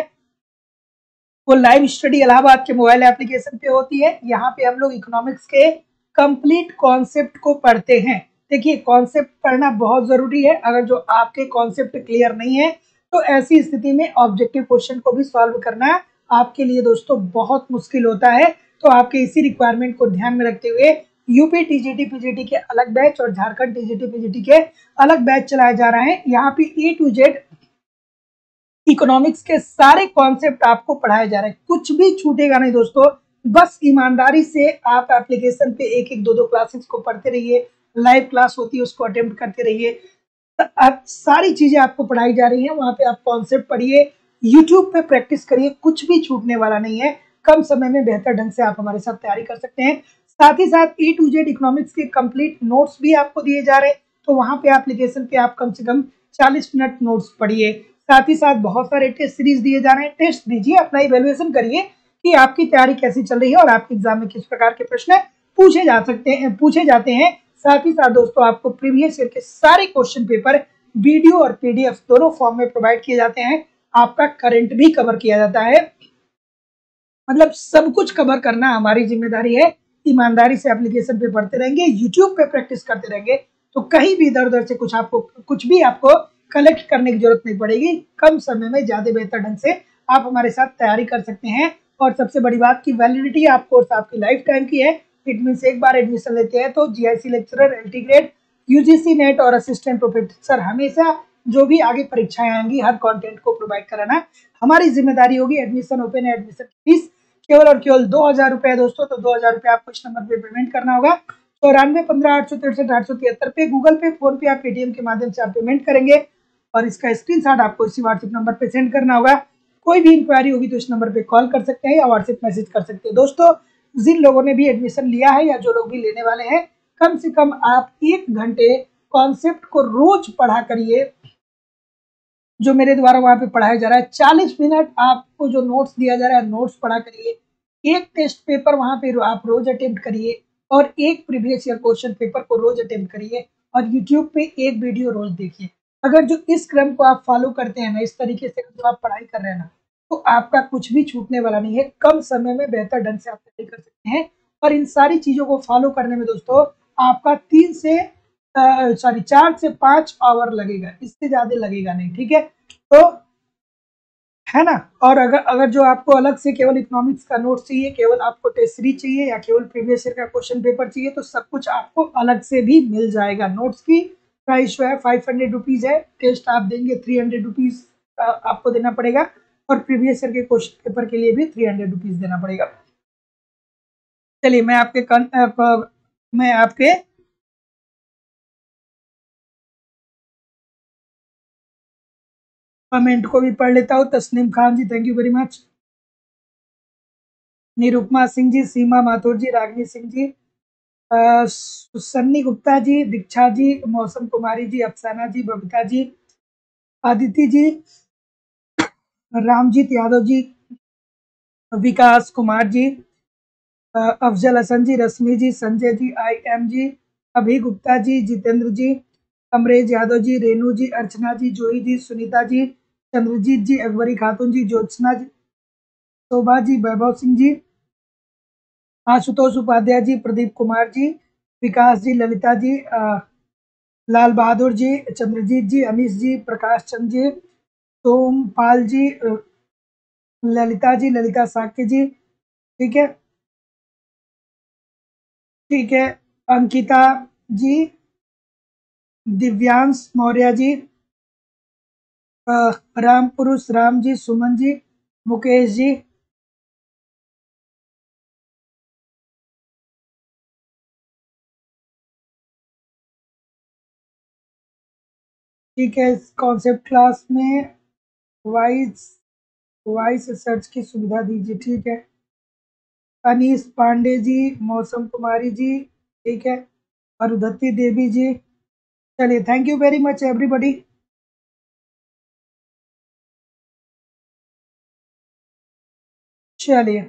वो लाइव स्टडी इलाहाबाद के मोबाइल एप्लीकेशन पे होती है। यहाँ पे हम लोग इकोनॉमिक्स के कंप्लीट कॉन्सेप्ट को पढ़ते हैं। देखिए, कॉन्सेप्ट पढ़ना बहुत जरूरी है। अगर जो आपके कॉन्सेप्ट क्लियर नहीं है तो ऐसी स्थिति में ऑब्जेक्टिव क्वेश्चन को भी सॉल्व करना आपके लिए दोस्तों बहुत मुश्किल होता है। तो आपके इसी रिक्वायरमेंट को ध्यान में रखते हुए यूपी टीजीटी पीजीटी के अलग बैच और झारखंड टीजीटी पीजीटी के अलग बैच चलाए जा रहे हैं। यहाँ पे ए टू जेड इकोनॉमिक्स के सारे कॉन्सेप्ट आपको पढ़ाए जा रहे हैं, कुछ भी छूटेगा नहीं दोस्तों। बस ईमानदारी से आप एप्लीकेशन पे एक एक दो दो क्लासेस को पढ़ते रहिए, लाइव क्लास होती है उसको अटेम्प्ट करते रहिए। आप सारी चीजें आपको पढ़ाई जा रही हैं, वहां पे आप कॉन्सेप्ट पढ़िए, यूट्यूब पे प्रैक्टिस करिए, कुछ भी छूटने वाला नहीं है। कम समय में बेहतर ढंग से आप हमारे साथ तैयारी कर सकते हैं। साथ ही साथ ए टू जेड इकोनॉमिक्स के कंप्लीट नोट्स भी आपको दिए जा रहे हैं। तो वहां पे एप्लीकेशन पे आप कम से कम 40 मिनट नोट्स पढ़िए। साथ ही साथ बहुत सारे टेस्ट सीरीज दिए जा रहे हैं, टेस्ट दीजिए, अपना इवेल्युएशन करिए कि आपकी तैयारी कैसी चल रही है और आपके एग्जाम में किस प्रकार के प्रश्न पूछे जाते हैं। साथ ही साथ दोस्तों आपको प्रीवियस ईयर के सारे क्वेश्चन पेपर वीडियो और पीडीएफ दोनों फॉर्म में प्रोवाइड किए जाते हैं। आपका करंट भी कवर किया जाता है, मतलब सब कुछ कवर करना हमारी जिम्मेदारी है। ईमानदारी से एप्लीकेशन पे पढ़ते रहेंगे, यूट्यूब पे प्रैक्टिस करते रहेंगे, तो कहीं भी इधर उधर से कुछ भी आपको कलेक्ट करने की जरूरत नहीं पड़ेगी। कम समय में ज्यादा बेहतर ढंग से आप हमारे साथ तैयारी कर सकते हैं। और सबसे बड़ी बात की वैलिडिटी आप कोर्स आपकी लाइफ टाइम की है। इट मीन एक बार एडमिशन लेते हैं तो GIC lecturer, LT grade, UGC net और असिस्टेंट प्रोफेसर हमेशा जो भी आगे परीक्षाएं आएंगी हर कंटेंट को प्रोवाइड कराना हमारी जिम्मेदारी होगी। एडमिशन ओपन है, एडमिशन फीस केवल और केवल 2000 रुपए है दोस्तों। तो 2000 रुपए आपको इस नंबर पे पेमेंट करना होगा। 94 15 863 873 पे गूगल पे, फोन पे या पेटीएम के माध्यम से आप पेमेंट करेंगे और इसका स्क्रीनशॉट आपको इसी व्हाट्सएप नंबर पे सेंड करना होगा। कोई भी इंक्वायरी होगी तो इस नंबर पे कॉल कर सकते हैं या व्हाट्सएप मैसेज कर सकते हैं। दोस्तों जिन लोगों ने भी एडमिशन लिया है या जो लोग भी लेने वाले हैं, कम से कम आप 1 घंटे कॉन्सेप्ट को रोज पढ़ा करिए जो मेरे द्वारा वहां पे पढ़ाया जा रहा है। 40 मिनट आपको जो नोट्स दिया जा रहा है नोट्स पढ़ा करिए। एक टेस्ट पेपर वहां पे आप रोज अटेम्प्ट करिए और एक प्रीवियस ईयर क्वेश्चन पेपर को रोज अटेम्प्ट करिए और यूट्यूब पे एक वीडियो रोज देखिए। अगर जो इस क्रम को आप फॉलो करते हैं ना, इस तरीके से तो आप पढ़ाई कर रहे हैं ना, तो आपका कुछ भी छूटने वाला नहीं है। कम समय में बेहतर ढंग से आप तैयारी कर सकते हैं। और इन सारी चीजों को फॉलो करने में दोस्तों आपका 4 से 5 आवर लगेगा, इससे ज्यादा लगेगा नहीं, ठीक है। तो है ना। और अगर अगर जो आपको अलग से केवल इकोनॉमिक्स का नोट चाहिए, केवल आपको टेस्ट सीरीज चाहिए या केवल प्रीवियस ईयर का क्वेश्चन पेपर चाहिए, तो सब कुछ आपको अलग से भी मिल जाएगा। नोट्स की प्राइस जो है 500 रुपीज है, टेस्ट आप देंगे 300 रुपीज आपको देना पड़ेगा और प्रीवियस ईयर के क्वेश्चन पेपर के लिए भी 300 रुपीज देना पड़ेगा। चलिए मैं आपके कमेंट को भी पढ़ लेता हूँ। Tasneem Khan ji, thank you very much. Nirupama Singh ji, Seema Mathur ji, Ragini Singh ji, Sunny Gupta ji, Diksha ji, Mausam Kumari जी, अफसाना जी, बबीता जी, आदिति जी, रामजीत यादव जी, विकास कुमार जी, अफजल हसन जी, रश्मि जी, संजय जी, IM जी, अभी गुप्ता जी, जितेंद्र जी, अमरेज यादव जी, रेणु जी, अर्चना जी, जोई जी, सुनीता जी, चंद्रजीत जी, अकबरी खातून जी, ज्योत्सना जी, शोभा जी, वैभव सिंह जी, आशुतोष उपाध्याय जी, प्रदीप कुमार जी, विकास जी, ललिता जी, लाल बहादुर जी, चंद्रजीत जी, अनीश जी, प्रकाश चंद जी, सोमपाल जी, ललिता जी, ललिता साक्य जी, ठीक है, ठीक है, अंकिता जी, दिव्यांश मौर्य जी, राम पुरुष राम जी, सुमन जी, मुकेश जी, ठीक है, इस कॉन्सेप्ट क्लास में वॉइस वॉइस सर्च की सुविधा दीजिए। ठीक है, अनीस पांडे जी, मौसम कुमारी जी, ठीक है, अरुधति देवी जी। चलिए, thank you very much everybody. चलिए,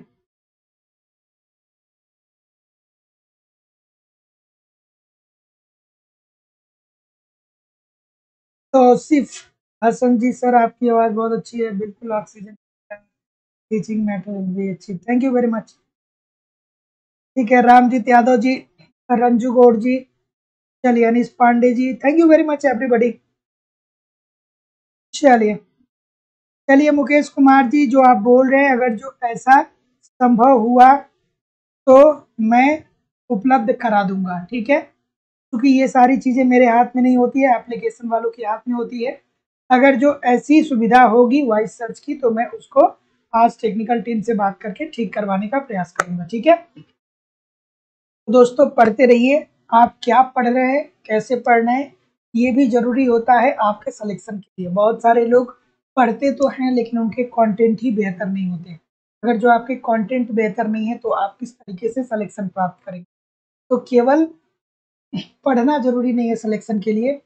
तो सिर्फ हसन जी सर, आपकी आवाज़ बहुत अच्छी है, बिल्कुल ऑक्सीजन टीचिंग मैटर भी अच्छी, थैंक यू वेरी मच। ठीक है, रामजीत यादव जी, रंजू गौड़ जी, चलिए Anees Pandey ji, thank you very much everybody. चलिए चलिए मुकेश कुमार जी, जो आप बोल रहे हैं, अगर जो ऐसा संभव हुआ तो मैं उपलब्ध करा दूंगा। ठीक है, क्योंकि ये सारी चीज़ें मेरे हाथ में नहीं होती है, एप्लीकेशन वालों के हाथ में होती है। अगर जो ऐसी सुविधा होगी वॉइस सर्च की, तो मैं उसको आज टेक्निकल टीम से बात करके ठीक करवाने का प्रयास करूंगा। ठीक है, तो दोस्तों पढ़ते रहिए। आप क्या पढ़ रहे हैं, कैसे पढ़ रहे हैं, ये भी जरूरी होता है आपके सिलेक्शन के लिए। बहुत सारे लोग पढ़ते तो हैं लेकिन उनके कंटेंट ही बेहतर नहीं होते। अगर जो आपके कंटेंट बेहतर नहीं है तो आप किस तरीके से सिलेक्शन प्राप्त करेंगे। तो केवल पढ़ना ज़रूरी नहीं है सिलेक्शन के लिए,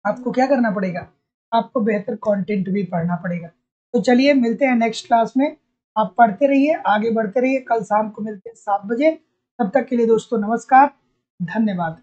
आपको क्या करना पड़ेगा? आपको बेहतर कंटेंट भी पढ़ना पड़ेगा। तो चलिए मिलते हैं नेक्स्ट क्लास में। आप पढ़ते रहिए, आगे बढ़ते रहिए। कल शाम को मिलते हैं 7 बजे। तब तक के लिए दोस्तों नमस्कार, धन्यवाद।